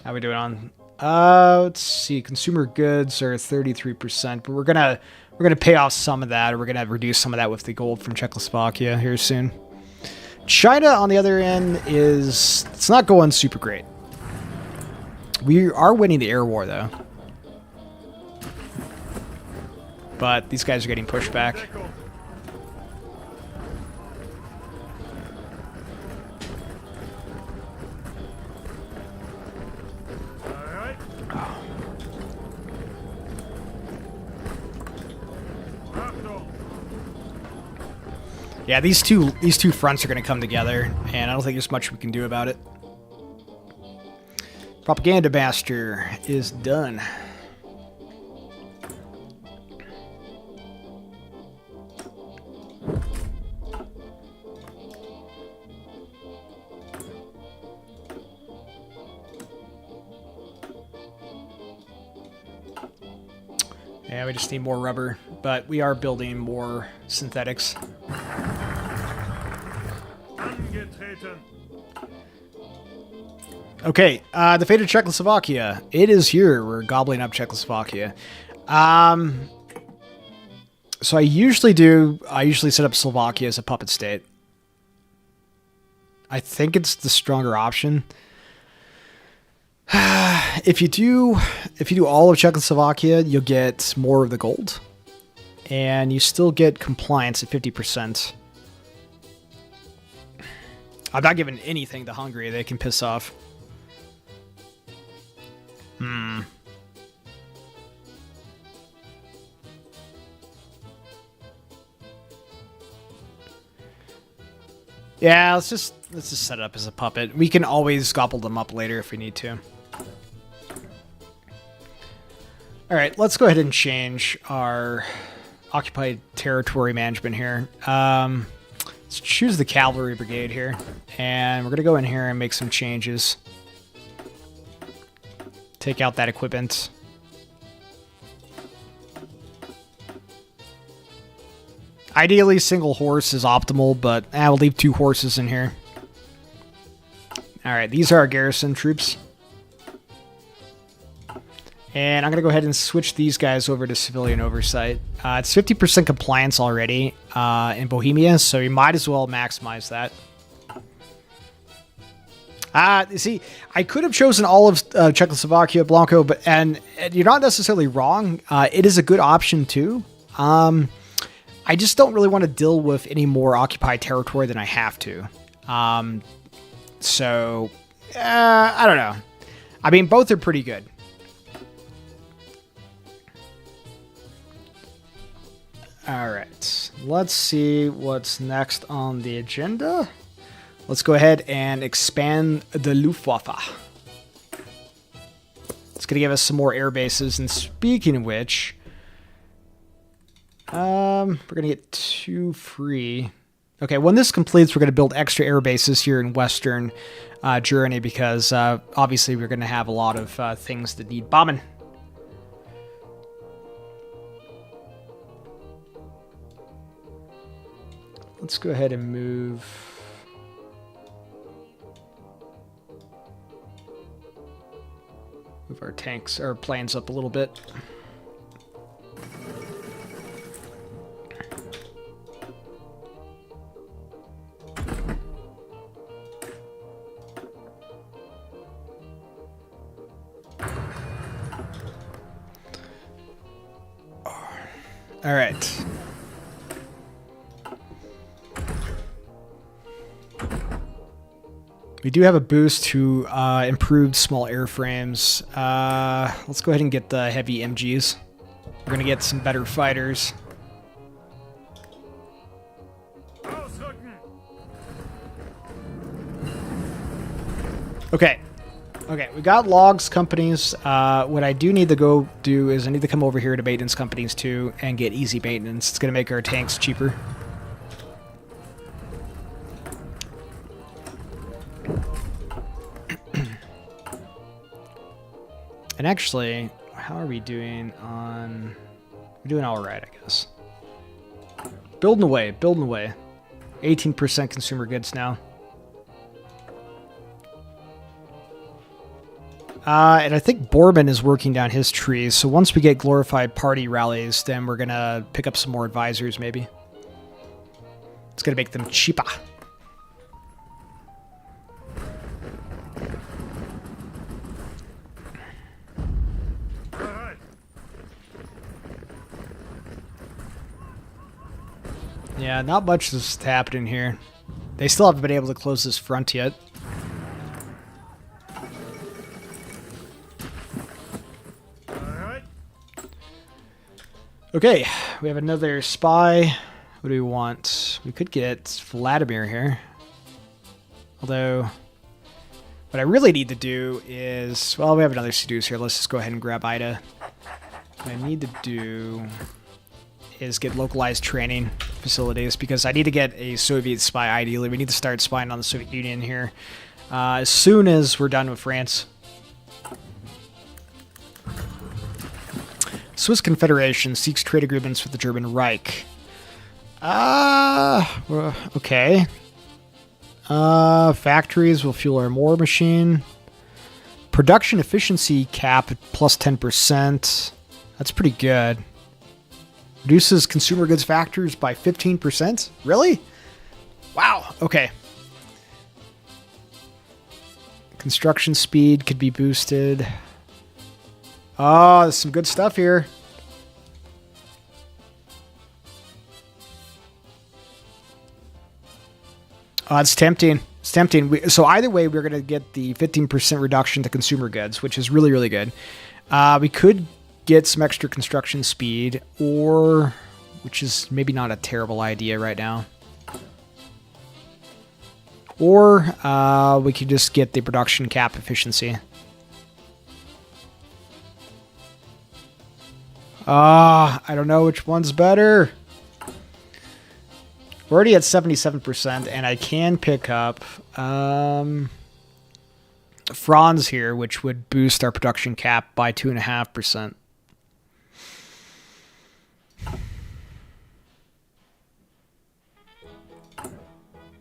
How we doing on? Let's see. Consumer goods are 33%, but we're gonna pay off some of that, or we're gonna reduce some of that with the gold from Czechoslovakia here soon. China, on the other end, it's not going super great. We are winning the air war though, but these guys are getting pushed back. Yeah, these two fronts are going to come together, and I don't think there's much we can do about it. Propaganda Master is done. Yeah, we just need more rubber, but we are building more synthetics. Okay, the fate of Czechoslovakia. It is here. We're gobbling up Czechoslovakia. So I usually set up Slovakia as a puppet state. I think it's the stronger option. If you do all of Czechoslovakia, you'll get more of the gold. And you still get compliance at 50%. I'm not giving anything to Hungary. They can piss off. Yeah, let's just set it up as a puppet. We can always gobble them up later if we need to. All right, let's go ahead and change our occupied territory management here. Let's choose the cavalry brigade here, and we're gonna go in here and make some changes. Take out that equipment. Ideally, single horse is optimal, but we'll leave 2 horses in here. All right, these are our garrison troops. And I'm going to go ahead and switch these guys over to civilian oversight. It's 50% compliance already in Bohemia, so you might as well maximize that. You see, I could have chosen all of Czechoslovakia, Blanco, and you're not necessarily wrong. It is a good option too. I just don't really want to deal with any more occupied territory than I have to. So, I don't know. I mean, both are pretty good. All right, let's see what's next on the agenda. Let's go ahead and expand the Luftwaffe. It's going to give us some more air bases. And speaking of which, we're going to get 2 free. Okay, when this completes, we're going to build extra air bases here in Western Germany because obviously we're going to have a lot of things that need bombing. Let's go ahead and move our tanks or planes up a little bit. All right. We do have a boost to improved small airframes. Let's go ahead and get the heavy MGs. We're going to get some better fighters. Okay. Okay, we got logs companies. What I do need to go do is I need to come over here to maintenance companies too and get easy maintenance. It's going to make our tanks cheaper. And actually, how are we doing on... We're doing all right, I guess. Building away, building away. 18% consumer goods now. And I think Bourbon is working down his trees, so once we get glorified party rallies, then we're going to pick up some more advisors, maybe. It's going to make them cheaper. Yeah, not much is happening here. They still haven't been able to close this front yet. Okay, we have another spy. What do we want? We could get Vladimir here. Although, what I really need to do is... Well, we have another seduce here. Let's just go ahead and grab Ida. What I need to do is get localized training facilities because I need to get a Soviet spy ideally. We need to start spying on the Soviet Union here as soon as we're done with France. Swiss Confederation seeks trade agreements with the German Reich. Okay. Factories will fuel our war machine. Production efficiency cap at plus 10%. That's pretty good. Reduces consumer goods factors by 15%? Really? Wow, okay. Construction speed could be boosted. Oh, there's some good stuff here. Oh, it's tempting. It's tempting. So either way, we're going to get the 15% reduction to consumer goods, which is really, really good. We could get some extra construction speed, or, which is maybe not a terrible idea right now. Or we could just get the production cap efficiency. I don't know which one's better. We're already at 77%, and I can pick up Franz here, which would boost our production cap by 2.5%.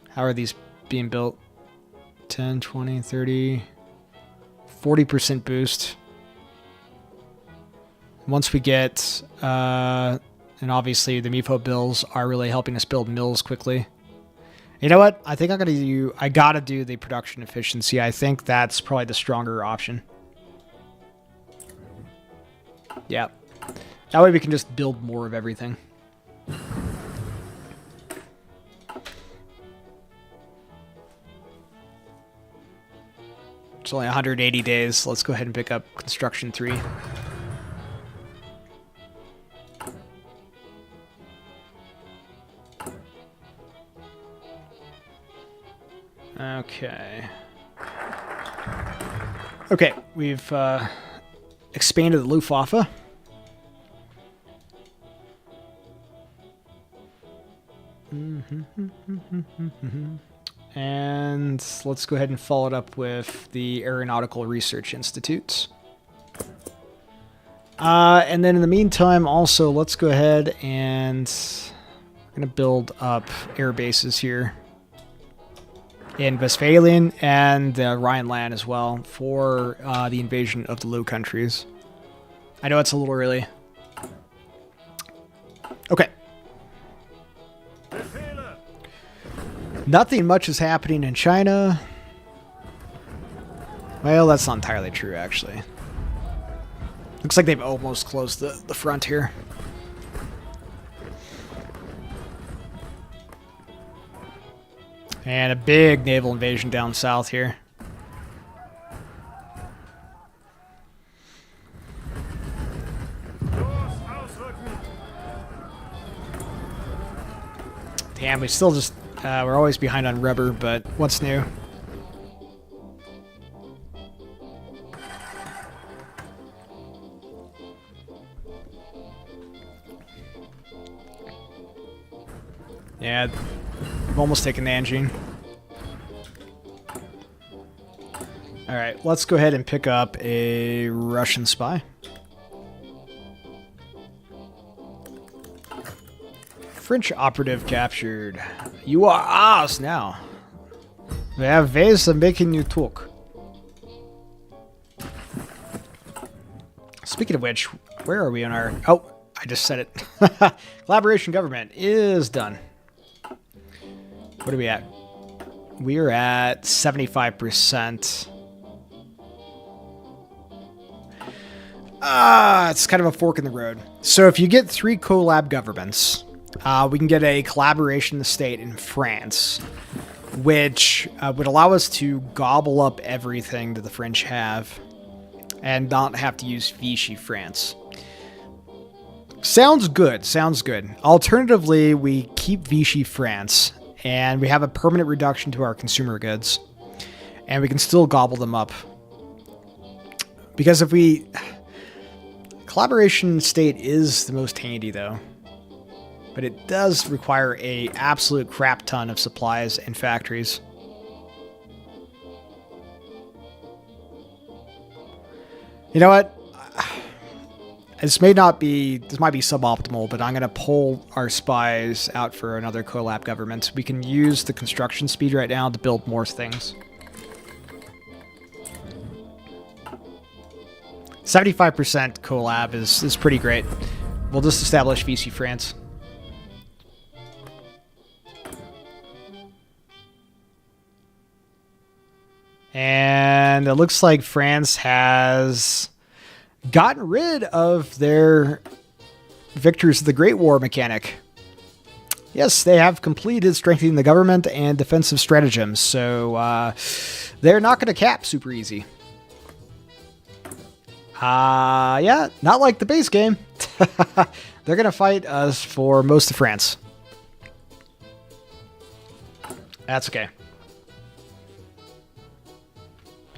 How are these being built? 10, 20, 30, 40% boost. Once we get, and obviously the MIFO bills are really helping us build mills quickly. You know what? I think I gotta do the production efficiency. I think that's probably the stronger option. Yeah. That way we can just build more of everything. It's only 180 days. Let's go ahead and pick up construction 3. Okay. Okay, we've expanded the Luftwaffe. And let's go ahead and follow it up with the Aeronautical Research Institutes. And then in the meantime, also, let's go ahead and we're going to build up air bases here in Westphalian and Rhineland as well for the invasion of the Low Countries. I know it's a little early. Okay. Nothing much is happening in China. Well, that's not entirely true, actually. Looks like they've almost closed the front here. And a big naval invasion down south here. Damn, we still just... we're always behind on rubber, but what's new? Yeah, I've almost taken Nanjing. Alright, let's go ahead and pick up a Russian spy. French operative captured. You are ours now. We have ways of making you talk. Speaking of which, where are we on our... Oh, I just said it. Collaboration government is done. What are we at? We are at 75%. It's kind of a fork in the road. So if you get 3 collab governments, we can get a collaboration state in France, which would allow us to gobble up everything that the French have and not have to use Vichy France. Sounds good, sounds good. Alternatively, we keep Vichy France, and we have a permanent reduction to our consumer goods, and we can still gobble them up. Because if we... Collaboration state is the most handy, though. But it does require a absolute crap ton of supplies and factories. You know what? This might be suboptimal, but I'm going to pull our spies out for another collab government. We can use the construction speed right now to build more things. 75% collab is pretty great. We'll just establish VC France. And it looks like France has gotten rid of their Victors of the Great War mechanic. Yes, they have completed strengthening the government and defensive stratagems, so they're not going to cap super easy. Yeah, not like the base game. They're going to fight us for most of France. That's okay.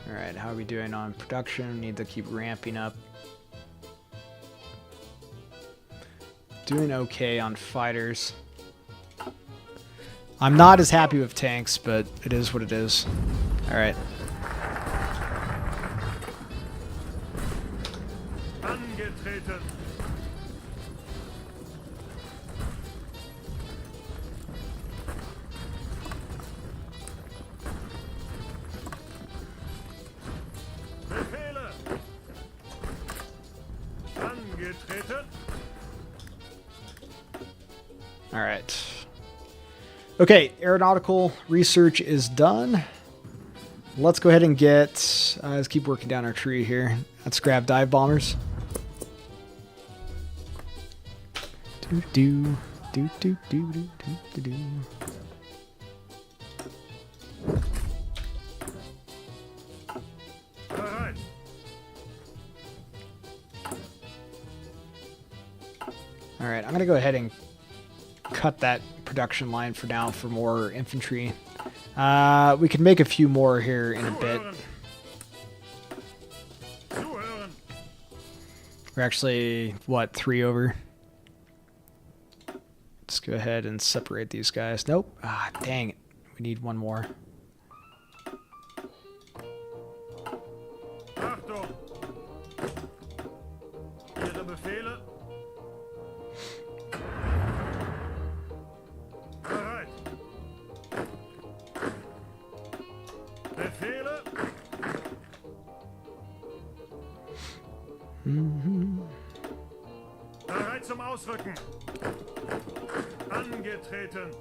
All right, how are we doing on production? Need to keep ramping up. Doing okay on fighters. I'm not as happy with tanks, but it is what it is. All right. Angetreten. Befehle. Angetreten. All right. Okay, aeronautical research is done. Let's go ahead and get... let's keep working down our tree here. Let's grab dive bombers. Do do do do do do do do. Bereit. All right, I'm gonna go ahead and cut that production line for now for more infantry. We can make a few more here in a bit. We're actually, what, 3 over? Let's go ahead and separate these guys. Nope. Ah, dang it. We need one more. Achtung. Ihre Befehle. Bereit. Befehle. Bereit zum Ausrücken. Angetreten.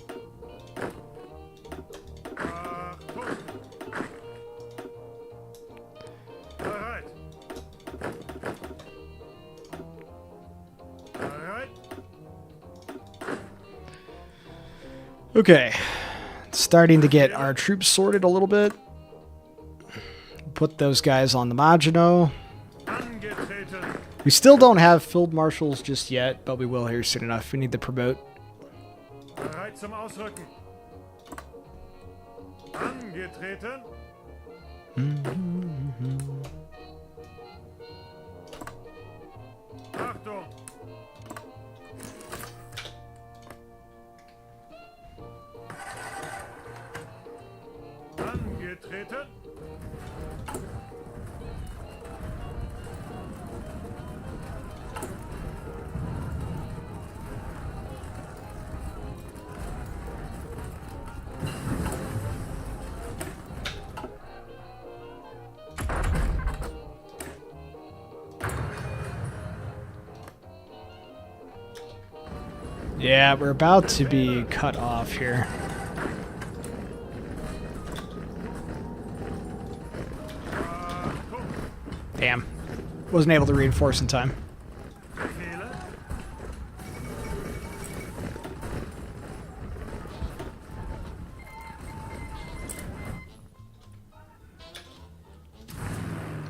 Achtung. Bereit. Bereit. Okay. Starting to get our troops sorted a little bit. Put those guys on the Maginot. Angetreten. We still don't have field marshals just yet, but we will here soon enough. We need to promote. Bereit zum Ausrücken. Angetreten. Achtung. Angetreten. Yeah, we're about to be cut off here. Damn. Wasn't able to reinforce in time. Befehle.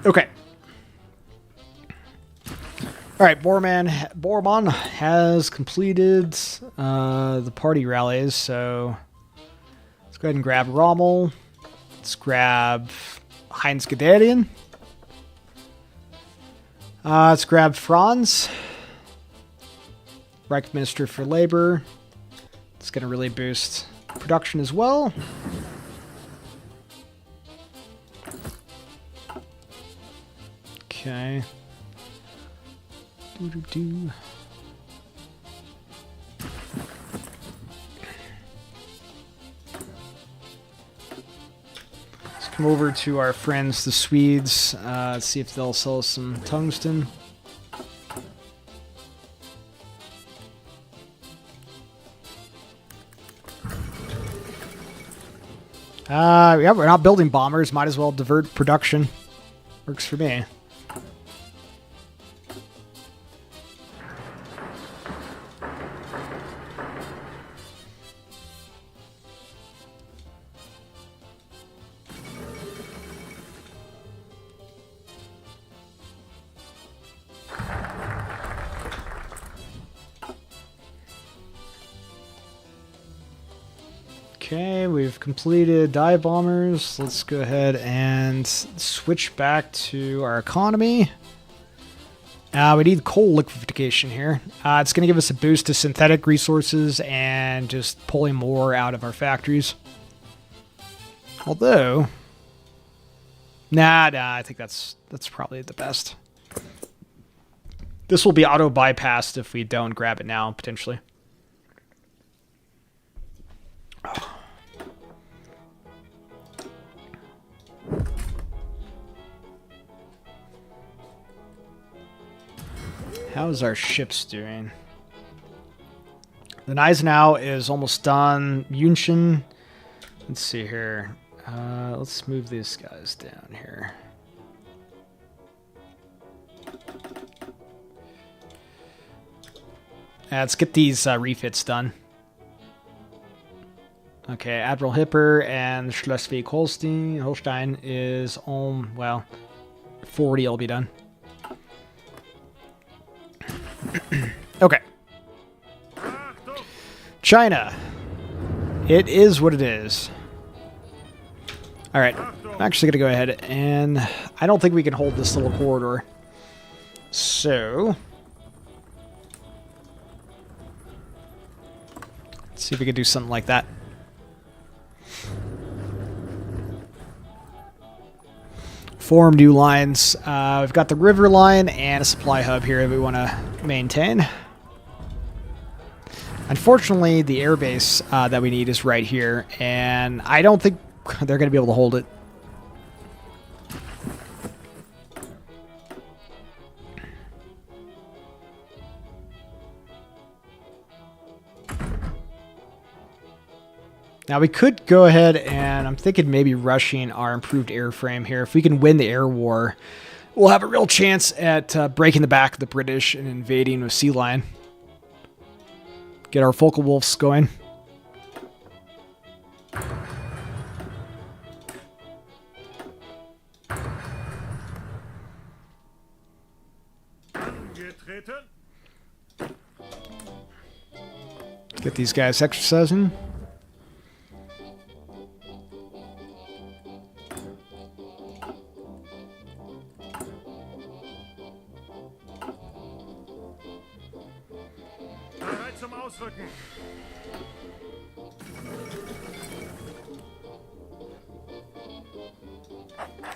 Okay. All right, Bormann has completed the party rallies, so let's go ahead and grab Rommel. Let's grab Heinz Guderian. Let's grab Franz, Reich Minister for Labor. It's going to really boost production as well. Okay. Let's Come over to our friends, the Swedes. See if they'll sell us some tungsten. Yeah, we're not building bombers. Might as well divert production. Works for me. Okay, we've completed dive bombers. Let's go ahead and switch back to our economy. We need coal liquefaction here. It's going to give us a boost to synthetic resources and just pulling more out of our factories. Although, nah, I think that's probably the best. This will be auto bypassed if we don't grab it now, potentially. How's our ships doing? The Gneisenau is almost done. Yunchen. Let's see here. Let's move these guys down here. Let's get these refits done. Okay, Admiral Hipper and Schleswig-Holstein is on, well, 40 will be done. Okay. China. It is what it is. Alright, I'm actually going to go ahead and I don't think we can hold this little corridor. So, let's see if we can do something like that. Form new lines. We've got the river line and a supply hub here that we want to maintain. Unfortunately, the airbase that we need is right here, and I don't think they're going to be able to hold it. Now we could go ahead and I'm thinking maybe rushing our improved airframe here. If we can win the air war, we'll have a real chance at breaking the back of the British and invading with Sea Lion. Get our Focal Wolves going. Let's get these guys exercising.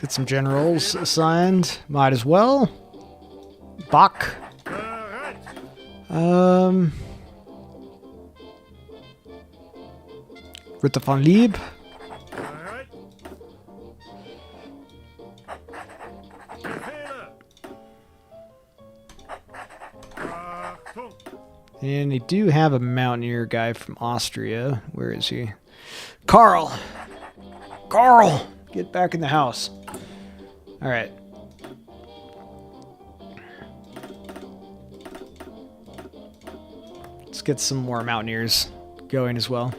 Get some generals assigned. Might as well. Bach. Ritter von Lieb. And they do have a mountaineer guy from Austria. Where is he? Carl! Carl! Get back in the house. Alright. Let's get some more mountaineers going as well.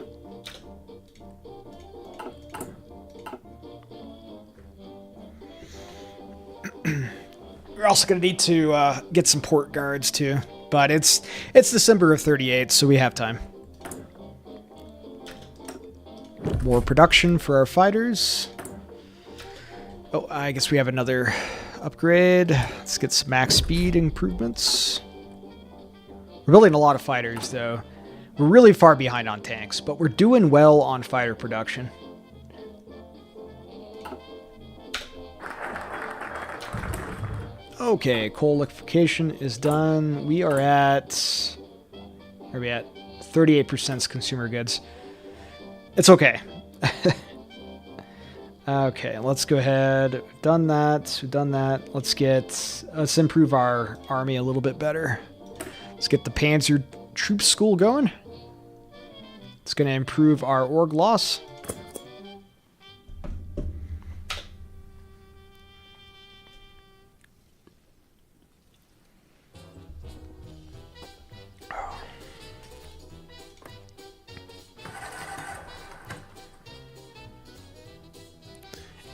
We're also going to need to get some port guards too. But it's December of 38, so we have time. More production for our fighters. Oh, I guess we have another upgrade. Let's get some max speed improvements. We're building a lot of fighters, though. We're really far behind on tanks, but we're doing well on fighter production. Okay, coal liquefaction is done. We are at... Where are we at? 38% consumer goods. It's okay. Okay, let's go ahead. We've done that. We've done that. Let's improve our army a little bit better. Let's get the Panzer Troop School going. It's going to improve our org loss.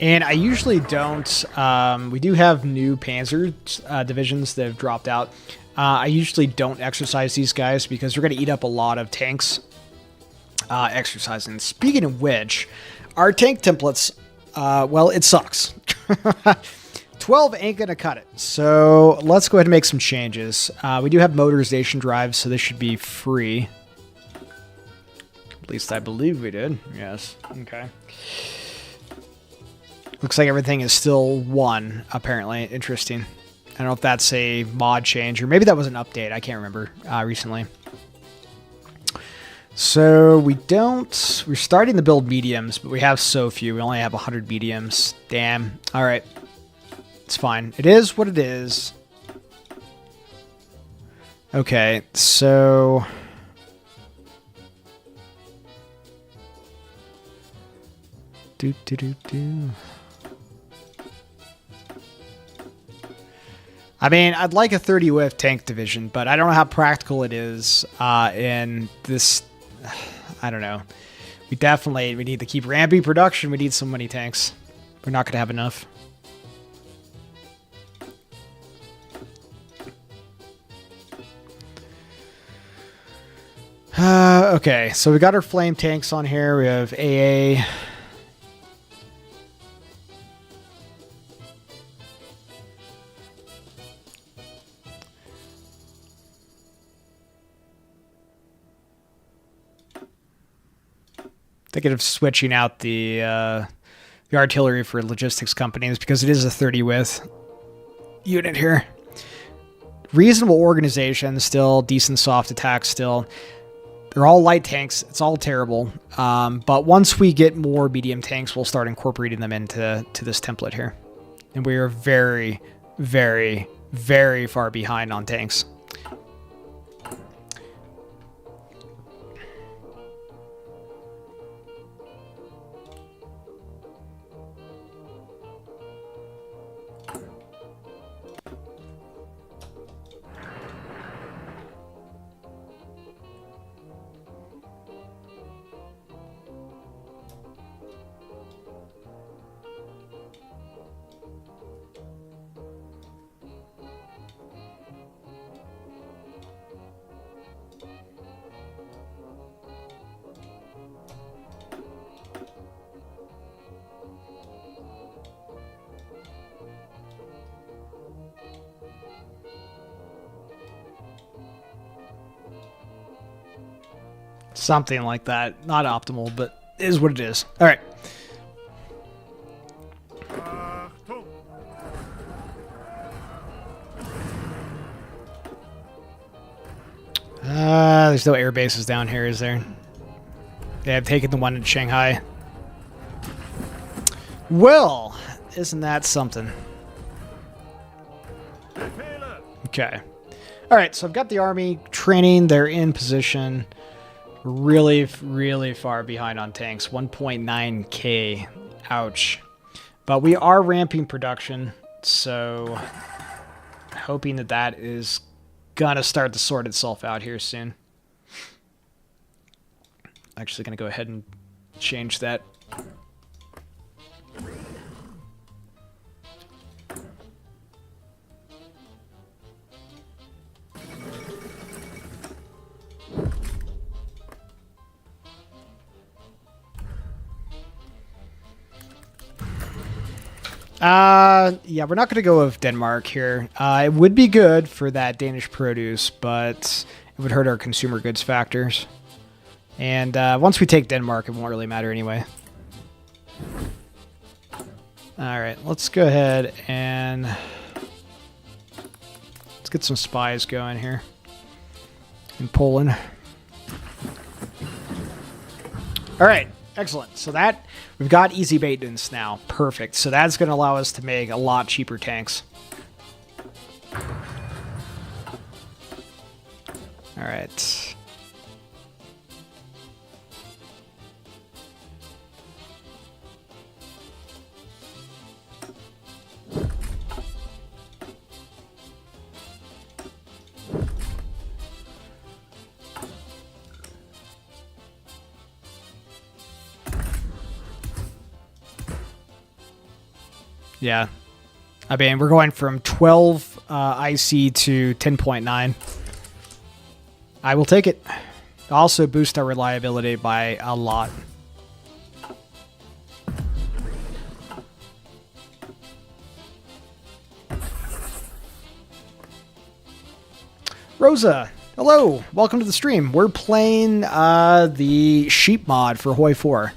And I usually don't. We do have new Panzer divisions that have dropped out. I usually don't exercise these guys because we're going to eat up a lot of tanks exercising. Speaking of which, our tank templates, well, it sucks. 12 ain't going to cut it. So let's go ahead and make some changes. We do have motorization drives, so this should be free. At least I believe we did. Yes. Okay. Looks like everything is still 1, apparently. Interesting. I don't know if that's a mod change, or maybe that was an update. I can't remember recently. So we're starting to build mediums, but we have so few. We only have 100 mediums. Damn. All right. It's fine. It is what it is. Okay, so... Do. I mean, I'd like a 30 width tank division, but I don't know how practical it is in this. I don't know. We need to keep ramping production. We need so many tanks. We're not going to have enough. Okay, so we got our flame tanks on here. We have AA. Thinking of switching out the artillery for logistics companies because it is a 30 width unit here. Reasonable organization still, decent soft attack still. They're all light tanks. It's all terrible. But once we get more medium tanks, we'll start incorporating them into this template here. And we are very, very, very far behind on tanks. Something like that. Not optimal, but it is what it is. All right. There's no air bases down here, is there? Yeah, I've taken the one in Shanghai. Well, isn't that something? Okay. All right, so I've got the army training. They're in position. Really, really far behind on tanks. 1.9k. Ouch. But we are ramping production, so hoping that is gonna start to sort itself out here soon. Actually gonna go ahead and change that. Yeah, we're not going to go with Denmark here. It would be good for that Danish produce, but it would hurt our consumer goods factors. And once we take Denmark, it won't really matter anyway. All right, let's go ahead and let's get some spies going here in Poland. All right, Excellent. So that we've got easy maintenance now. Perfect. So that's going to allow us to make a lot cheaper tanks. All right. Yeah. I mean, we're going from 12 IC to 10.9. I will take it. Also boost our reliability by a lot. Rosa, hello. Welcome to the stream. We're playing the sheep mod for Hoi 4.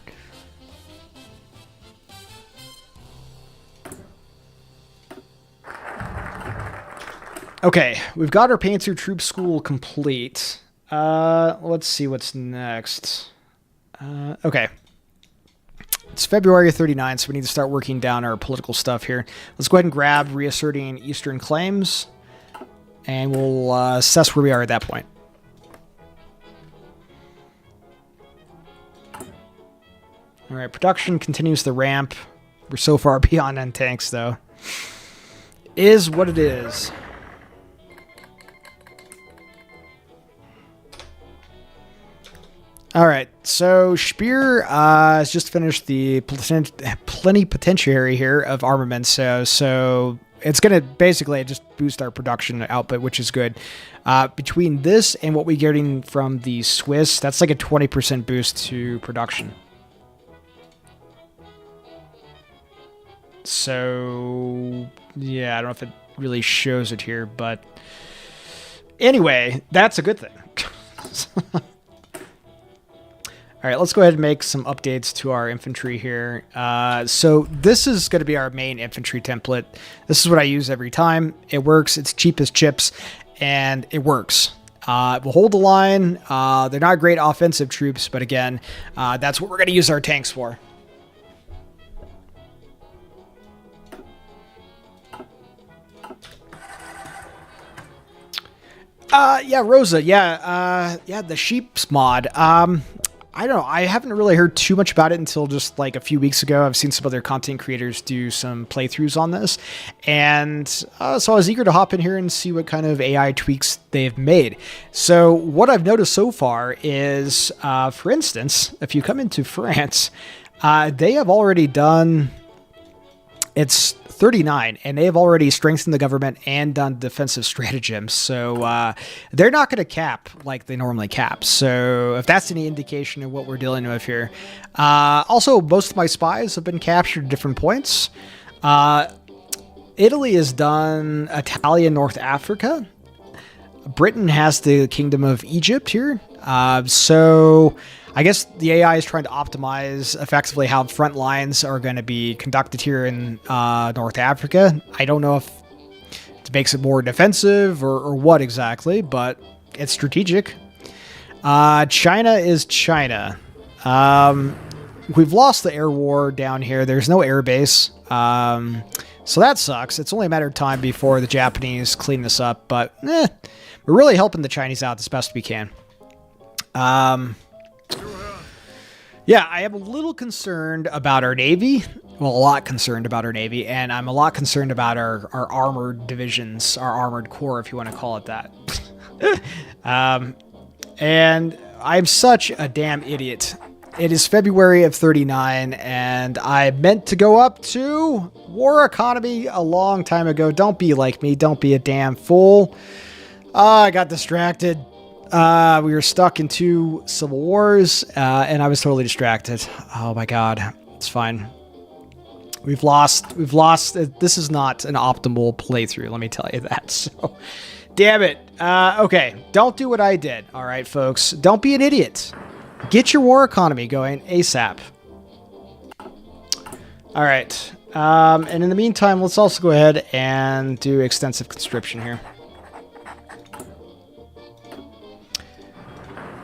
Okay, we've got our Panzer Troop School complete. Let's see what's next. Okay. It's February 39th, so we need to start working down our political stuff here. Let's go ahead and grab reasserting Eastern claims, and we'll assess where we are at that point. All right, production continues to ramp. We're so far beyond end tanks, though. Is what it is. All right, so Speer has just finished the plenipotentiary here of armaments, so it's going to basically just boost our production output, which is good. Between this and what we're getting from the Swiss, that's like a 20% boost to production. So, yeah, I don't know if it really shows it here, but anyway, that's a good thing. All right, let's go ahead and make some updates to our infantry here. So this is going to be our main infantry template. This is what I use every time. It works. It's cheap as chips, and it works. We'll hold the line. They're not great offensive troops, but again, that's what we're going to use our tanks for. Yeah, Rosa. Yeah, the sheep's mod. I don't know. I haven't really heard too much about it until just like a few weeks ago. I've seen some other content creators do some playthroughs on this. And so I was eager to hop in here and see what kind of AI tweaks they've made. So what I've noticed so far is, for instance, if you come into France, they have already done... It's 39, and they have already strengthened the government and done defensive stratagems. So they're not going to cap like they normally cap. So if that's any indication of what we're dealing with here. Also, most of my spies have been captured at different points. Italy has done Italian North Africa. Britain has the Kingdom of Egypt here. So I guess the AI is trying to optimize effectively how front lines are going to be conducted here in North Africa. I don't know if it makes it more defensive or what exactly, but it's strategic. China is China. We've lost the air war down here. There's no air base. So that sucks. It's only a matter of time before the Japanese clean this up, but we're really helping the Chinese out as best we can. Yeah, I am a little concerned about our Navy. Well, a lot concerned about our Navy, and I'm a lot concerned about our armored divisions, our armored corps, if you want to call it that. And I'm such a damn idiot. It is February of 39, and I meant to go up to war economy a long time ago. Don't be like me. Don't be a damn fool. I got distracted. We were stuck in 2 civil wars, and I was totally distracted. Oh my god. It's fine. We've lost. This is not an optimal playthrough, let me tell you that. So, damn it. Okay, don't do what I did, all right, folks. Don't be an idiot. Get your war economy going ASAP. All right. And in the meantime, let's also go ahead and do extensive conscription here.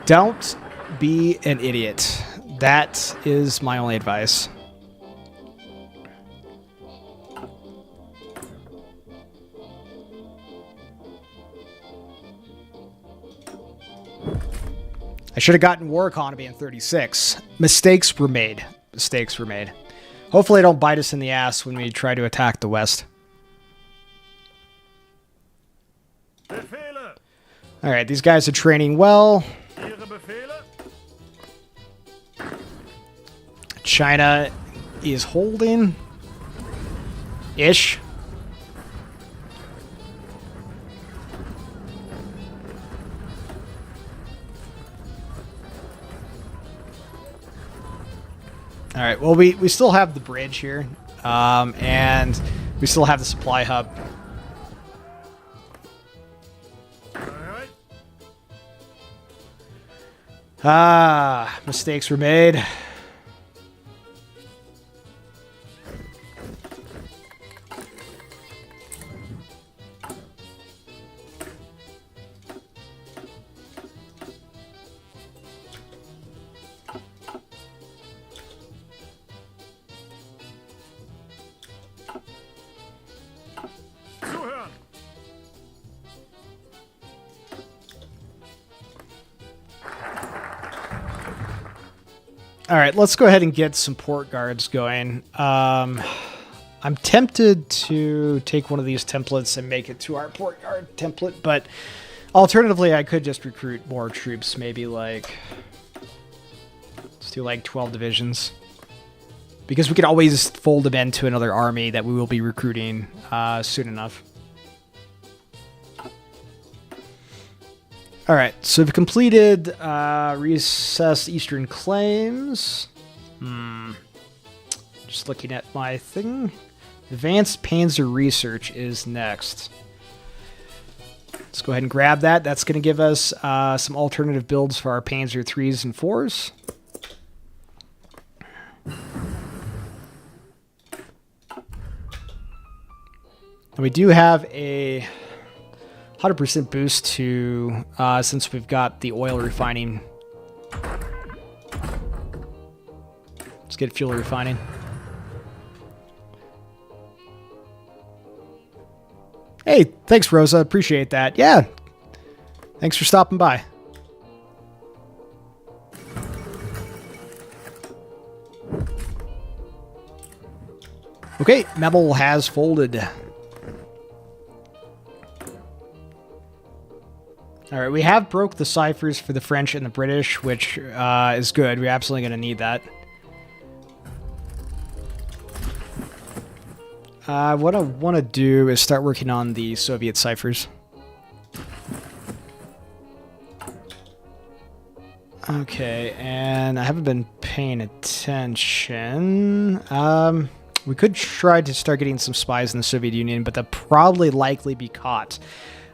Don't be an idiot. That is my only advice. I should have gotten war economy in 36. Mistakes were made. Mistakes were made. Hopefully, they don't bite us in the ass when we try to attack the West. Befehle. All right, these guys are training well. Ihre Befehle. China is holding. Ish. All right, well, we still have the bridge here, and we still have the supply hub. All right. Ah, mistakes were made. Zuhören. All right, let's go ahead and get some port guards going. I'm tempted to take one of these templates and make it to our port guard template, but alternatively, I could just recruit more troops. Maybe like, let's do like 12 divisions. Because we can always fold them into another army that we will be recruiting soon enough. All right, so we've completed recessed eastern claims. Just looking at my thing. Advanced Panzer research is next. Let's go ahead and grab that. That's going to give us some alternative builds for our Panzer 3s and 4s. And we do have a 100% boost to, since we've got the oil refining. Let's get fuel refining. Hey, thanks, Rosa. Appreciate that. Yeah. Thanks for stopping by. Okay, Naval has folded. All right, we have broke the ciphers for the French and the British, which is good. We're absolutely going to need that. What I want to do is start working on the Soviet ciphers. Okay, and I haven't been paying attention. We could try to start getting some spies in the Soviet Union, but they'll probably likely be caught.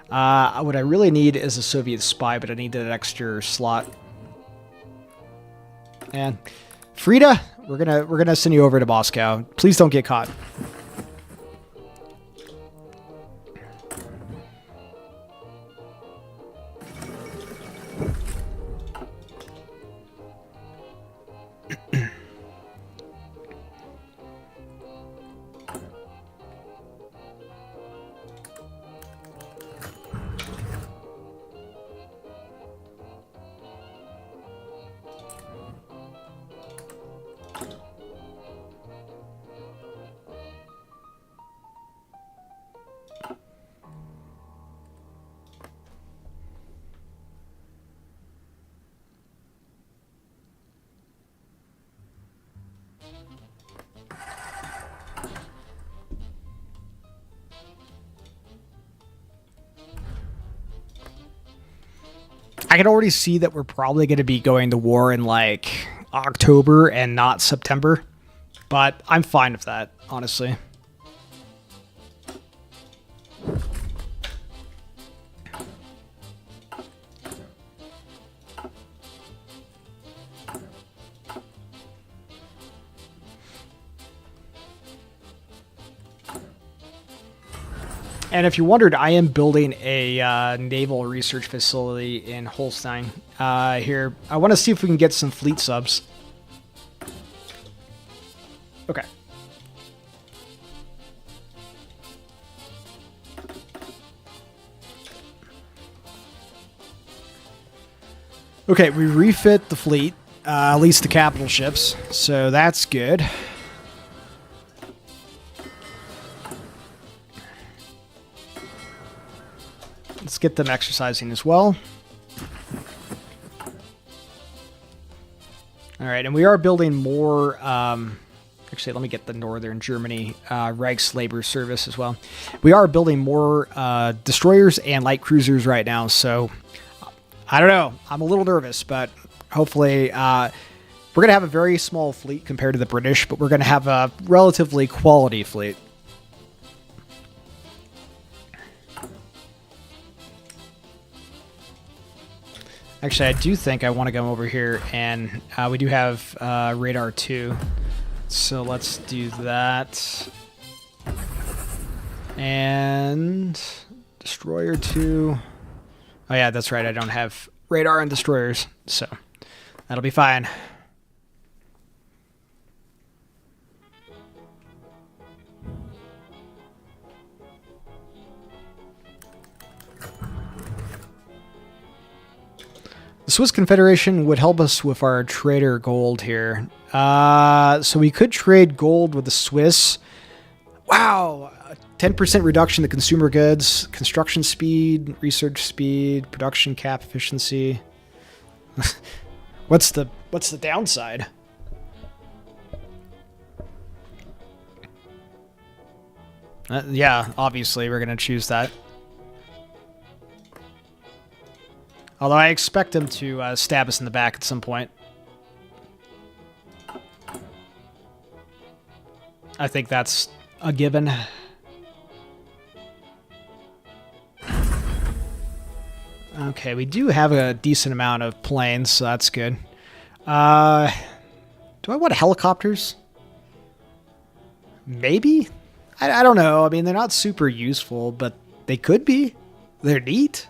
What I really need is a Soviet spy, but I need that extra slot. And Frida, we're gonna send you over to Moscow. Please don't get caught. I can already see that we're probably going to be going to war in like October and not September, but I'm fine with that, honestly. And if you wondered, I am building a naval research facility in Holstein here. I want to see if we can get some fleet subs. Okay. Okay, we refit the fleet, at least the capital ships, so that's good. Let's get them exercising as well. All right, and we are building more... actually, let me get the Northern Germany Reichslabor service as well. We are building more destroyers and light cruisers right now, so I don't know. I'm a little nervous, but hopefully we're going to have a very small fleet compared to the British, but we're going to have a relatively quality fleet. Actually, I do think I want to go over here, and we do have radar 2. So let's do that. And destroyer 2. Oh yeah, that's right. I don't have radar and destroyers, so that'll be fine. The Swiss Confederation would help us with our trader gold here. So we could trade gold with the Swiss. Wow! 10% reduction to consumer goods, construction speed, research speed, production cap efficiency. What's the downside? Yeah, obviously we're going to choose that. Although I expect him to stab us in the back at some point. I think that's a given. Okay, we do have a decent amount of planes, so that's good. Do I want helicopters? Maybe? I don't know. I mean, they're not super useful, but they could be. They're neat.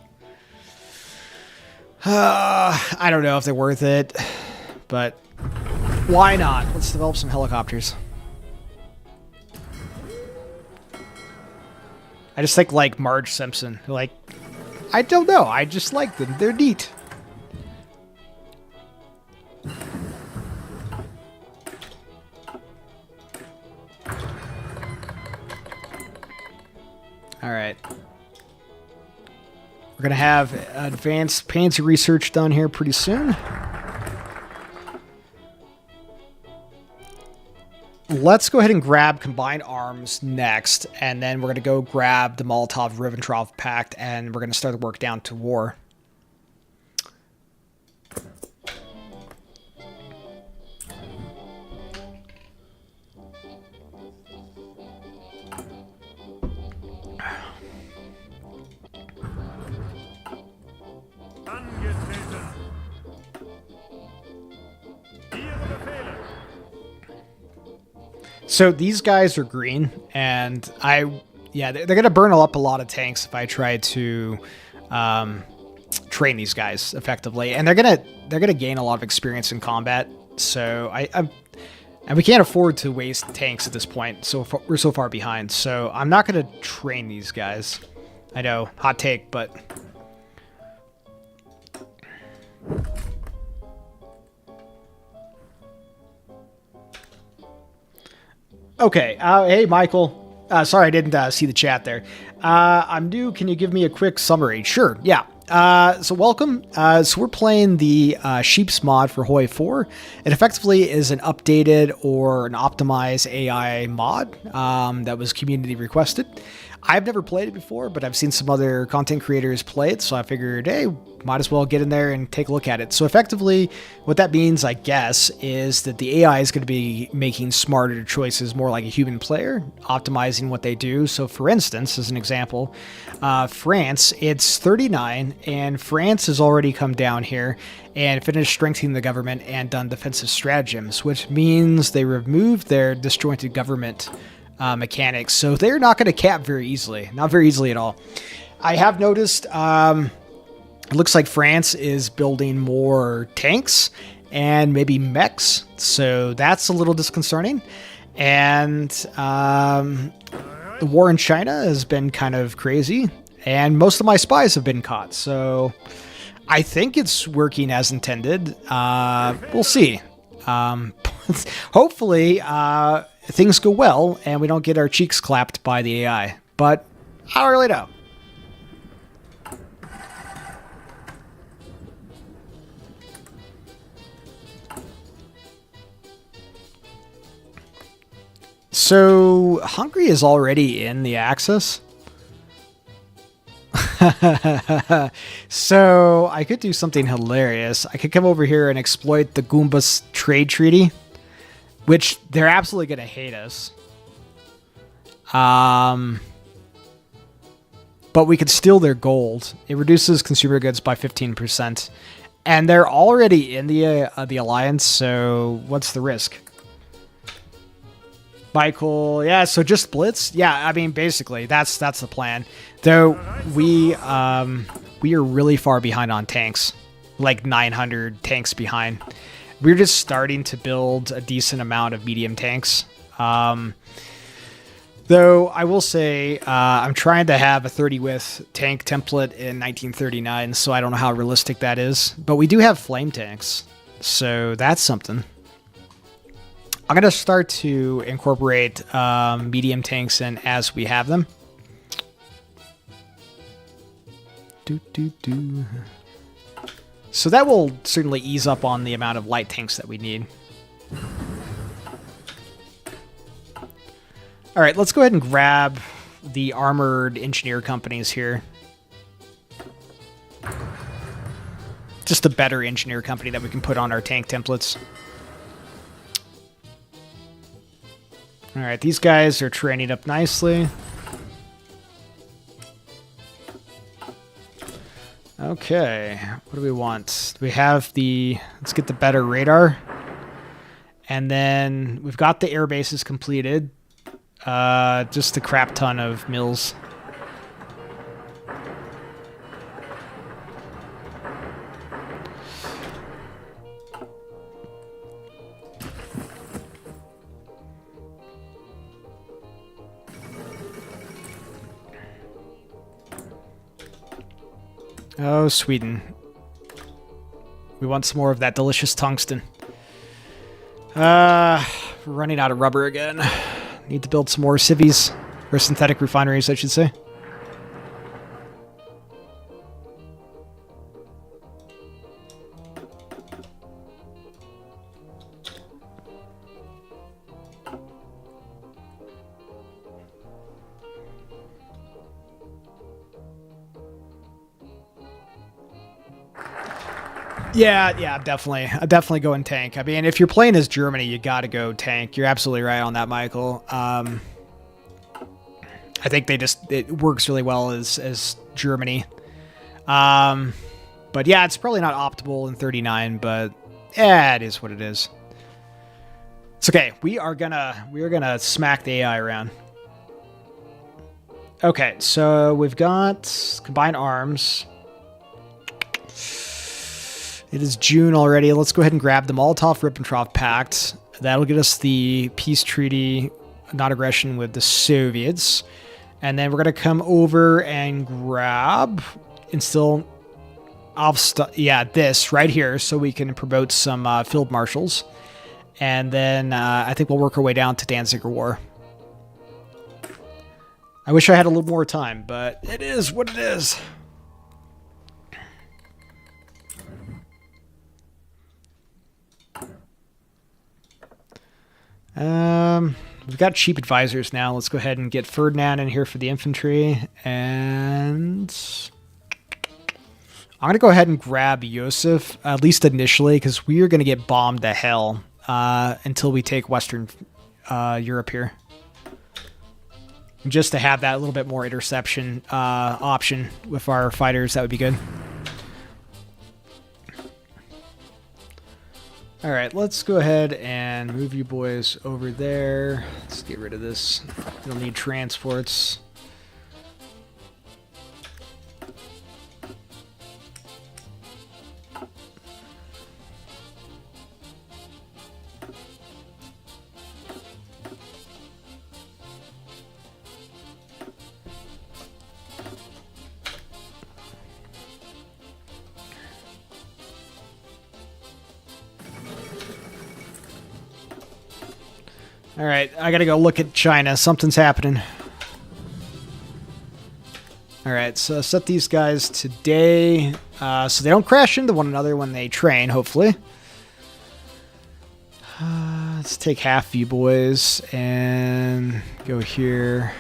I don't know if they're worth it, but why not? Let's develop some helicopters. I just think like Marge Simpson. Like, I don't know. I just like them. They're neat. All right. We're going to have advanced pansy research done here pretty soon. Let's go ahead and grab Combined Arms next, and then we're going to go grab the Molotov-Ribbentrop Pact, and we're going to start the work down to war. So these guys are green, and they're going to burn up a lot of tanks if I try to train these guys effectively, and they're gonna gain a lot of experience in combat. So and we can't afford to waste tanks at this point. So we're so far behind. So I'm not going to train these guys. I know, hot take, but. Okay, hey Michael. Sorry I didn't see the chat there. I'm new, can you give me a quick summary? Sure, yeah. So welcome. So we're playing the Sheeps mod for Hoi 4. It effectively is an updated or an optimized AI mod that was community requested. I've never played it before, but I've seen some other content creators play it, so I figured, hey, might as well get in there and take a look at it. So effectively, what that means, I guess, is that the AI is going to be making smarter choices more like a human player, optimizing what they do. So for instance, as an example, France, it's 39, and France has already come down here and finished strengthening the government and done defensive stratagems, which means they removed their disjointed government mechanics, so they're not going to cap very easily. Not very easily at all. I have noticed it looks like France is building more tanks and maybe mechs, so that's a little disconcerting. And the war in China has been kind of crazy, and most of my spies have been caught. So I think it's working as intended. We'll see. Hopefully, things go well and we don't get our cheeks clapped by the AI. But I don't really know. So Hungary is already in the Axis. So I could do something hilarious. I could come over here and exploit the Goombas trade treaty, which they're absolutely going to hate us. But we could steal their gold. It reduces consumer goods by 15%. And they're already in the alliance, so what's the risk? Michael, yeah, so just blitz? Yeah, I mean, basically, that's the plan. Though we are really far behind on tanks, like 900 tanks behind. We're just starting to build a decent amount of medium tanks. Though I will say I'm trying to have a 30 width tank template in 1939, so I don't know how realistic that is. But we do have flame tanks, so that's something. I'm going to start to incorporate medium tanks in as we have them. So that will certainly ease up on the amount of light tanks that we need. All right, let's go ahead and grab the armored engineer companies here. Just a better engineer company that we can put on our tank templates. All right, these guys are training up nicely. Okay, what do we want? We have the, let's get the better radar. And then we've got the air bases completed. Just a crap ton of mills. Oh, Sweden. We want some more of that delicious tungsten. We're running out of rubber again. Need to build some more civvies, or synthetic refineries, I should say. Yeah, definitely. I definitely go in tank. I mean, if you're playing as Germany, you got to go tank. You're absolutely right on that, Michael. I think it works really well as Germany. But yeah, it's probably not optimal in 39, but yeah, it is what it is. It's okay. We are gonna smack the AI around. Okay, so we've got combined arms. It is June already. Let's go ahead and grab the Molotov-Ribbentrop Pact. That'll get us the peace treaty, non-aggression with the Soviets. And then we're going to come over and grab, instill, this right here so we can promote some field marshals. And then I think we'll work our way down to Danziger War. I wish I had a little more time, but it is what it is. We've got cheap advisors now. Let's go ahead and get Ferdinand in here for the infantry. And I'm going to go ahead and grab Yosef, at least initially, because we are going to get bombed to hell until we take Western Europe here. Just to have that little bit more interception option with our fighters, that would be good. All right, let's go ahead and move you boys over there. Let's get rid of this. We don't need transports. All right, I gotta go look at China. Something's happening. All right, so set these guys today so they don't crash into one another when they train, hopefully. Let's take half of you boys and go here.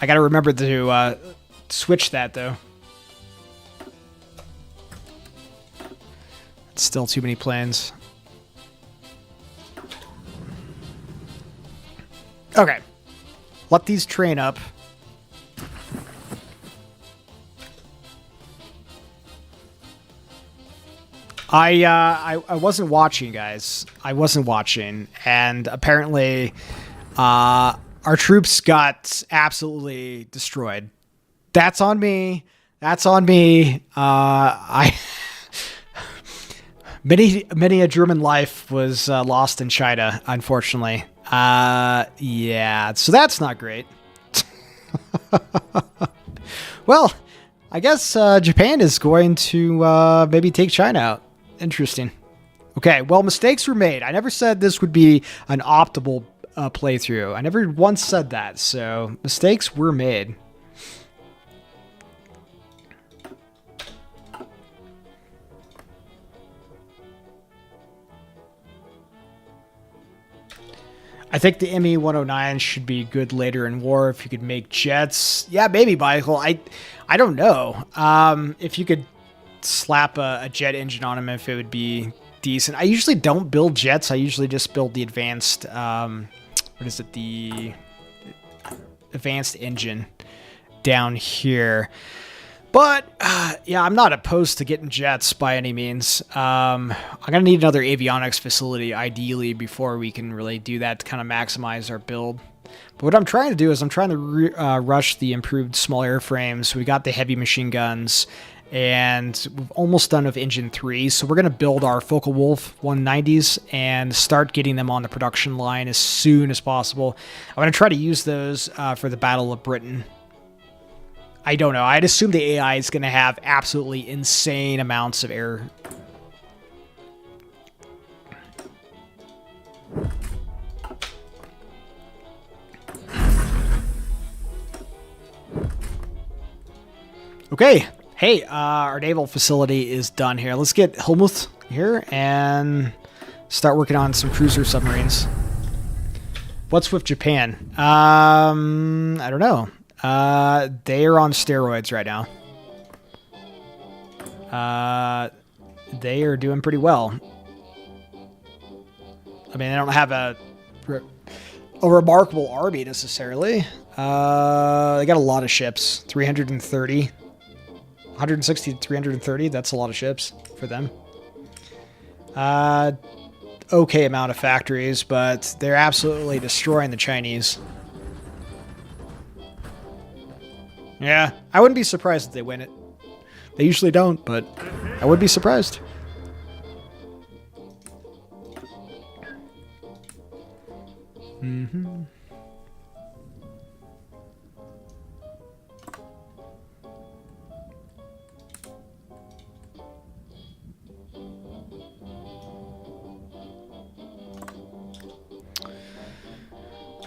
I gotta remember to switch that, though. It's still too many planes. Okay. Let these train up. I wasn't watching, guys. I wasn't watching, and apparently, our troops got absolutely destroyed. That's on me. That's on me. Many a German life was lost in China, unfortunately. Yeah, so that's not great. Well, I guess Japan is going to maybe take China out. Interesting. Okay, well, mistakes were made. I never said this would be an optimal playthrough. I never once said that, so mistakes were made. I think the ME-109 should be good later in war if you could make jets. Yeah, maybe, Michael. I don't know. If you could slap a jet engine on them, if it would be decent. I usually don't build jets. I usually just build the advanced, what is it? The advanced engine down here. But, yeah, I'm not opposed to getting jets by any means. I'm going to need another avionics facility, ideally, before we can really do that to kind of maximize our build. But what I'm trying to do is I'm trying to rush the improved small airframes. We got the heavy machine guns, and we've almost done with Engine 3. So we're going to build our Focke-Wulf 190s and start getting them on the production line as soon as possible. I'm going to try to use those for the Battle of Britain. I don't know. I'd assume the AI is going to have absolutely insane amounts of air. Okay. Hey, our naval facility is done here. Let's get Helmuth here and start working on some cruiser submarines. What's with Japan? I don't know. They are on steroids right now. They are doing pretty well. I mean, they don't have a remarkable army necessarily. They got a lot of ships. 330. 160 to 330. That's a lot of ships for them. Okay amount of factories, but they're absolutely destroying the Chinese. Yeah, I wouldn't be surprised if they win it. They usually don't, but I would be surprised. Mm-hmm.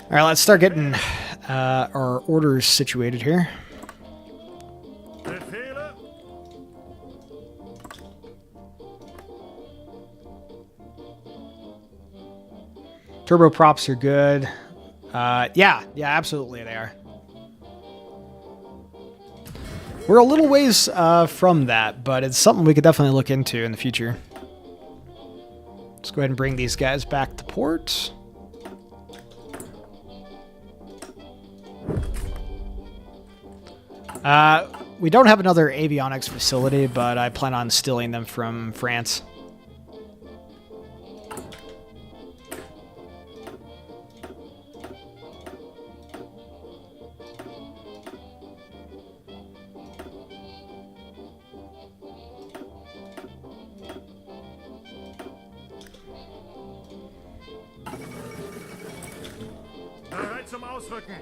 All right, let's start getting our orders situated here. Turboprops are good. Yeah, absolutely they are. We're a little ways from that, but it's something we could definitely look into in the future. Let's go ahead and bring these guys back to port. We don't have another avionics facility, but I plan on stealing them from France. Bereit zum Ausrücken.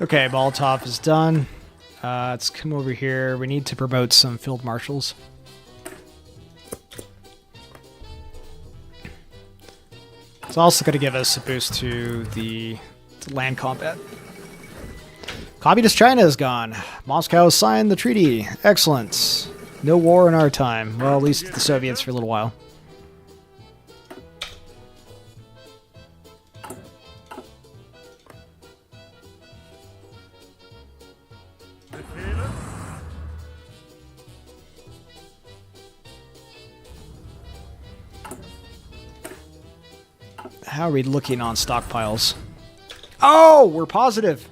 Okay, Molotov is done. Let's come over here. We need to promote some field marshals. It's also going to give us a boost to the land combat. Communist China is gone. Moscow has signed the treaty. Excellent. No war in our time. Well, at least the Soviets for a little while. How are we looking on stockpiles? Oh, we're positive.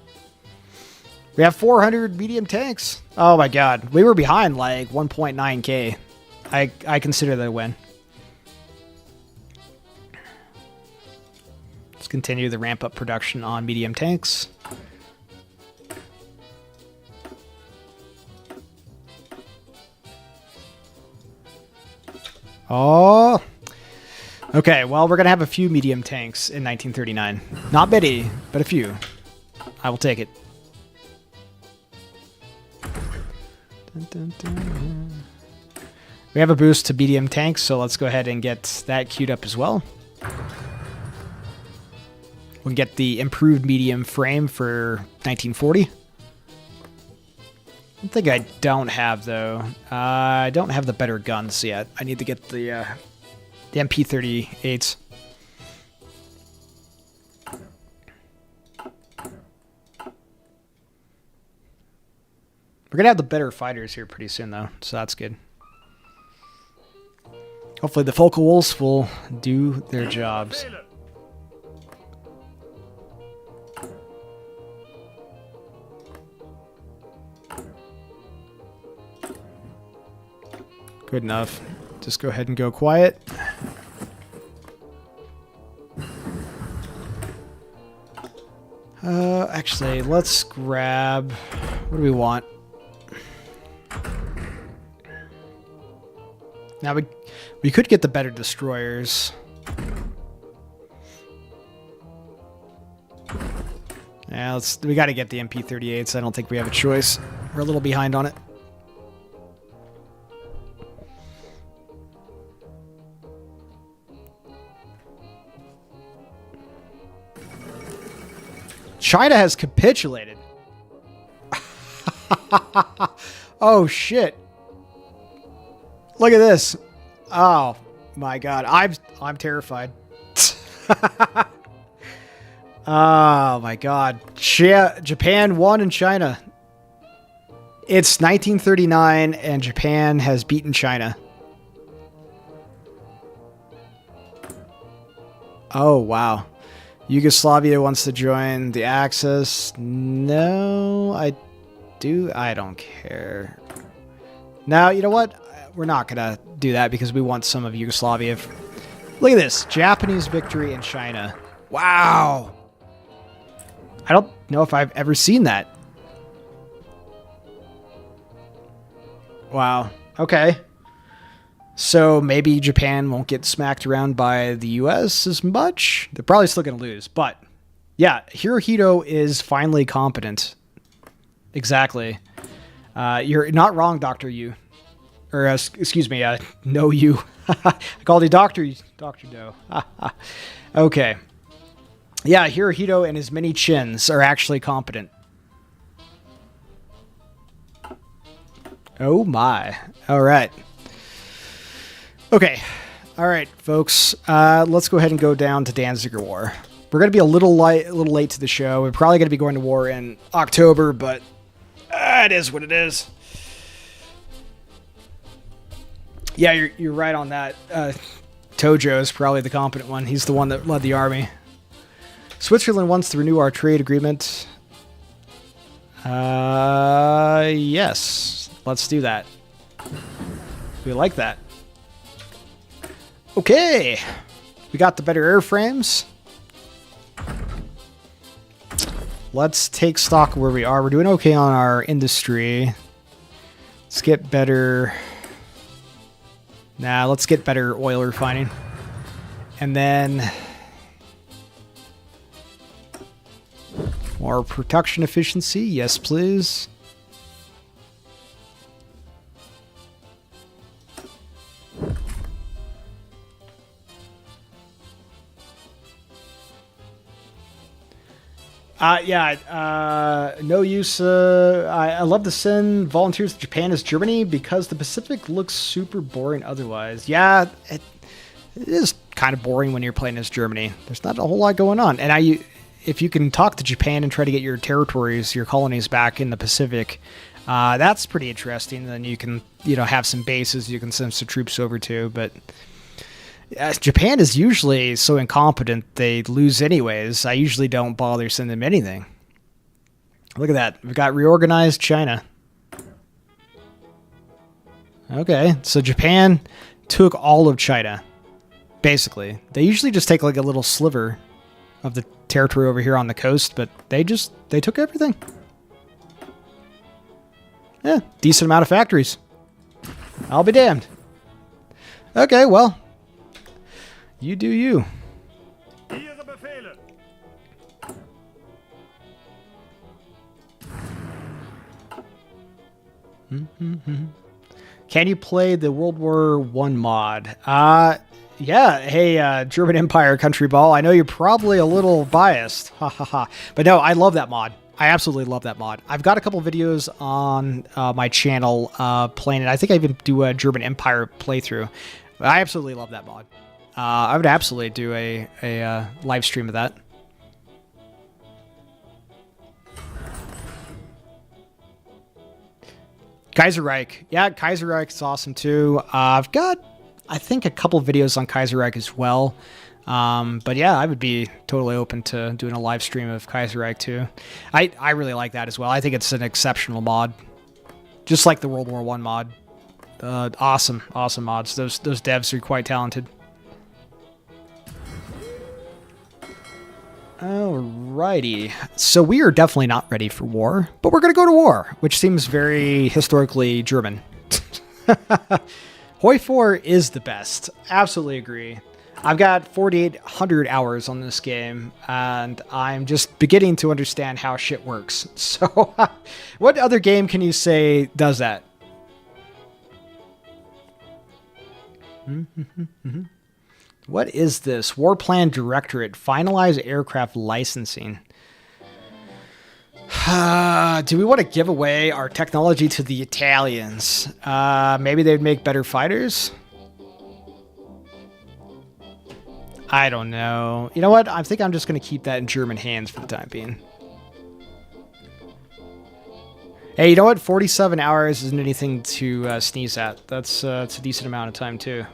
We have 400 medium tanks. Oh my god. We were behind like 1.9k. I consider that a win. Let's continue the ramp up production on medium tanks. Oh. Okay, well, we're going to have a few medium tanks in 1939. Not many, but a few. I will take it. Dun, dun, dun. We have a boost to medium tanks, so let's go ahead and get that queued up as well. We'll get the improved medium frame for 1940. One thing I don't have, though, I don't have the better guns yet. I need to get the MP38s. We're going to have the better fighters here pretty soon, though, so that's good. Hopefully the Focal Wolves will do their jobs. Good enough. Just go ahead and go quiet. Actually, let's grab... What do we want? Now, we could get the better destroyers. Yeah, we got to get the MP38s. I don't think we have a choice. We're a little behind on it. China has capitulated. Oh shit. Look at this. Oh my god. I'm terrified. Oh my god. Japan won in China. It's 1939 and Japan has beaten China. Oh wow. Yugoslavia wants to join the Axis. No, I don't care. Now, you know what? We're not going to do that because we want some of Yugoslavia. Look at this. Japanese victory in China. Wow. I don't know if I've ever seen that. Wow. Okay. So maybe Japan won't get smacked around by the U.S. as much. They're probably still going to lose. But, yeah, Hirohito is finally competent. Exactly. You're not wrong, Dr. Yu. Or, excuse me, no you. I called you Dr. No. Okay. Yeah, Hirohito and his many chins are actually competent. Oh, my. All right. Okay, all right, folks. Let's go ahead and go down to Danziger War. We're going to be a little late to the show. We're probably going to be going to war in October, but it is what it is. Yeah, you're right on that. Tojo is probably the competent one. He's the one that led the army. Switzerland wants to renew our trade agreement. Yes, let's do that. We like that. Okay, we got the better airframes. Let's take stock of where we are. We're doing okay on our industry. Let's get better. Nah, let's get better oil refining. And then More production efficiency. Yes, please. No use. I love to send volunteers to Japan as Germany because the Pacific looks super boring otherwise. Yeah, it is kind of boring when you're playing as Germany. There's not a whole lot going on. And if you can talk to Japan and try to get your territories, your colonies back in the Pacific, that's pretty interesting. Then you can, have some bases you can send some troops over to. But Japan is usually so incompetent they lose anyways. I usually don't bother sending them anything. Look at that. We've got reorganized China. Okay, so Japan took all of China, basically. They usually just take like a little sliver of the territory over here on the coast, but they took everything. Yeah, decent amount of factories. I'll be damned. Okay, well, you do you. Ihre Befehle. Can you play the World War I mod? Yeah. Hey, German Empire Country Ball. I know you're probably a little biased. Ha ha ha. But no, I love that mod. I absolutely love that mod. I've got a couple videos on my channel playing it. I think I even do a German Empire playthrough. I absolutely love that mod. I would absolutely do a live stream of that. Kaiserreich. Yeah, Kaiserreich is awesome too. I've got, I think, a couple videos on Kaiserreich as well. But yeah, I would be totally open to doing a live stream of Kaiserreich too. I really like that as well. I think it's an exceptional mod. Just like the World War I mod. Awesome mods. Those devs are quite talented. Alrighty, so we are definitely not ready for war, but we're going to go to war, which seems very historically German. Hoi 4 is the best. Absolutely agree. I've got 4,800 hours on this game, and I'm just beginning to understand how shit works. So, what other game can you say does that? What is this? Warplan Directorate. Finalize aircraft licensing. Do we want to give away our technology to the Italians? Maybe they'd make better fighters? I don't know. You know what? I think I'm just going to keep that in German hands for the time being. Hey, you know what? 47 hours isn't anything to sneeze at. That's it's a decent amount of time, too.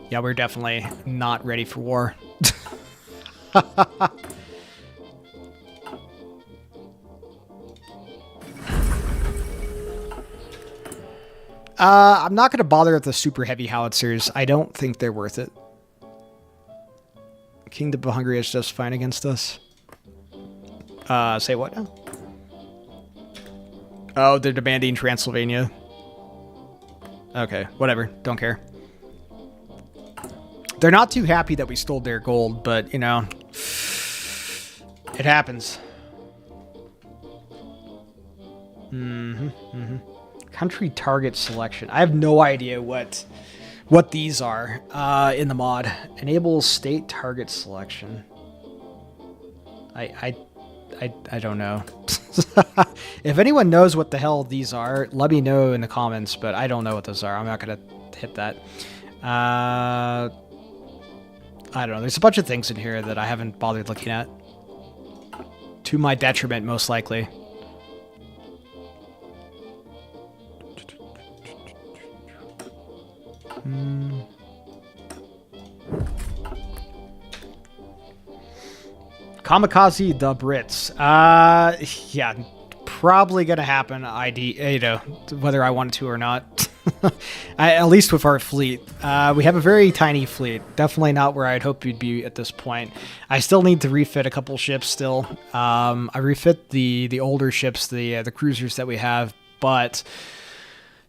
Yeah, we're definitely not ready for war. I'm not going to bother with the super heavy howitzers. I don't think they're worth it. Kingdom of Hungary is just fine against us. Say what now? Oh, they're demanding Transylvania. Okay, whatever. Don't care. They're not too happy that we stole their gold, but, you know, it happens. Country target selection. I have no idea what these are in the mod. Enable state target selection. I don't know. If anyone knows what the hell these are, let me know in the comments, but I don't know what those are. I'm not going to hit that. I don't know. There's a bunch of things in here that I haven't bothered looking at. To my detriment, most likely. Kamikaze the Brits. Yeah, probably gonna happen. Whether I want to or not. At least with our fleet. We have a very tiny fleet. Definitely not where I'd hope you'd be at this point. I still need to refit a couple ships still. I refit the older ships, the cruisers that we have, but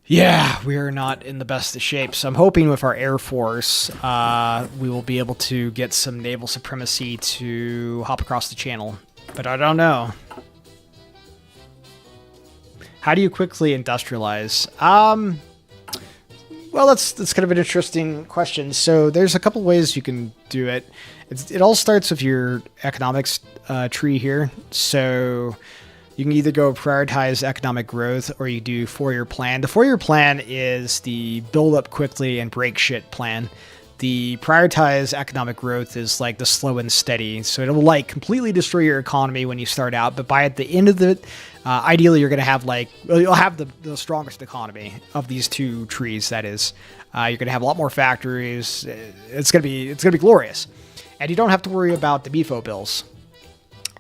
Yeah, we are not in the best of shape. So I'm hoping with our Air Force, we will be able to get some naval supremacy to hop across the channel. But I don't know. How do you quickly industrialize? Well, that's kind of an interesting question. So there's a couple ways you can do it. It all starts with your economics tree here. So you can either go prioritize economic growth or you do four-year plan. The four-year plan is the build up quickly and break shit plan. The prioritize economic growth is like the slow and steady. So it'll like completely destroy your economy when you start out, but by at the end of it, ideally you're going to have you'll have the strongest economy of these two trees. That is, you're going to have a lot more factories. It's going to be glorious. And you don't have to worry about the BFO bills.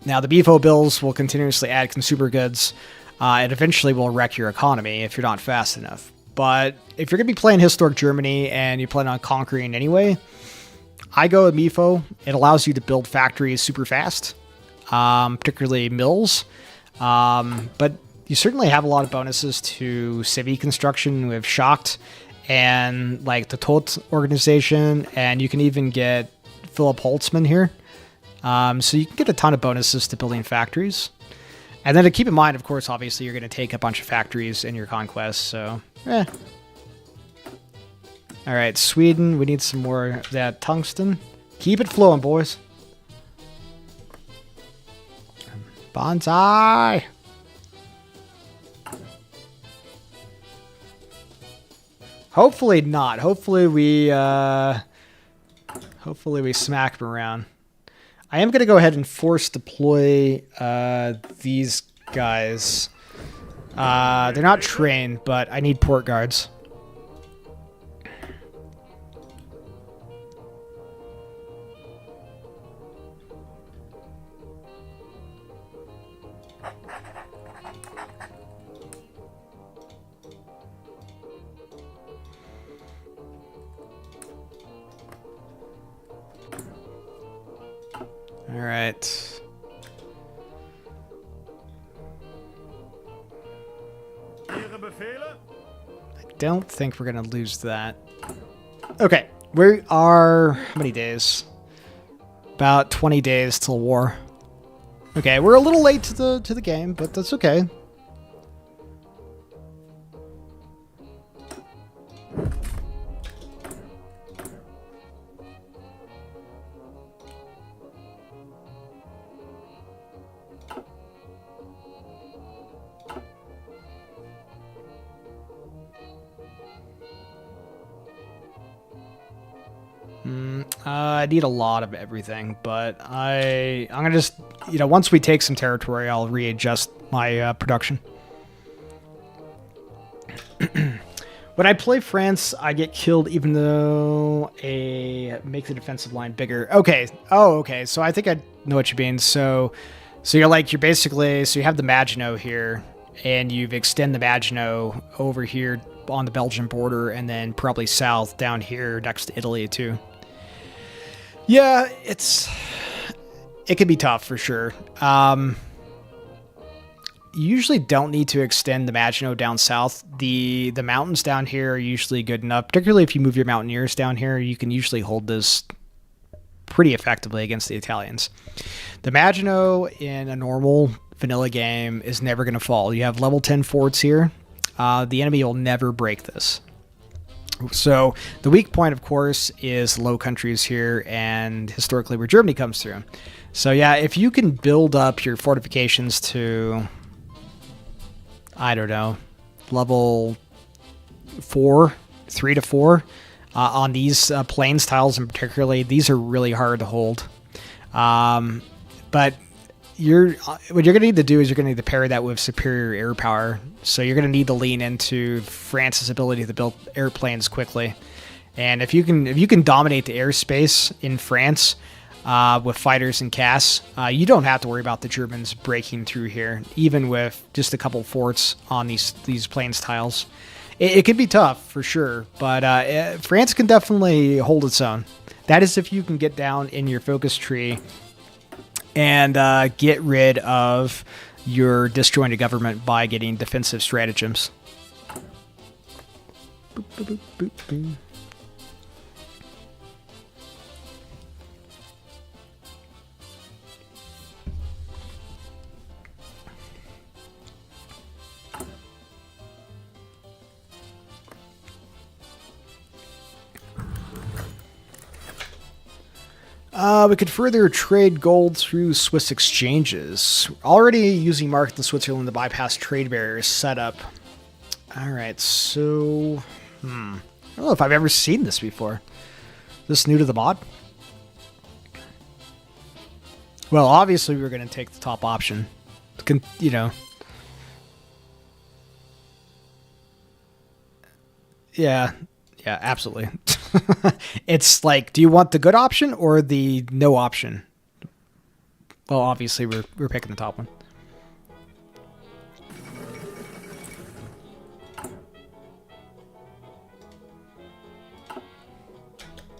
Now, the BFO bills will continuously add consumer goods and eventually will wreck your economy if you're not fast enough. But if you're going to be playing Historic Germany and you plan on conquering anyway, I go with MIFO. It allows you to build factories super fast, particularly mills. But you certainly have a lot of bonuses to civvy construction with Schacht and like the Tot organization, and you can even get Philip Holtzman here. So you can get a ton of bonuses to building factories. And then to keep in mind, of course, obviously, you're going to take a bunch of factories in your conquest, so, All right, Sweden, we need some more of that tungsten. Keep it flowing, boys. Bonsai! Hopefully not. Hopefully we smack them around. I am going to go ahead and force deploy these guys. They're not trained, but I need port guards. All right. I don't think we're going to lose that. Okay. We are... How many days? About 20 days till war. Okay, we're a little late to the game, but that's okay. I need a lot of everything, but I'm gonna just, once we take some territory, I'll readjust my production. When I play France, I get killed even though make the defensive line bigger. Okay. Oh, okay. So I think I know what you mean. So you're basically, so you have the Maginot here, and you've extend the Maginot over here on the Belgian border, and then probably south down here next to Italy too. Yeah, it can be tough for sure. You usually don't need to extend the Maginot down south. The mountains down here are usually good enough, particularly if you move your mountaineers down here. You can usually hold this pretty effectively against the Italians. The Maginot in a normal vanilla game is never going to fall. You have level 10 forts here. The enemy will never break this. So the weak point, of course, is Low Countries here and historically where Germany comes through. So yeah, if you can build up your fortifications to, I don't know, level 3 to 4 on these plains tiles in particularly, these are really hard to hold. But what you're going to need to do is you're going to need to pair that with superior air power. So you're going to need to lean into France's ability to build airplanes quickly. And if you can dominate the airspace in France with fighters and CAS, you don't have to worry about the Germans breaking through here, even with just a couple forts on these plains tiles. It could be tough for sure, but France can definitely hold its own. That is if you can get down in your focus tree and get rid of your disjointed government by getting defensive stratagems. Boop, boop, boop, boop, boop. We could further trade gold through Swiss exchanges. Already using market in Switzerland to bypass trade barriers set up. Alright, so... I don't know if I've ever seen this before. Is this new to the mod? Well, obviously we're going to take the top option. You know. Yeah, absolutely. It's like, do you want the good option or the no option? Well, obviously we're picking the top one.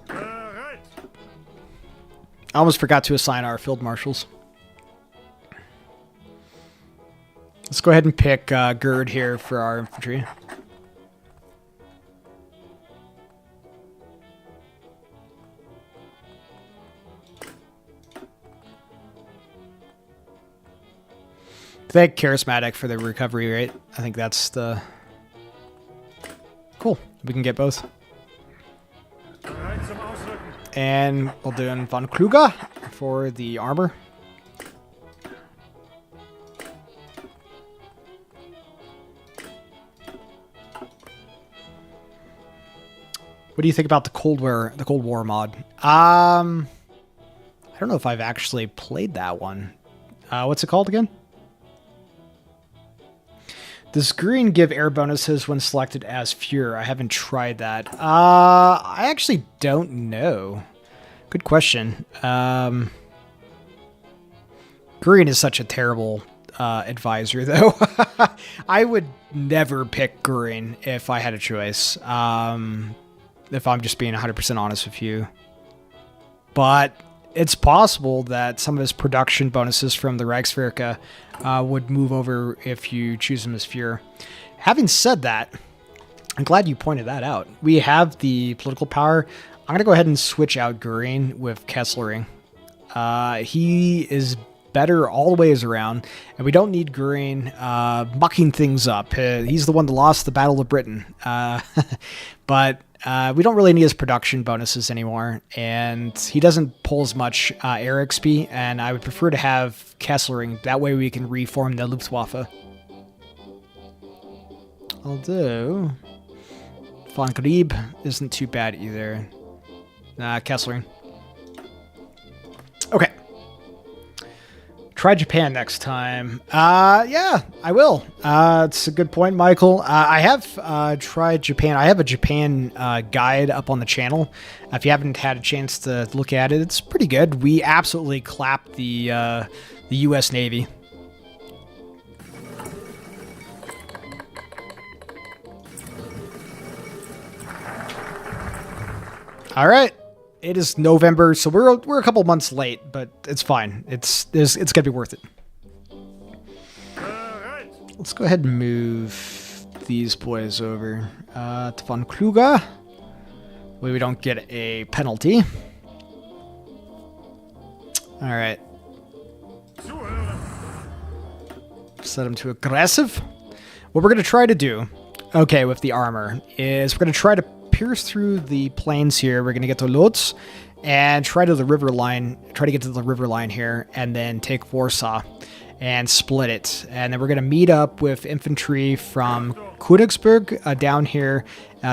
Bereit. I almost forgot to assign our field marshals. Let's go ahead and pick Gerd here for our infantry. Thank Charismatic for the recovery rate. I think that's the... Cool. We can get both. Bereit zum Ausrücken. And we'll do in Von Kluge for the armor. What do you think about the Cold War mod? I don't know if I've actually played that one. What's it called again? Does green give air bonuses when selected as Fuhrer? I haven't tried that. I actually don't know. Good question. Green is such a terrible advisor, though. I would never pick green if I had a choice. If I'm just being 100% honest with you. But it's possible that some of his production bonuses from the Reichswehrke would move over if you choose him as Fuhrer. Having said that, I'm glad you pointed that out. We have the political power. I'm going to go ahead and switch out Goering with Kesslering. He is better all the ways around, and we don't need Goering mucking things up. He's the one that lost the Battle of Britain. But we don't really need his production bonuses anymore, and he doesn't pull as much air XP, and I would prefer to have Kesslering. That way we can reform the Luftwaffe. Although, Von Grieb isn't too bad either. Kesslering. Okay. Try Japan next time. Yeah, I will. It's a good point, Michael. I have tried Japan. I have a Japan guide up on the channel. If you haven't had a chance to look at it, it's pretty good. We absolutely clapped the U.S. Navy. All right. It is November, so we're a couple months late, but it's fine. It's gonna be worth it. Let's go ahead and move these boys over to Von Kluge. We don't get a penalty. All right. Set him to aggressive. What we're gonna try to do, okay, with the armor, is we're gonna try to pierce through the plains here. We're going to get to Lodz and try to get to the river line here, and then take Warsaw and split it. And then we're going to meet up with infantry from Königsberg down here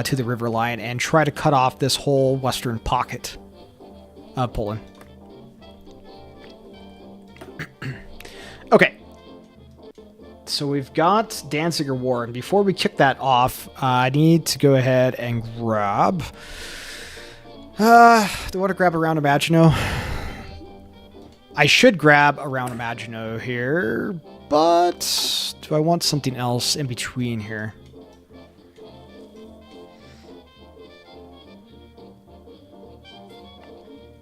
to the river line and try to cut off this whole western pocket of Poland. Okay. So we've got Danziger War, and before we kick that off, I need to go ahead and grab... do I want to grab around Maginot? I should grab around Maginot here, but do I want something else in between here?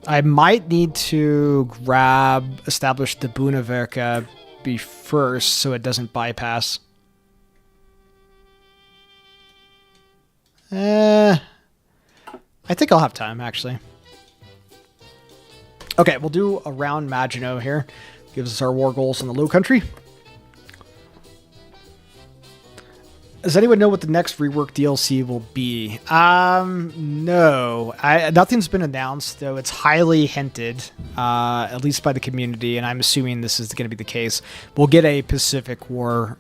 I might need to establish the Bundeswehr first so it doesn't bypass. I think I'll have time, actually. Okay, we'll do a round Maginot here. Gives us our war goals in the Low Country. Does anyone know what the next rework DLC will be? No. Nothing's been announced, though it's highly hinted, at least by the community, and I'm assuming this is going to be the case. We'll get a Pacific War,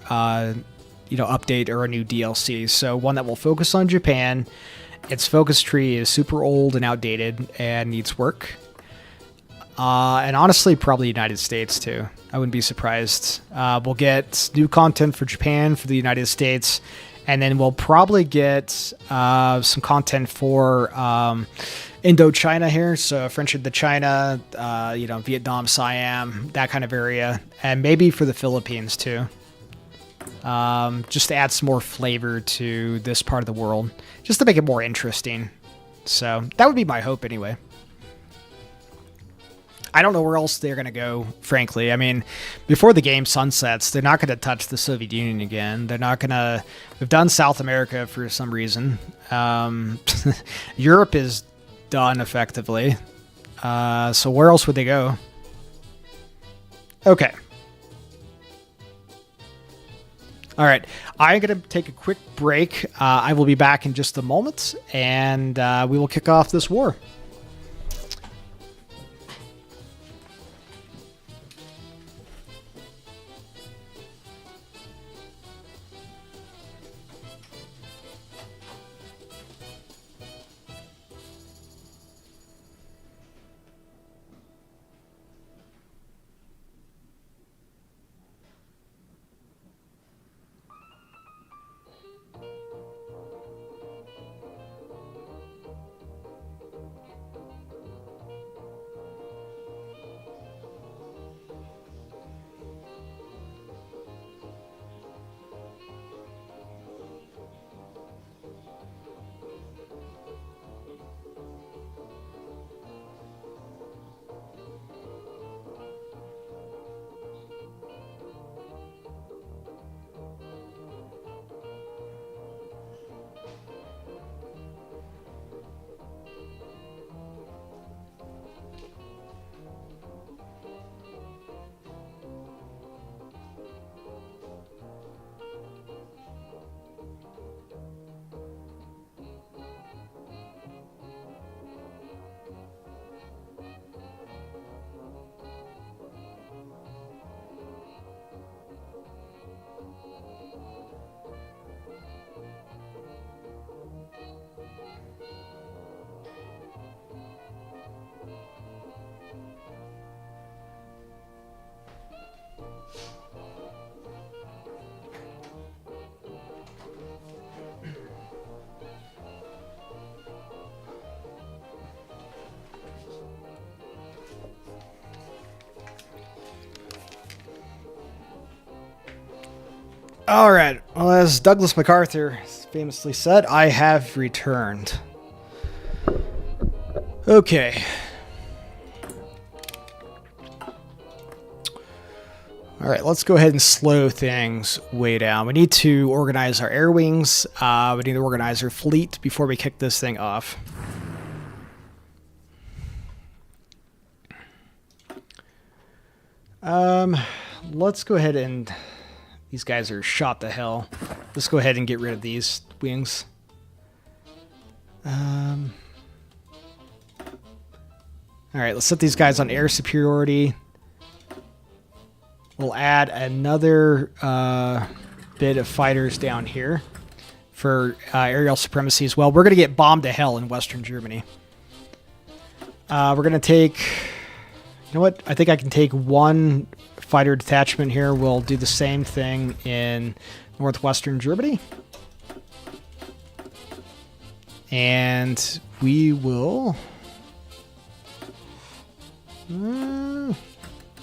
update or a new DLC. So one that will focus on Japan. Its focus tree is super old and outdated and needs work. And honestly, probably United States too. I wouldn't be surprised. We'll get new content for Japan, for the United States, and then we'll probably get some content for Indochina here. So French Indochina, Vietnam, Siam, that kind of area, and maybe for the Philippines too. Just to add some more flavor to this part of the world, just to make it more interesting. So that would be my hope anyway. I don't know where else they're going to go, frankly. I mean, before the game sunsets, they're not going to touch the Soviet Union again. They're not going to... We've done South America for some reason. Europe is done, effectively. So where else would they go? Okay. All right. I'm going to take a quick break. I will be back in just a moment, and we will kick off this war. All right. Well, as Douglas MacArthur famously said, I have returned. Okay. All right, let's go ahead and slow things way down. We need to organize our air wings. We need to organize our fleet before we kick this thing off. Let's go ahead and... These guys are shot to hell. Let's go ahead and get rid of these wings. All right, let's set these guys on air superiority. We'll add another bit of fighters down here for aerial supremacy as well. We're going to get bombed to hell in Western Germany. We're going to take... You know what? I think I can take one fighter detachment here. We'll do the same thing in northwestern Germany. And we will...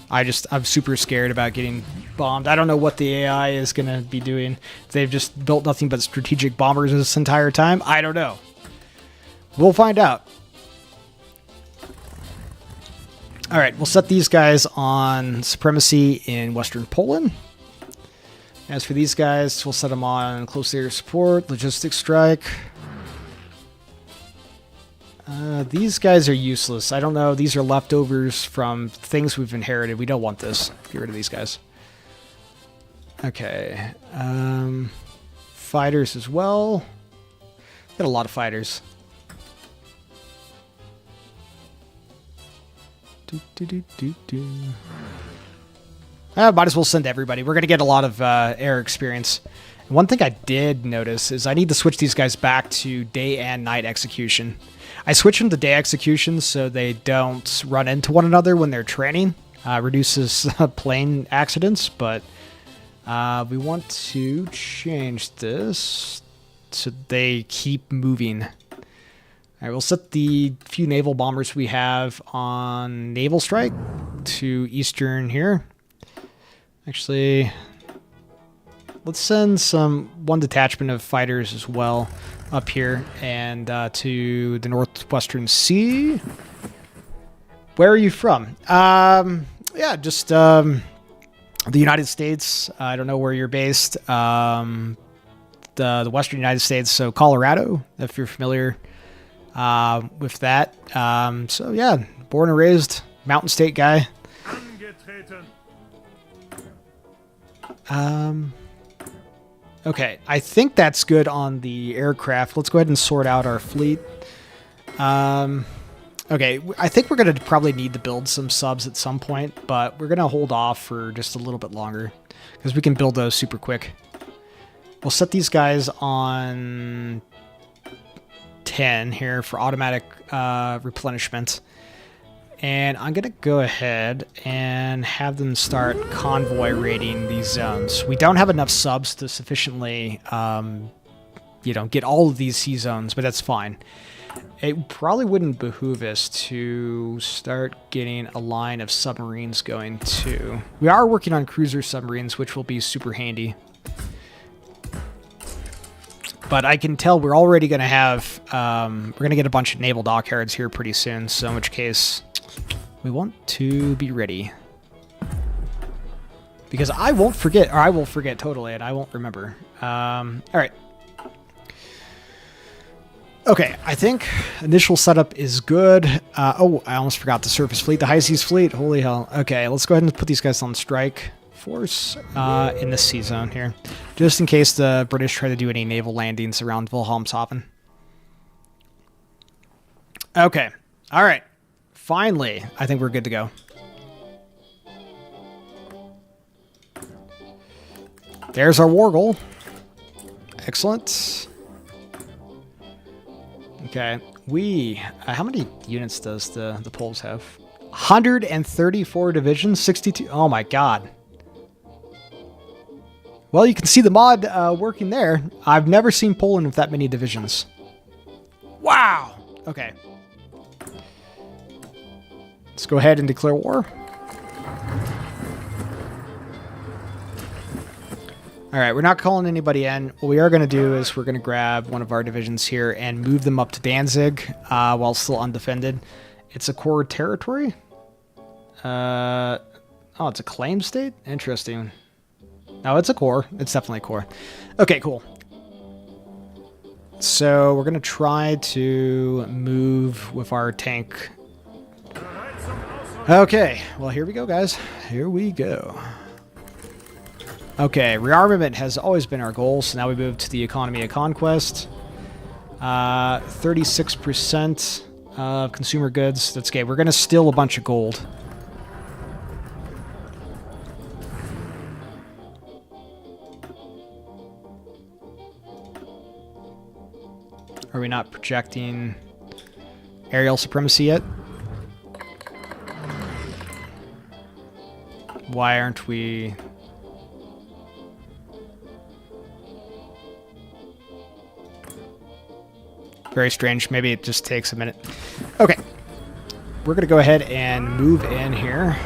I'm super scared about getting bombed. I don't know what the AI is going to be doing. They've just built nothing but strategic bombers this entire time. I don't know. We'll find out. All right, we'll set these guys on supremacy in Western Poland. As for these guys, we'll set them on close air support, logistics strike. These guys are useless. I don't know. These are leftovers from things we've inherited. We don't want this. Get rid of these guys. Okay. Fighters as well. Got a lot of fighters. Might as well send everybody. We're going to get a lot of air experience. And one thing I did notice is I need to switch these guys back to day and night execution. I switch them to day execution so they don't run into one another when they're training. Reduces plane accidents, but we want to change this so they keep moving. All right, we'll set the few naval bombers we have on naval strike to eastern here. Actually, let's send one detachment of fighters as well up here and to the northwestern sea. Where are you from? Yeah, just the United States. I don't know where you're based. The western United States, so Colorado, if you're familiar with that. So yeah, born and raised mountain state guy. Okay, I think that's good on the aircraft. Let's go ahead and sort out our fleet. Okay, I think we're going to probably need to build some subs at some point, but we're going to hold off for just a little bit longer because we can build those super quick. We'll set these guys on 10 here for automatic replenishment. And I'm going to go ahead and have them start convoy raiding these zones. We don't have enough subs to sufficiently, get all of these sea zones, but that's fine. It probably wouldn't behoove us to start getting a line of submarines going too. We are working on cruiser submarines, which will be super handy. But I can tell we're already going to have, we're going to get a bunch of naval dockyards here pretty soon, so in which case we want to be ready. Because I won't forget, or I will forget totally, and I won't remember. All right. Okay, I think initial setup is good. Oh, I almost forgot the surface fleet, the high seas fleet. Holy hell. Okay, let's go ahead and put these guys on strike force in this sea zone here, just in case the British try to do any naval landings around Wilhelmshaven. Okay, all right. Finally, I think we're good to go. There's our war goal. Excellent. Okay, how many units does the Poles have? 134 divisions, 62. Oh my god. Well, you can see the mod working there. I've never seen Poland with that many divisions. Wow. Okay. Let's go ahead and declare war. All right, we're not calling anybody in. What we are going to do is we're going to grab one of our divisions here and move them up to Danzig while still undefended. It's a core territory. Oh, it's a claim state? Interesting. No, it's a core. It's definitely a core. Okay, cool. So we're going to try to move with our tank. Okay, well, here we go, guys. Here we go. Okay, rearmament has always been our goal, so now we move to the economy of conquest. 36% of consumer goods. That's okay. We're going to steal a bunch of gold. Are we not projecting aerial supremacy yet? Why aren't we... Very strange. Maybe it just takes a minute. Okay. We're going to go ahead and move in here.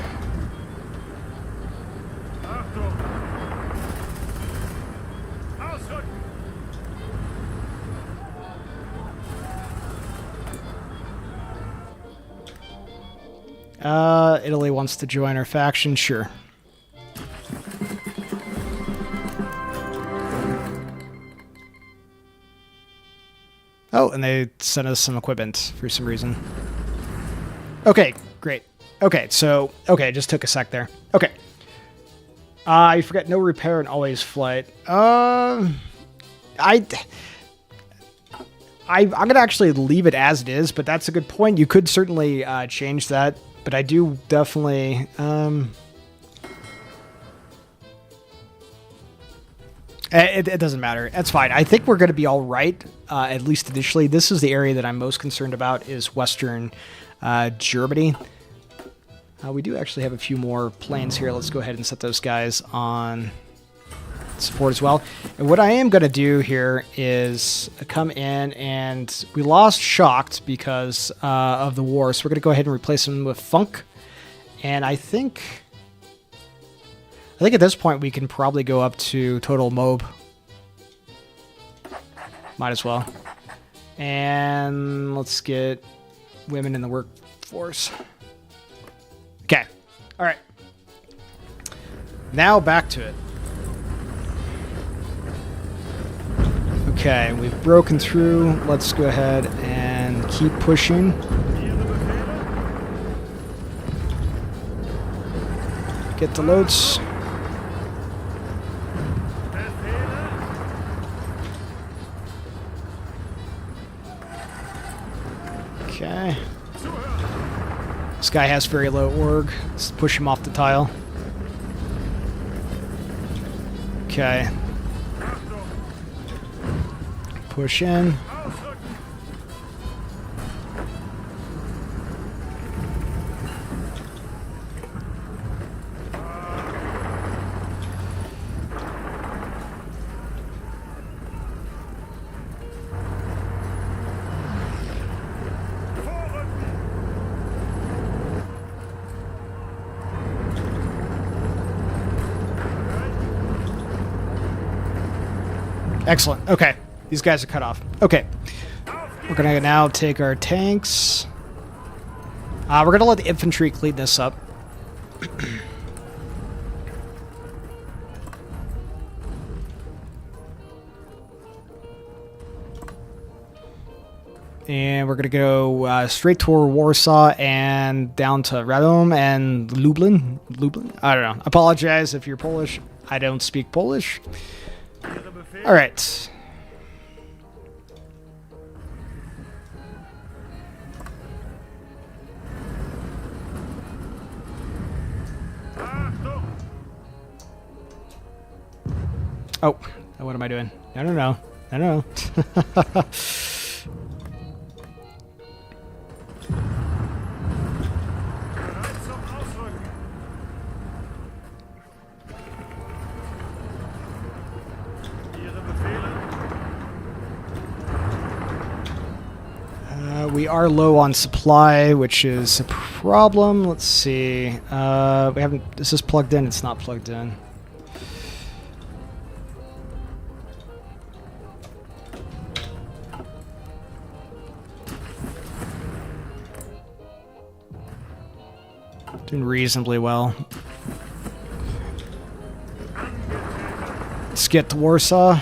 Italy wants to join our faction. Sure. Oh, and they sent us some equipment for some reason. Okay, great. Okay, so, okay, it just took a sec there. Okay. You forget no repair and always flight. I'm going to actually leave it as it is, but that's a good point. You could certainly change that, but I do definitely... It doesn't matter. That's fine. I think we're going to be all right, at least initially. This is the area that I'm most concerned about, is Western Germany. We do actually have a few more planes here. Let's go ahead and set those guys on support as well. And what I am going to do here is come in, and we lost Shocked because of the war, so we're going to go ahead and replace them with Funk. And I think at this point we can probably go up to total Mob. Might as well. And let's get women in the workforce. Okay. All right. Now back to it. Okay, we've broken through. Let's go ahead and keep pushing. Get the loads. Okay. This guy has very low org. Let's push him off the tile. Okay. Push in. Excellent. Okay. These guys are cut off. Okay. We're going to now take our tanks. We're going to let the infantry clean this up. And we're going to go straight toward Warsaw and down to Radom and Lublin. Lublin? I don't know. Apologize if you're Polish. I don't speak Polish. All right. Oh, what am I doing? I don't know. I don't know. We are low on supply, which is a problem. Let's see. We haven't. Is this plugged in? It's not plugged in. Doing reasonably well. Let's get to Warsaw.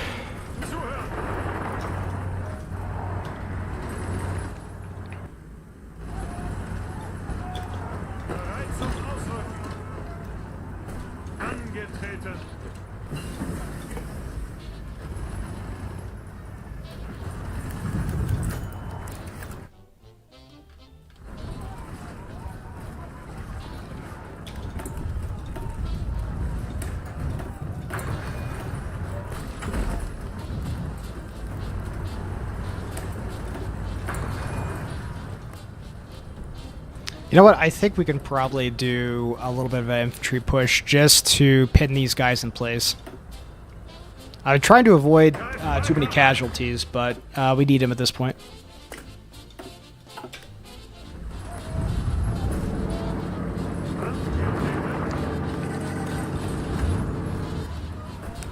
You know what? I think we can probably do a little bit of an infantry push just to pin these guys in place. I'm trying to avoid too many casualties, but we need them at this point.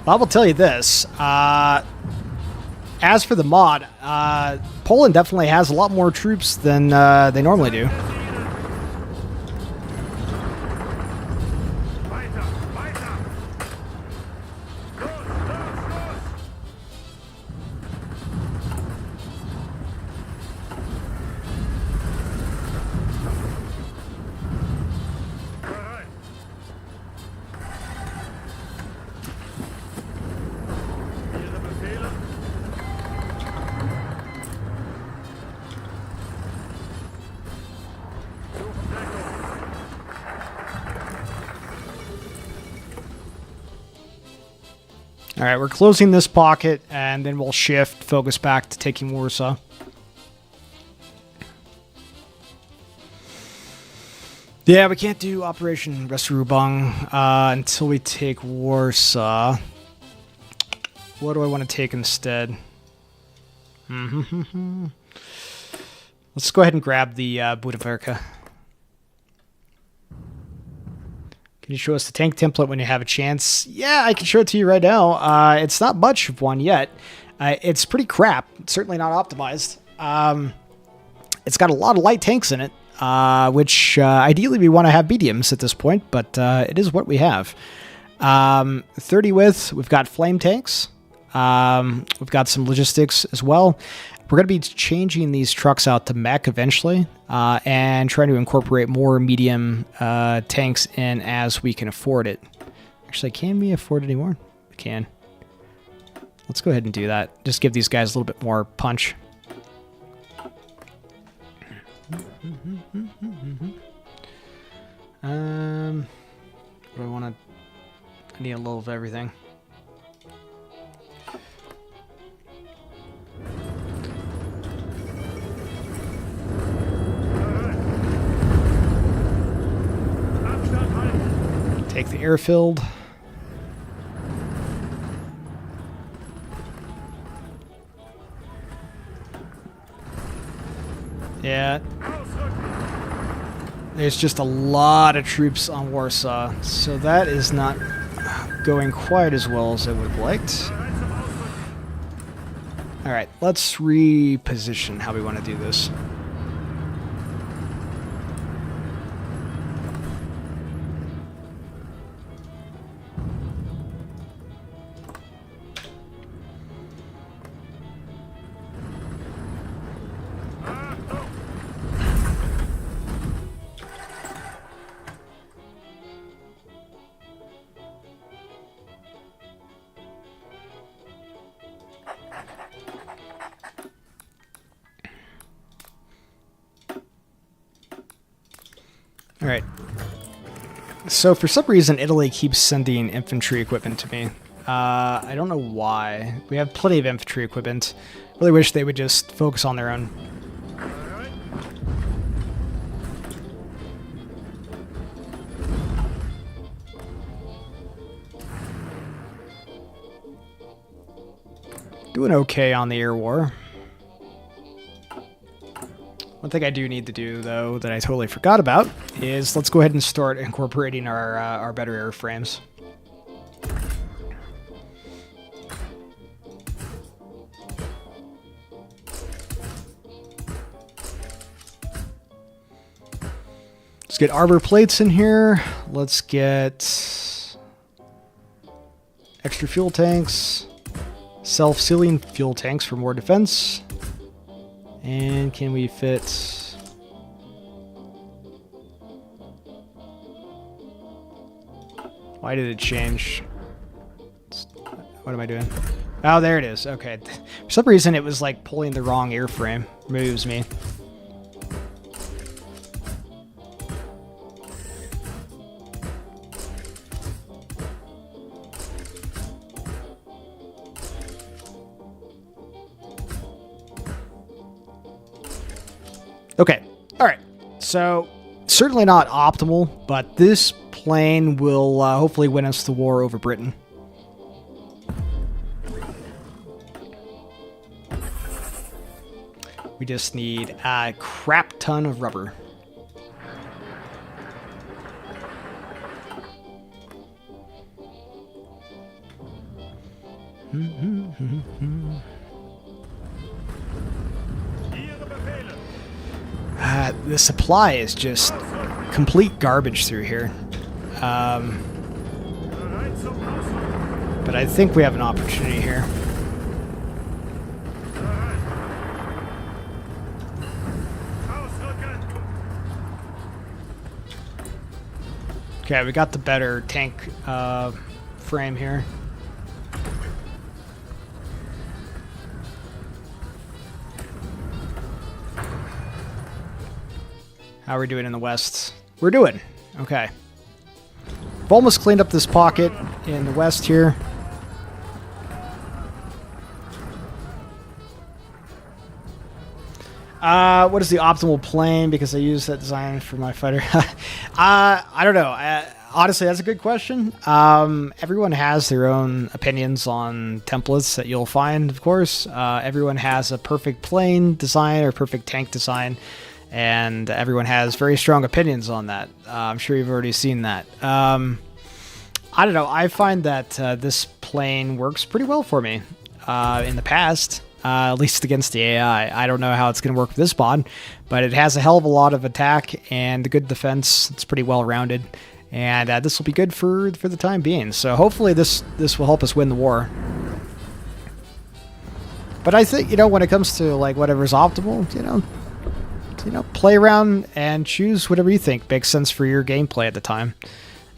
I will tell you this. As for the mod, Poland definitely has a lot more troops than they normally do. All right, we're closing this pocket, and then we'll shift focus back to taking Warsaw. Yeah, we can't do Operation Resturubang until we take Warsaw. What do I want to take instead? Let's go ahead and grab the Budaverka. Can you show us the tank template when you have a chance? Yeah, I can show it to you right now. It's not much of one yet. It's pretty crap. It's certainly not optimized. It's got a lot of light tanks in it, which ideally we want to have mediums at this point, but it is what we have. 30 width, we've got flame tanks. We've got some logistics as well. We're going to be changing these trucks out to mech eventually, and trying to incorporate more medium tanks in as we can afford it. Actually, can we afford it anymore? We can. Let's go ahead and do that. Just give these guys a little bit more punch. What do I want to... I need a little of everything. Take the airfield. Yeah. There's just a lot of troops on Warsaw, so that is not going quite as well as I would have liked. Alright, let's reposition how we want to do this. Alright. So for some reason, Italy keeps sending infantry equipment to me. I don't know why. We have plenty of infantry equipment. Really wish they would just focus on their own. Doing okay on the air war. One thing I do need to do, though, that I totally forgot about, is let's go ahead and start incorporating our better airframes. Let's get arbor plates in here. Let's get extra fuel tanks, self-sealing fuel tanks for more defense. And can we fit... Why did it change? What am I doing? Oh, there it is. Okay. For some reason, it was like pulling the wrong airframe. Maybe it was me. Okay, alright, so certainly not optimal, but this plane will hopefully win us the war over Britain. We just need a crap ton of rubber. The supply is just complete garbage through here. But I think we have an opportunity here. Okay, we got the better tank frame here. How are we doing in the west? We're doing. Okay. We've almost cleaned up this pocket in the west here. What is the optimal plane? Because I use that design for my fighter. I don't know. Honestly, that's a good question. Everyone has their own opinions on templates that you'll find, of course. Everyone has a perfect plane design or perfect tank design, and everyone has very strong opinions on that. I'm sure you've already seen that. I don't know. I find that this plane works pretty well for me in the past. At least against the AI. I don't know how it's going to work with this mod, but it has a hell of a lot of attack and a good defense. It's pretty well rounded, and this will be good for the time being. So hopefully this will help us win the war. But I think, you know, when it comes to like whatever's optimal, you know, play around and choose whatever you think makes sense for your gameplay at the time.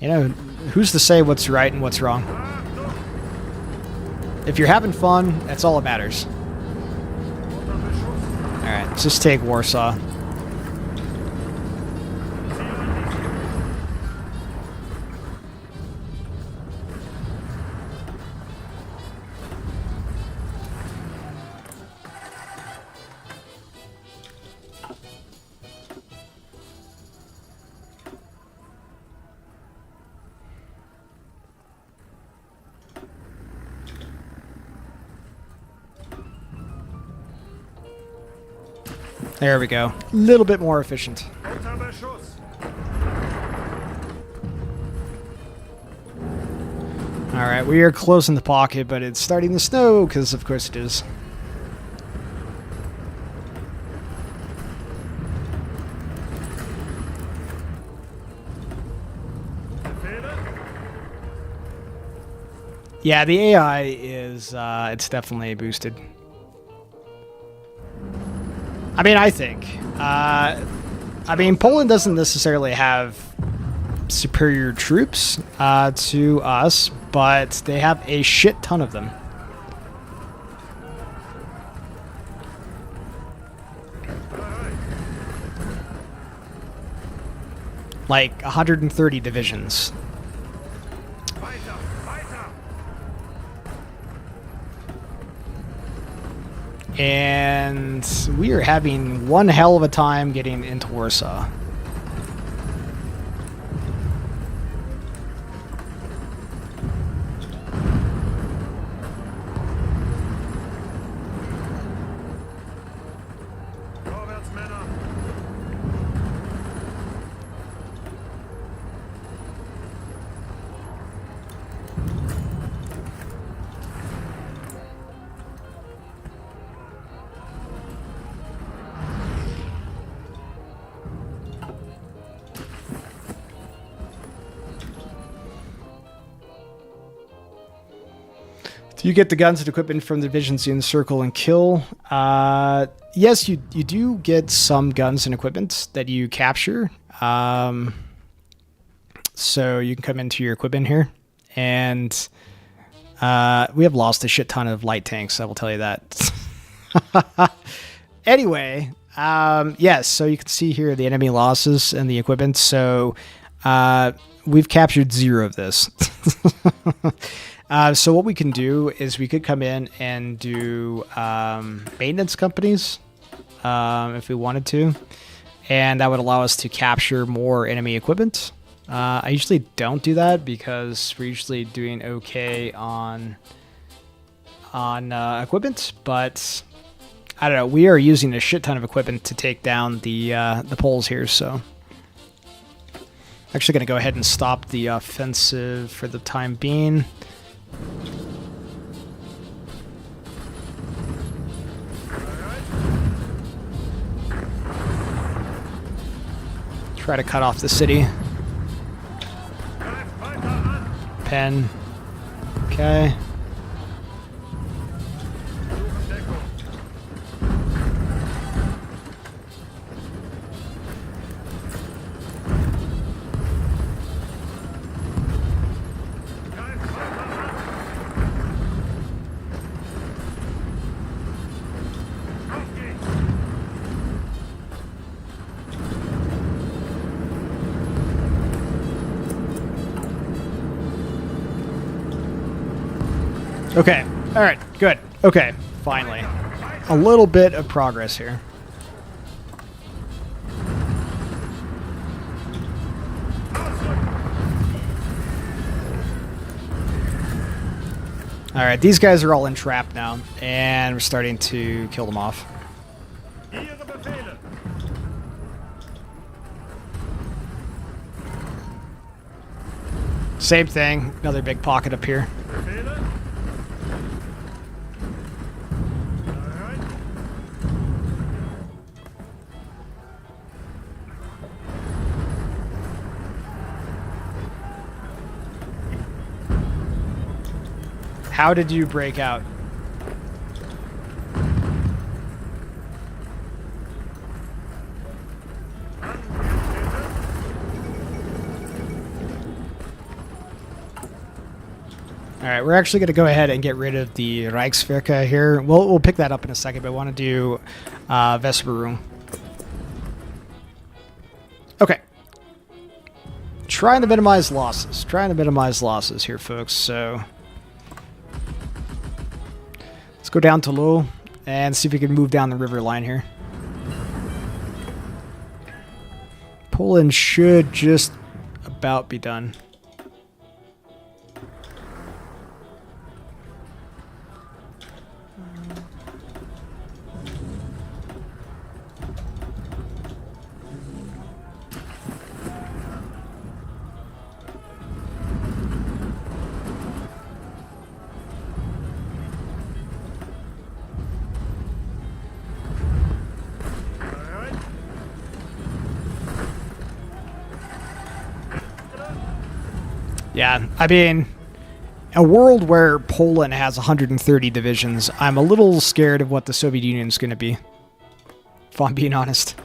You know, who's to say what's right and what's wrong? If you're having fun, that's all that matters. Alright, let's just take Warsaw. There we go. A little bit more efficient. Alright, we are close in the pocket, but it's starting to snow, because of course it is. Yeah, the AI is, it's definitely boosted. I mean, I think. I mean, Poland doesn't necessarily have superior troops to us, but they have a shit ton of them. Like 130 divisions. And we are having one hell of a time getting into Warsaw. Do you get the guns and equipment from the divisions you encircle and kill? Yes, you do get some guns and equipment that you capture. So you can come into your equipment here. And we have lost a shit ton of light tanks, I will tell you that. Anyway, yes, so you can see here the enemy losses and the equipment. So we've captured 0 of this. So what we can do is we could come in and do maintenance companies if we wanted to, and that would allow us to capture more enemy equipment. I usually don't do that because we're usually doing okay on equipment, but I don't know. We are using a shit ton of equipment to take down the Poles here, so actually going to go ahead and stop the offensive for the time being. Try to cut off the city. Pen. Okay. Okay. All right. Good. Okay. Finally. A little bit of progress here. Alright, these guys are all entrapped now, and we're starting to kill them off. Ihre Befehle. Same thing, another big pocket up here. Befehle. Bereit. How did you break out? Alright, we're actually going to go ahead and get rid of the Reichswehr here. We'll pick that up in a second, but I want to do Vesperung. Okay. Trying to minimize losses. Trying to minimize losses here, folks. So let's go down to low and see if we can move down the river line here. Poland should just about be done. Yeah, I mean, a world where Poland has 130 divisions, I'm a little scared of what the Soviet Union's going to be, if I'm being honest.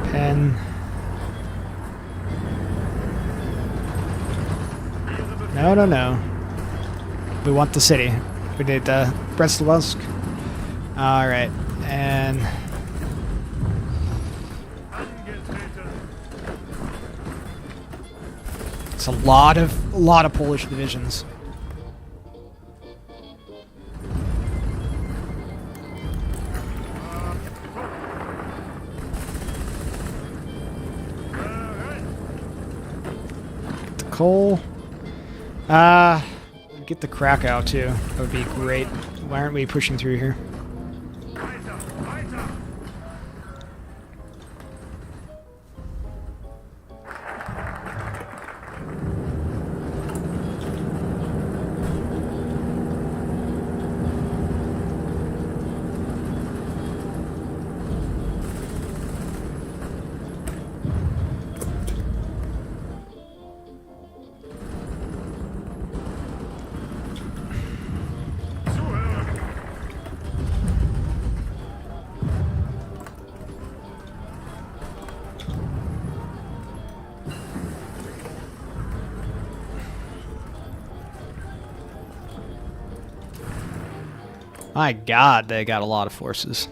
Pen. No, no, no. We want the city. We need Brest-Litovsk. Alright, and it's a lot of Polish divisions. The coal. Get the Krakow too. That would be great. Why aren't we pushing through here? My God, they got a lot of forces.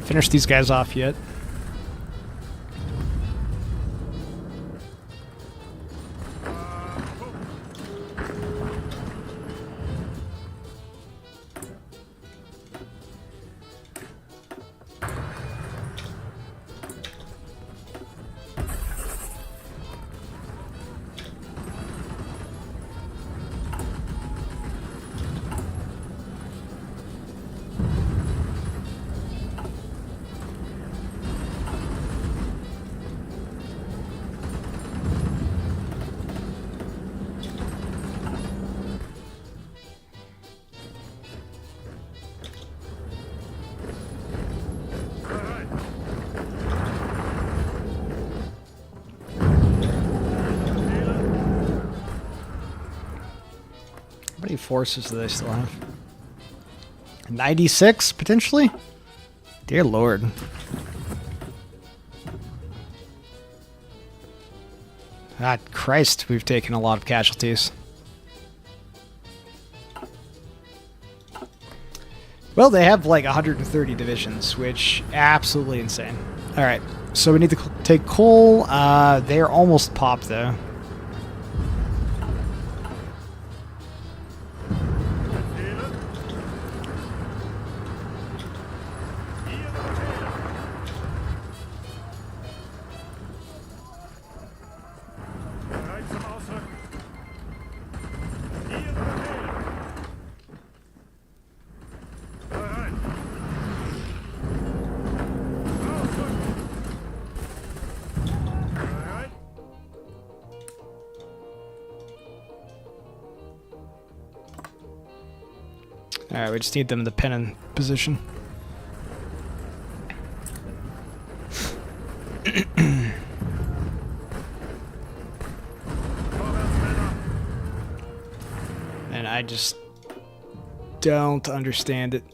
Finish these guys off yet. many forces do they still have? 96, potentially? Dear Lord. Ah, Christ, we've taken a lot of casualties. Well, they have like 130 divisions, which absolutely insane. All right, so we need to take coal. They're almost popped though. Alright, we just need them in the pennant position. And I just don't understand it.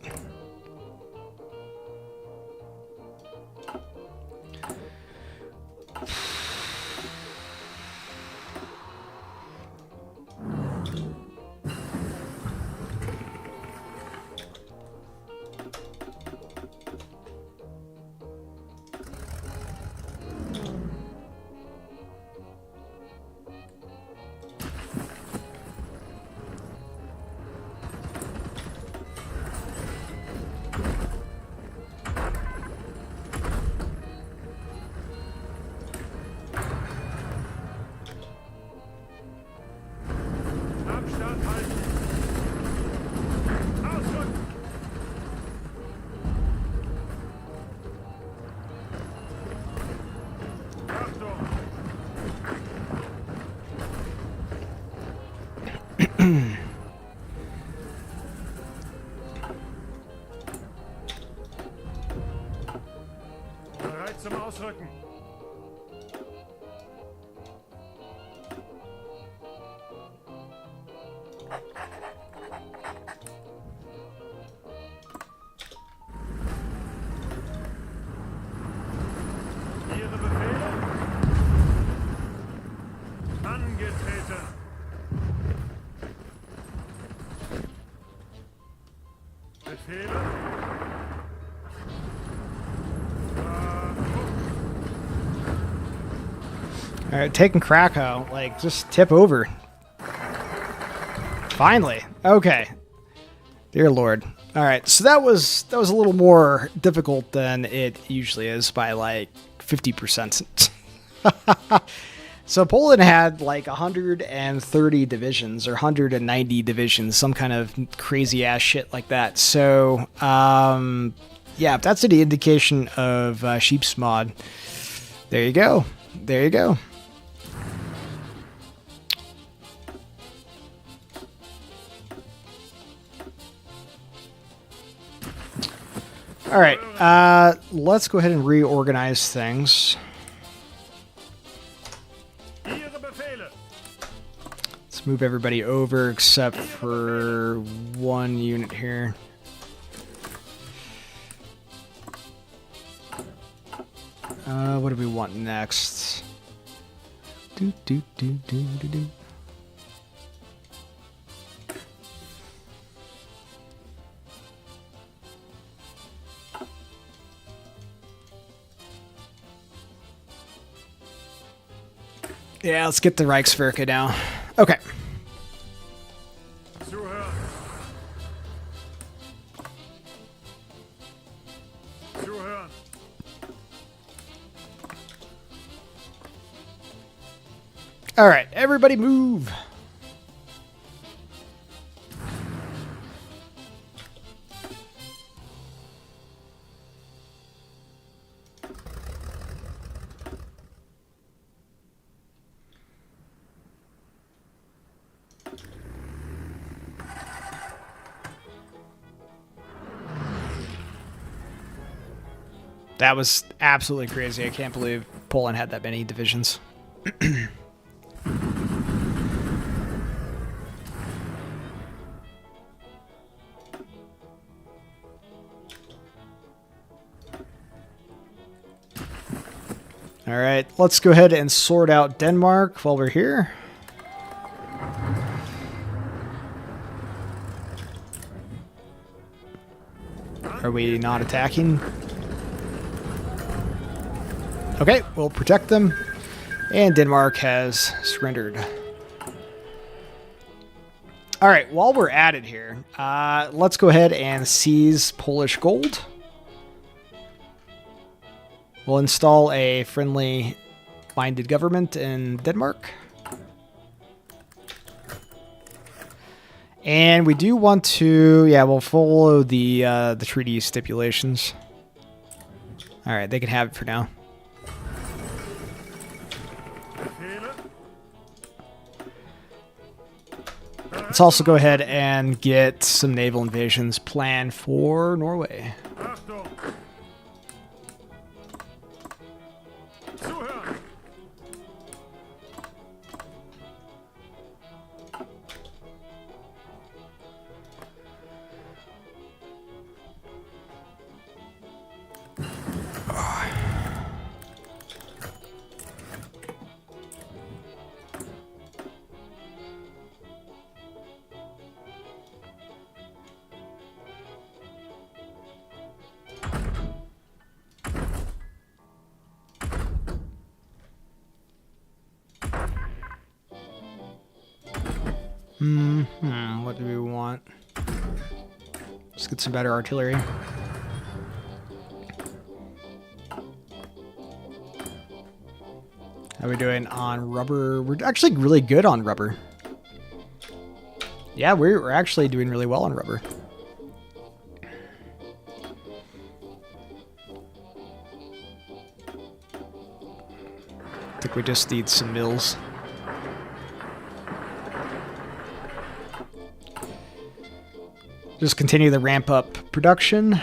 Bereit zum Ausrücken. Ihre Befehle? Angetreten. Befehle? Alright, taking Krakow. Like, just tip over. Finally. Okay. Dear Lord. Alright, so that was a little more difficult than it usually is by like 50%. So Poland had like 130 divisions or 190 divisions, some kind of crazy ass shit like that. So, yeah, if that's any indication of sheep's mod, there you go. There you go. All right, let's go ahead and reorganize things. Ihre Befehle. Let's move everybody over except for one unit here. What do we want next? Do, do, do, do, do, do. Yeah, let's get the Reichswerke now. Okay. Zuhören. Zuhören. All right, everybody move. That was absolutely crazy. I can't believe Poland had that many divisions. All right, let's go ahead and sort out Denmark while we're here. Are we not attacking? Okay, we'll protect them. And Denmark has surrendered. All right, while we're at it here, let's go ahead and seize Polish gold. We'll install a friendly-minded government in Denmark. And we do want to, yeah, we'll follow the treaty stipulations. All right, they can have it for now. Let's also go ahead and get some naval invasions planned for Norway. What do we want? Let's get some better artillery. How are we doing on rubber? We're actually really good on rubber. Yeah, we're actually doing really well on rubber. I think we just need some mills. Just continue to ramp up production.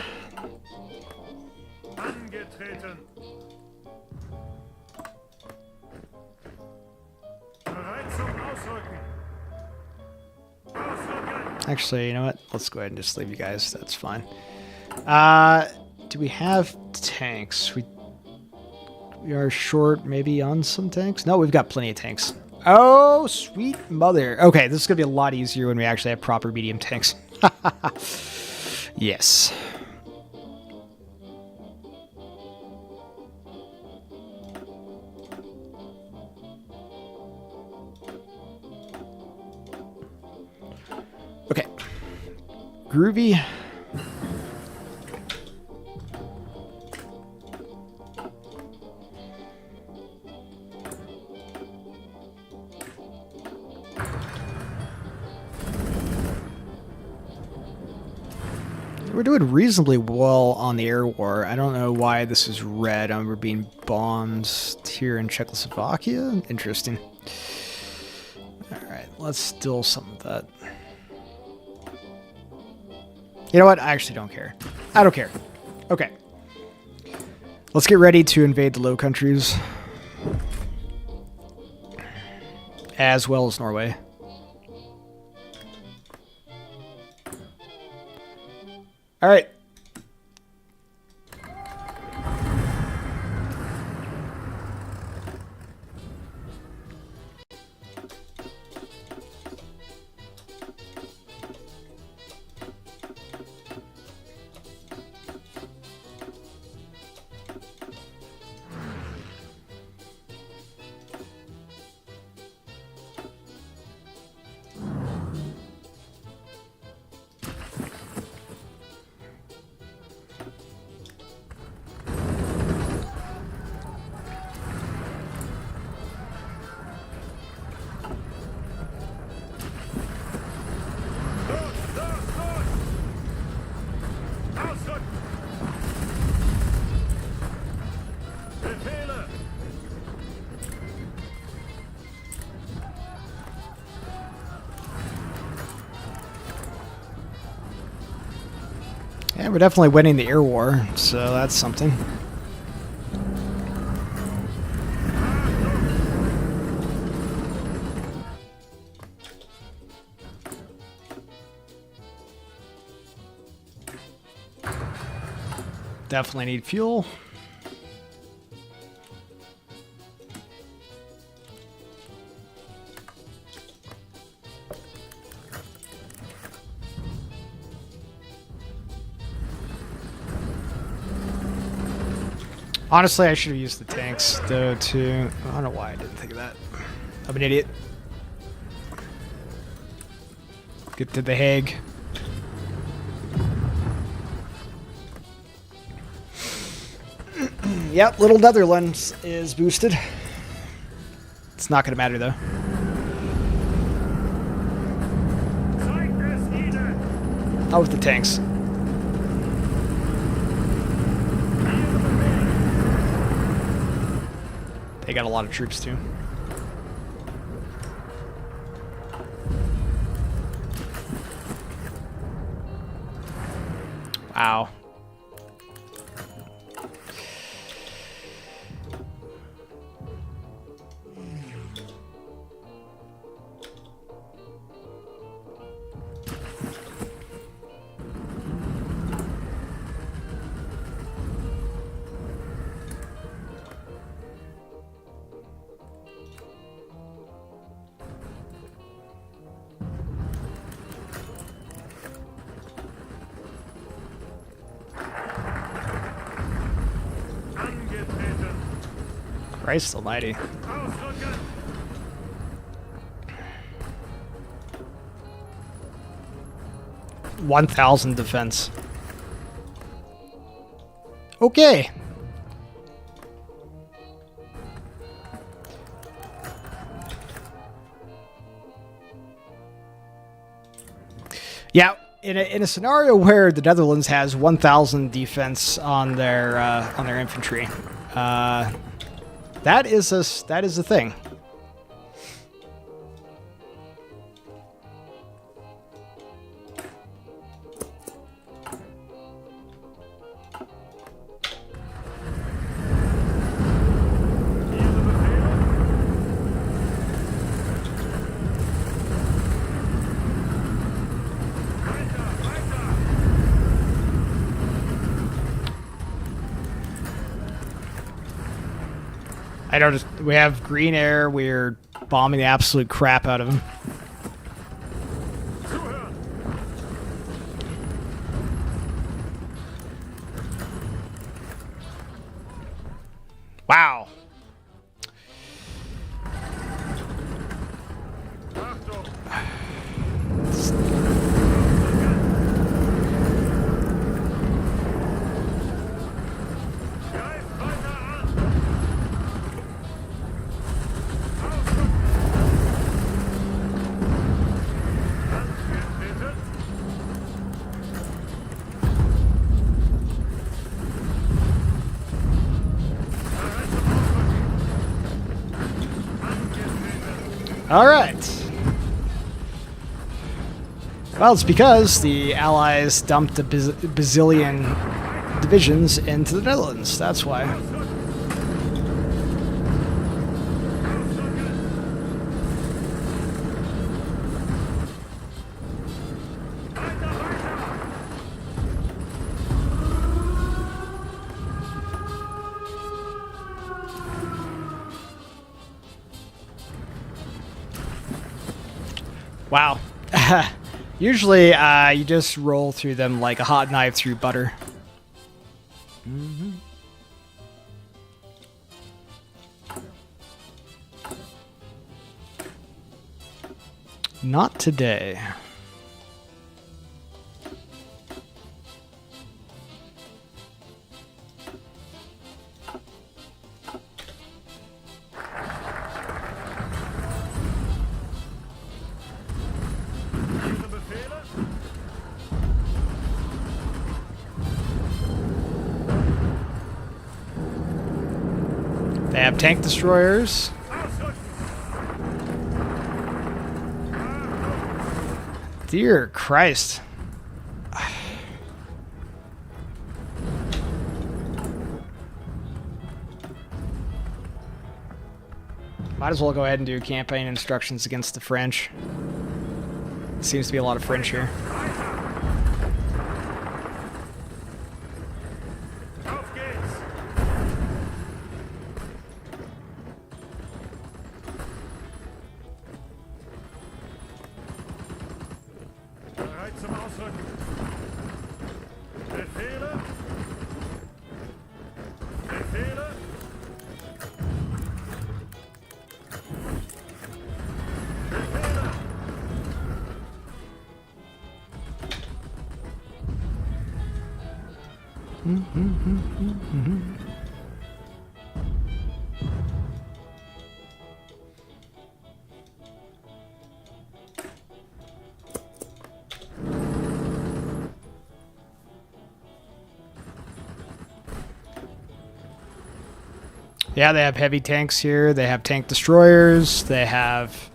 Angetreten. Bereit zum Ausrücken. Ausrücken. Actually, you know what? Let's go ahead and just leave you guys. That's fine. Do we have tanks? We are short maybe on some tanks. No, we've got plenty of tanks. Oh, sweet mother. Okay, this is going to be a lot easier when we actually have proper medium tanks. Yes. Okay. Groovy. We're doing reasonably well on the air war. I don't know why this is red. We're being bombed here in Czechoslovakia. Interesting. Alright, let's steal some of that. You know what? I actually don't care. I don't care. Okay. Let's get ready to invade the Low Countries. As well as Norway. All right. Yeah, we're definitely winning the air war, so that's something. Definitely need fuel. Honestly, I should have used the tanks, though, too. I don't know why I didn't think of that. I'm an idiot. Get to the Hague. Yep, Little Netherlands is boosted. It's not going to matter, though. Not with the tanks. They got a lot of troops, too. Wow. Christ almighty. 1,000 defense. Okay. Yeah, in a scenario where the Netherlands has 1,000 defense on their infantry, that is a thing. I noticed we have green air. We're bombing the absolute crap out of them. Wow. All right. Well, it's because the Allies dumped a bazillion divisions into the Netherlands. That's why. Wow. Usually, you just roll through them like a hot knife through butter. Mm-hmm. Not today. They have tank destroyers. Dear Christ. Might as well go ahead and do campaign instructions against the French. Seems to be a lot of French here. Befehle? Yeah, they have heavy tanks here. They have tank destroyers. They have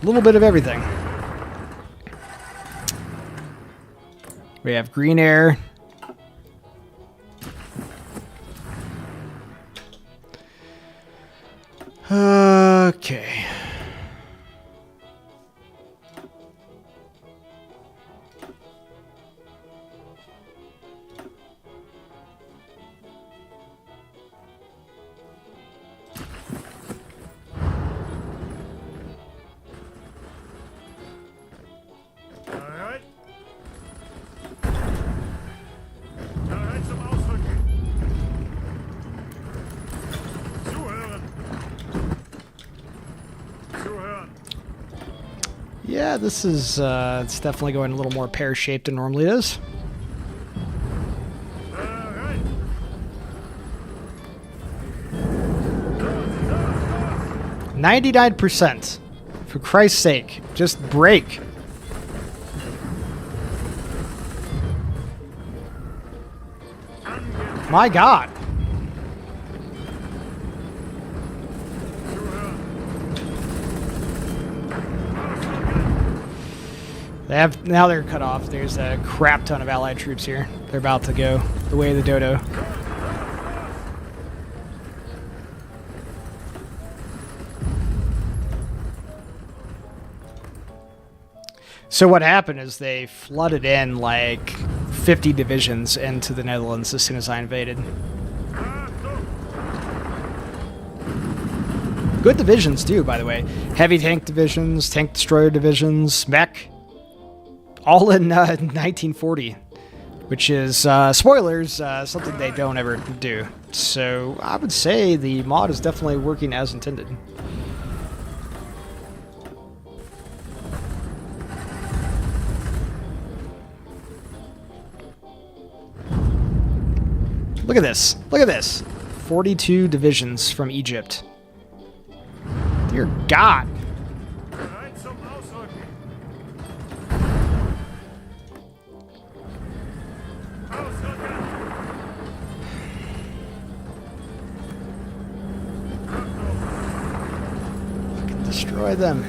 a little bit of everything. We have green air. Okay. Bereit? Bereit zum Ausrücken. Zuhören. Zuhören. Yeah, this is it's definitely going a little more pear-shaped than normally is. Bereit. 99%. For Christ's sake, just break. My God. Now they're cut off. There's a crap ton of Allied troops here. They're about to go the way of the dodo. So what happened is they flooded in like 50 divisions into the Netherlands as soon as I invaded. Good divisions too, by the way. Heavy tank divisions, tank destroyer divisions, mech. All in 1940, which is, spoilers, something they don't ever do. So I would say the mod is definitely working as intended. Look at this. Look at this. 42 divisions from Egypt. Dear God. Bereit zum Ausrücken. Ausrücken. Fucking destroy them.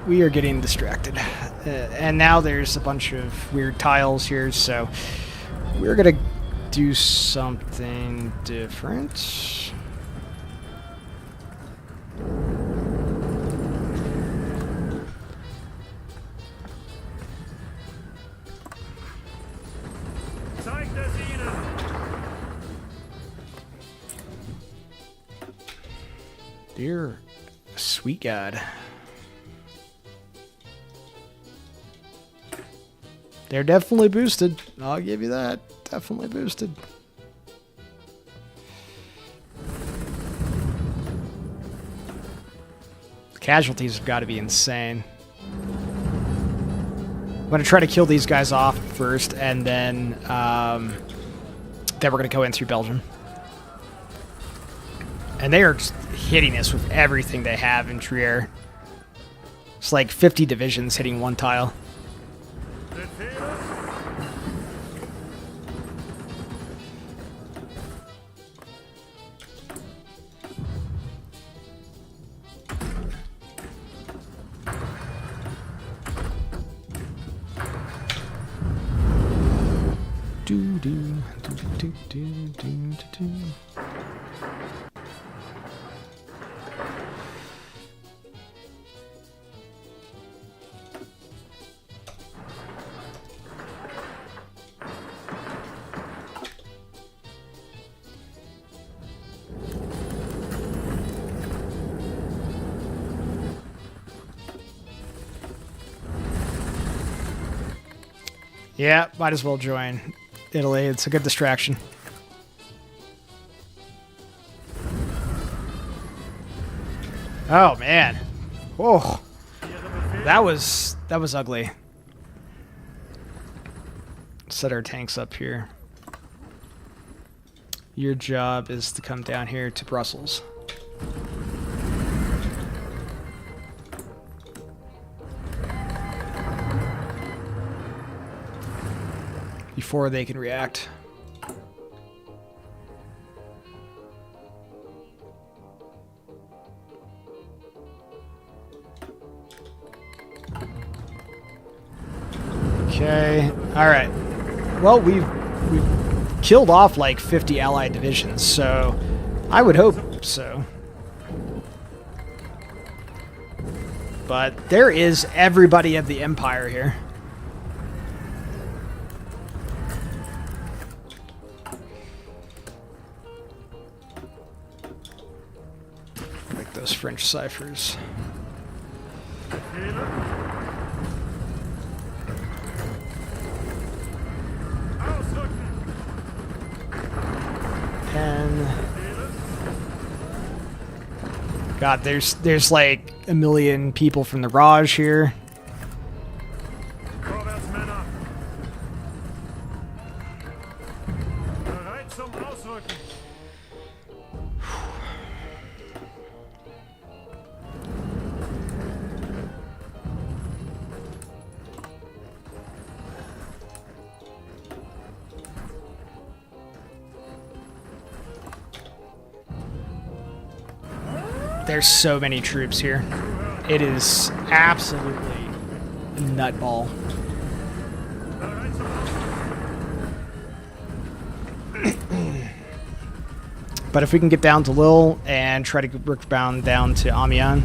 We are getting distracted. And now there's a bunch of weird tiles here, so we're gonna do something different. Zeigt es ihnen. Dear sweet God. They're definitely boosted. I'll give you that. Definitely boosted. The casualties have got to be insane. I'm going to try to kill these guys off first, and then we're going to go in through Belgium. And they are just hitting us with everything they have in Trier. It's like 50 divisions hitting one tile. Do do do do do do do. Yeah, might as well join Italy. It's a good distraction. Oh man. Oh, that was ugly. Set our tanks up here. Your job is to come down here to Brussels. Before they can react. Okay. All right. Well, we've killed off like 50 Allied divisions, so I would hope so. But there is everybody of the Empire here. Like those French ciphers. God, there's like a million people from the Raj here. There's so many troops here. It is absolutely a nutball. But if we can get down to Lille and try to work bound down to Amiens.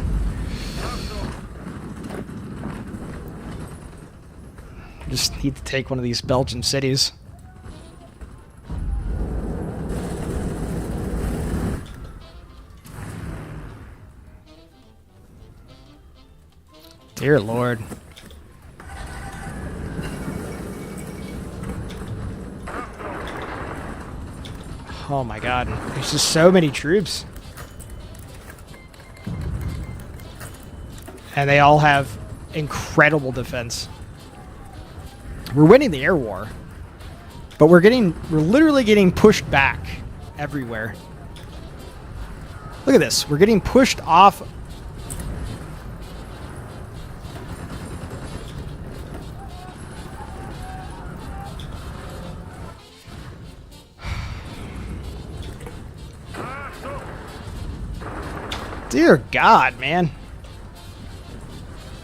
Just need to take one of these Belgian cities. Dear Lord. Oh my God. There's just so many troops. And they all have incredible defense. We're winning the air war. But we're literally getting pushed back everywhere. Look at this. We're getting pushed off. Dear God, man.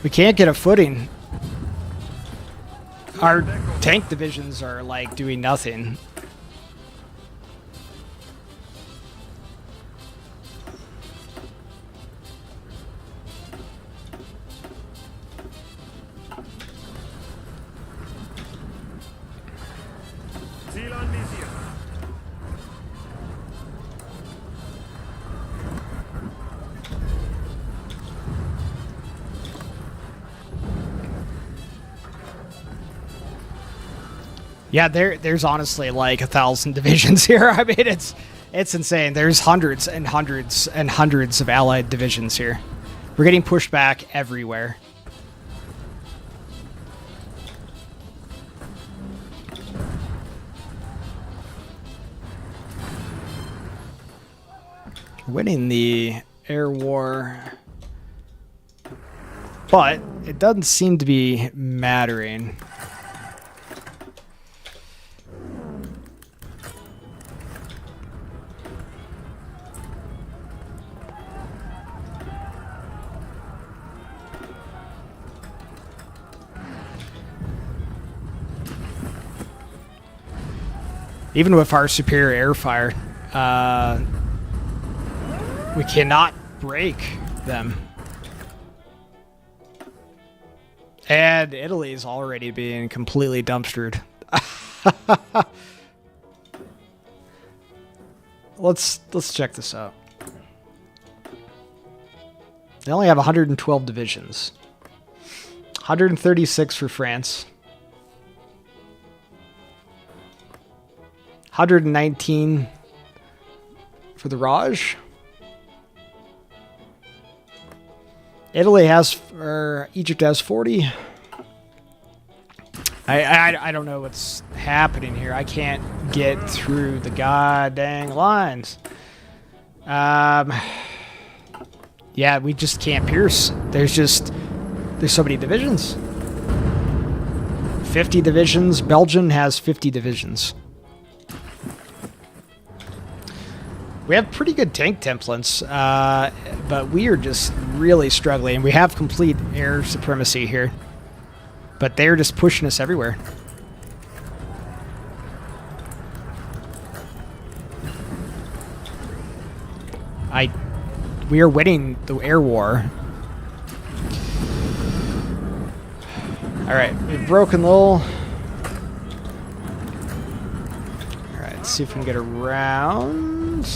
We can't get a footing. Our tank divisions are like doing nothing. Yeah, there's honestly like 1,000 divisions here. I mean, it's insane. There's hundreds and hundreds and hundreds of Allied divisions here. We're getting pushed back everywhere. Winning the air war, but it doesn't seem to be mattering. Even with our superior air fire, we cannot break them. And Italy is already being completely dumpstered. Let's check this out. They only have 112 divisions. 136 for France. 119 for the Raj. Italy has, or Egypt has 40. I don't know what's happening here. I can't get through the goddamn lines. Yeah, we just can't pierce. There's so many divisions. 50 divisions. Belgium has 50 divisions. We have pretty good tank templates, but we are just really struggling. We have complete air supremacy here, but they're just pushing us everywhere. We are winning the air war. Alright, we've broken Lowell. Alright, let's see if we can get around.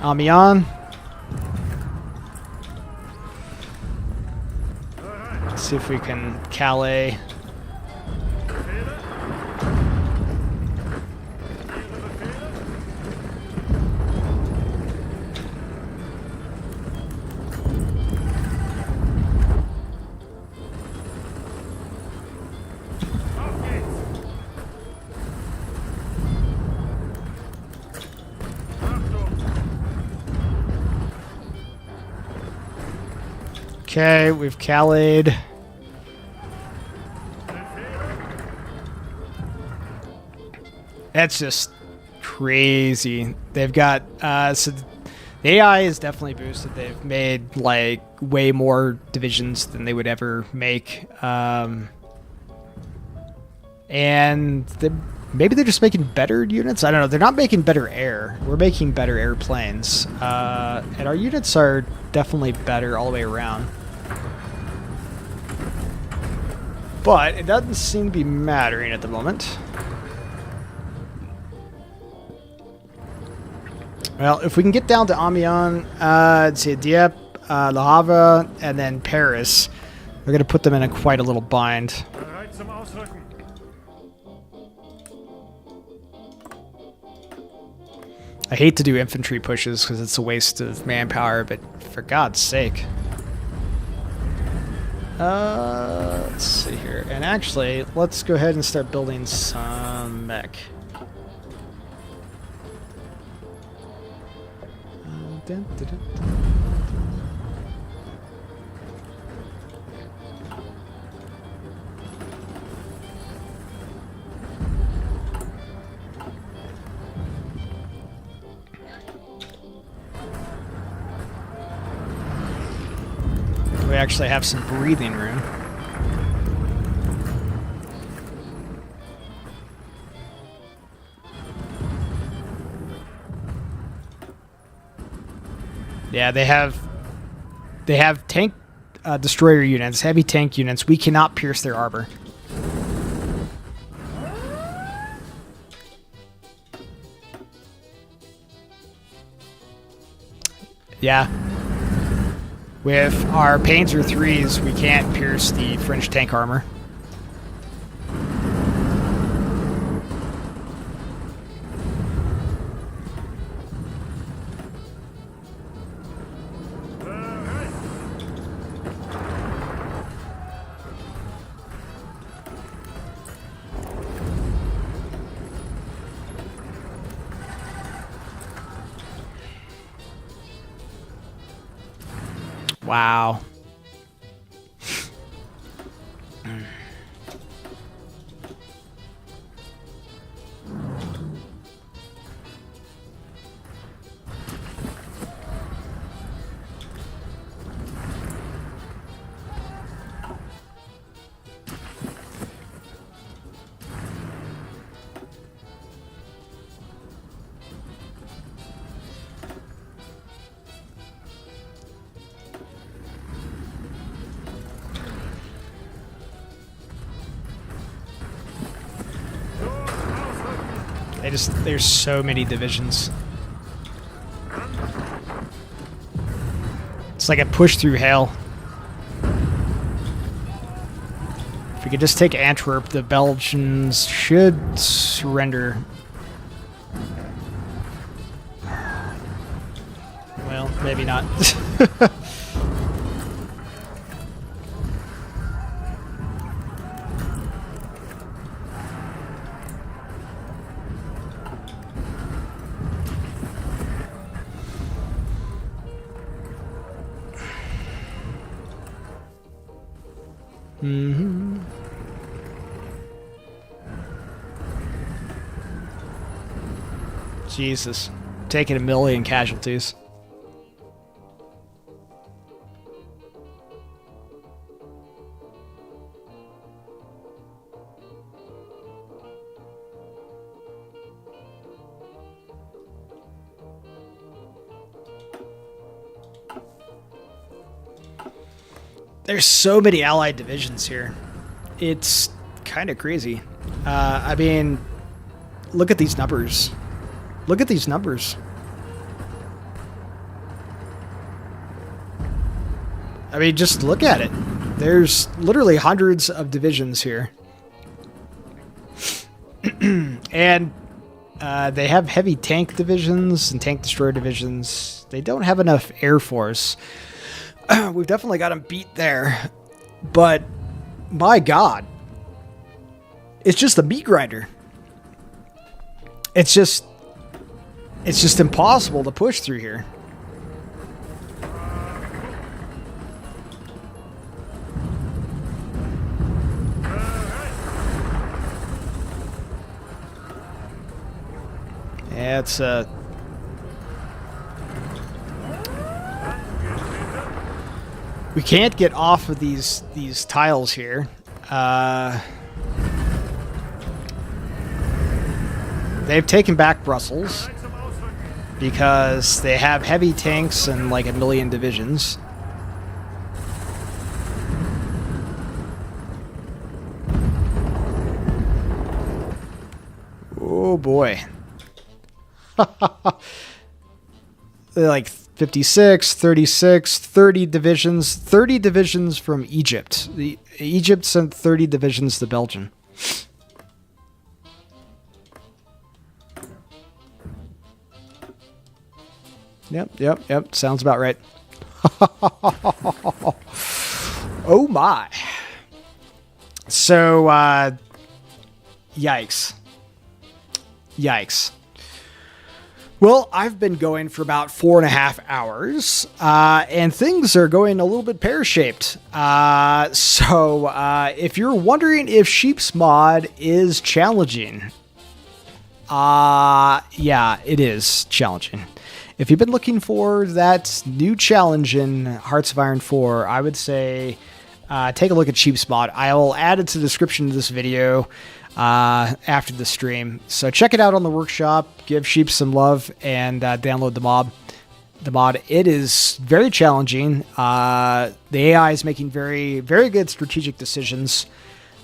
Amiens. Let's see if we can Calais. Okay, we've Calais. That's just crazy. They've got so the AI is definitely boosted. They've made like way more divisions than they would ever make, and maybe they're just making better units. I don't know. They're not making better air. We're making better airplanes, and our units are definitely better all the way around. But it doesn't seem to be mattering at the moment. Well, if we can get down to Amiens, let's see, Dieppe, Le Havre, and then Paris, we're going to put them in quite a little bind. Bereit zum Ausrücken. I hate to do infantry pushes because it's a waste of manpower, but for God's sake. Let's see here. And actually, let's go ahead and start building some mech. We actually have some breathing room. Yeah, they have tank destroyer units, heavy tank units. We cannot pierce their armor. Yeah. With our Panzer IIIs, we can't pierce the French tank armor. Wow. There's so many divisions. It's like a push through hell. If we could just take Antwerp, the Belgians should surrender. Well, maybe not. Mm-hmm. Jesus. Taking 1 million casualties. There's so many allied divisions here. It's kind of crazy. I mean, look at these numbers. Look at these numbers. I mean, just look at it. There's literally hundreds of divisions here. And they have heavy tank divisions and tank destroyer divisions. They don't have enough air force. We've definitely got them beat there. But, my God. It's just a meat grinder. It's just impossible to push through here. Yeah, it's we can't get off of these tiles here. They've taken back Brussels because they have heavy tanks and like 1 million divisions. Oh boy. They're like 56, 36, 30 divisions. 30 divisions from Egypt. Egypt sent 30 divisions to Belgium. Yep. Sounds about right. Oh my. So, yikes. Yikes. Well, I've been going for about 4.5 hours, and things are going a little bit pear-shaped. So, if you're wondering if Sheep's Mod is challenging, yeah, it is challenging. If you've been looking for that new challenge in Hearts of Iron 4, I would say take a look at Sheep's Mod. I will add it to the description of this video after the stream. So check it out on the workshop, give Sheep some love, and download the mod. It is very challenging. The AI is making very, very good strategic decisions.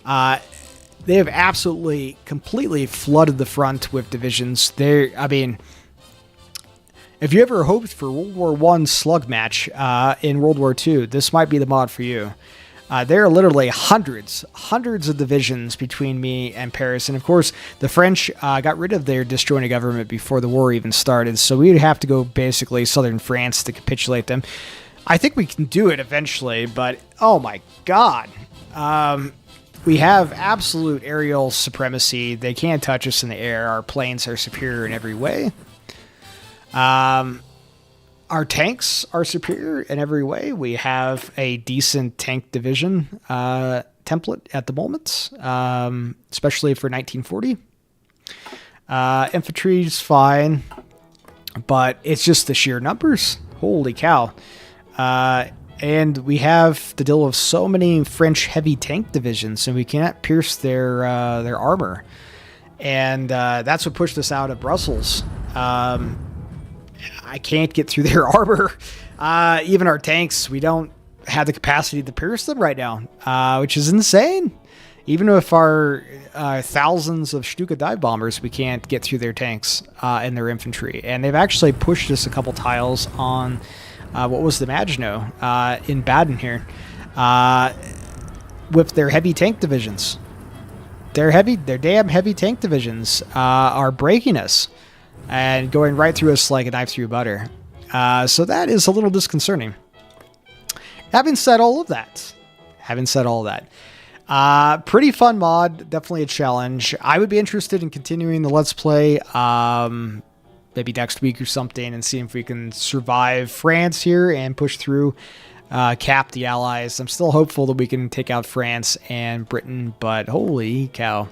They have absolutely, completely flooded the front with divisions. I mean, if you ever hoped for World War I slug match in World War II, this might be the mod for you. There are literally hundreds of divisions between me and Paris. And of course, the French got rid of their disjointed government before the war even started. So we would have to go basically southern France to capitulate them. I think we can do it eventually, but oh my God. We have absolute aerial supremacy. They can't touch us in the air. Our planes are superior in every way. Our tanks are superior in every way. We have a decent tank division template at the moment, especially for 1940. Infantry's fine, but it's just the sheer numbers. Holy cow. And we have to deal with so many French heavy tank divisions, and we cannot pierce their armor. And that's what pushed us out of Brussels. I can't get through their armor. Even our tanks, we don't have the capacity to pierce them right now, which is insane. Even with our thousands of Stuka dive bombers, we can't get through their tanks and their infantry. And they've actually pushed us a couple tiles on what was the Maginot in Baden here with their heavy tank divisions. Their damn heavy tank divisions are breaking us and going right through us like a knife through butter. So that is a little disconcerting. Having said all of that, pretty fun mod, definitely a challenge. I would be interested in continuing the Let's Play maybe next week or something and see if we can survive France here and push through cap the Allies. I'm still hopeful that we can take out France and Britain, but holy cow.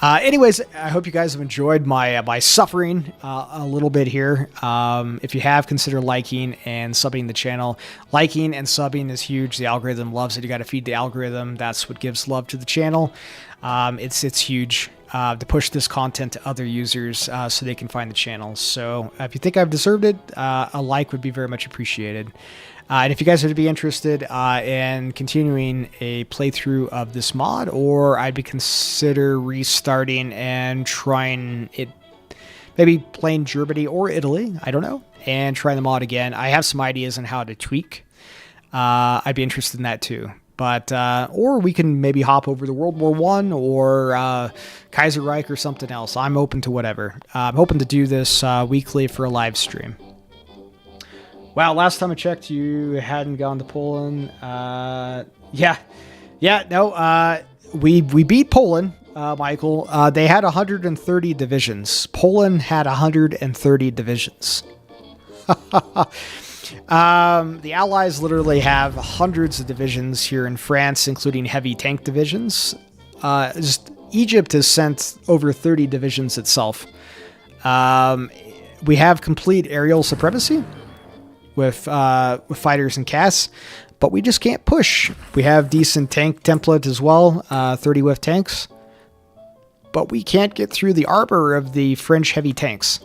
Anyways, I hope you guys have enjoyed my suffering a little bit here. If you have, consider liking and subbing the channel. Liking and subbing is huge. The algorithm loves it. You got to feed the algorithm. That's what gives love to the channel. It's huge to push this content to other users so they can find the channel. So if you think I've deserved it, a like would be very much appreciated. And if you guys would be interested in continuing a playthrough of this mod, or I'd be consider restarting and trying it, maybe playing Germany or Italy, I don't know, and trying the mod again. I have some ideas on how to tweak. I'd be interested in that too. But or we can maybe hop over to World War I or Kaiserreich or something else. I'm open to whatever. I'm hoping to do this weekly for a live stream. Wow, last time I checked, you hadn't gone to Poland. We beat Poland, Michael. They had 130 divisions. Poland had 130 divisions. The Allies literally have hundreds of divisions here in France, including heavy tank divisions. Just Egypt has sent over 30 divisions itself. We have complete aerial supremacy with fighters and casts, but we just can't push. We have decent tank template as well, 30 with tanks, but we can't get through the armor of the French heavy tanks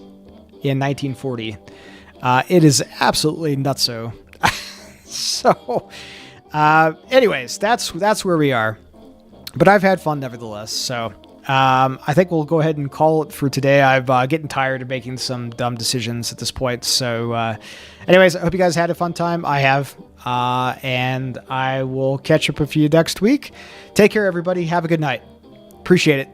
in 1940. It is absolutely nutso. So, anyways, that's where we are. But I've had fun nevertheless. So, I think we'll go ahead and call it for today. I'm getting tired of making some dumb decisions at this point. So, anyways, I hope you guys had a fun time. I have. And I will catch up with you next week. Take care, everybody. Have a good night. Appreciate it.